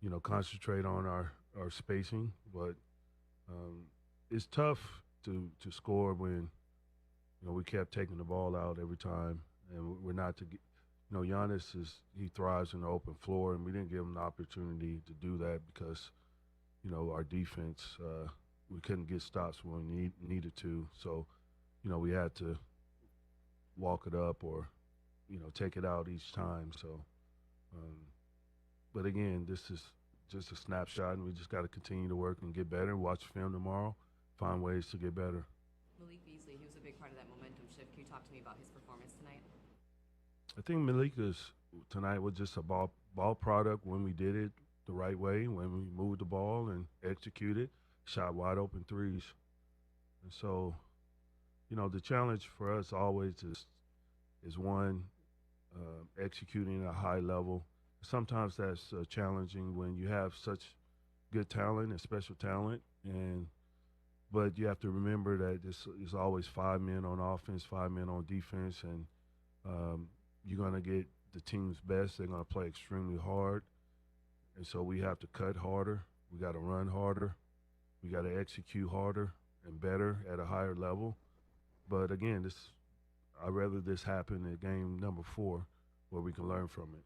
you know, concentrate on our spacing. But it's tough to score when, you know, we kept taking the ball out every time, and we're not to get, you know, Giannis he thrives in the open floor, and we didn't give him the opportunity to do that because, you know, our defense, we couldn't get stops when we needed to. So, you know, we had to walk it up or, you know, take it out each time. So, but again, this is just a snapshot, and we just got to continue to work and get better. Watch film tomorrow, find ways to get better. Malik Beasley, talk to me about his performance tonight? I think Malika's tonight was just a ball product when we did it the right way, when we moved the ball and executed, shot wide open threes. And so, the challenge for us always is one, executing at a high level. Sometimes that's challenging when you have such good talent and special talent, but you have to remember that there's always 5 men on offense, 5 men on defense, and you're going to get the team's best. They're going to play extremely hard, and so we have to cut harder. We got to run harder. We got to execute harder and better at a higher level. But again, I'd rather this happen at game number 4 where we can learn from it.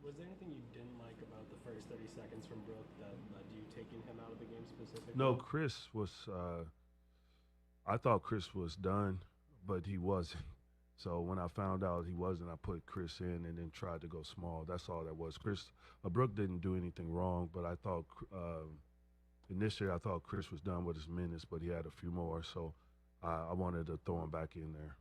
Was there anything you didn't like about the first 30 seconds from Brook that led to you taking him out of the game specifically? No, Chris was I thought Chris was done, but he wasn't. So when I found out he wasn't, I put Chris in and then tried to go small. That's all that was. Brook didn't do anything wrong, but I thought initially I thought Chris was done with his minutes, but he had a few more, so I wanted to throw him back in there.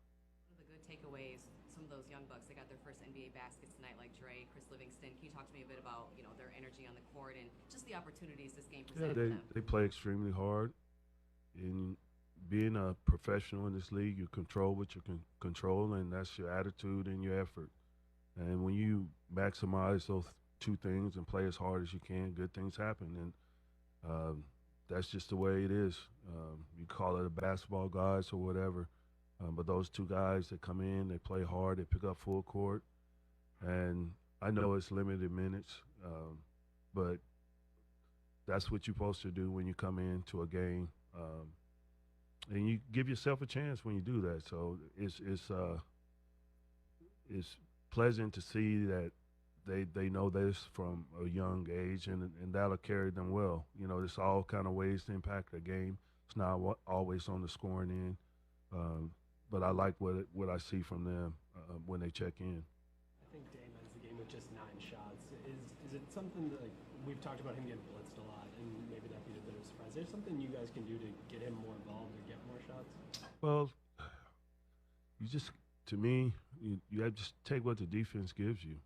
One of the good takeaways, some of those young bucks, they got their first NBA baskets tonight, like Dre, Chris Livingston. Can you talk to me a bit about their energy on the court and just the opportunities this game presented for them? They play extremely hard. And being a professional in this league, you control what you can control, and that's your attitude and your effort. And when you maximize those two things and play as hard as you can, good things happen. And that's just the way it is. You call it a basketball guys or whatever, but those two guys that come in, they play hard, they pick up full court. And I know it's limited minutes, but that's what you're supposed to do when you come into a game. And you give yourself a chance when you do that. So it's pleasant to see that they know this from a young age, and that'll carry them well. There's all kind of ways to impact a game. It's not always on the scoring end, but I like what I see from them when they check in. I think Dame ends the game with just 9 shots. Is it something that, we've talked about him getting blitzed a lot, and maybe that'd be a bit of a surprise. Is there something you guys can do to get him more involved or get more shots? Well, to me, you have to just take what the defense gives you.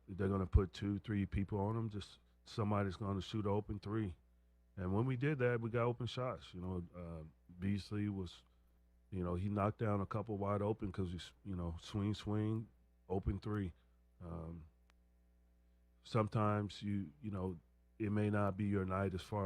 If they're going to put 2-3 people on them, just somebody's going to shoot an open 3. And when we did that, we got open shots. Beasley was, he knocked down a couple wide open because he's, swing, open 3. Sometimes it may not be your night as far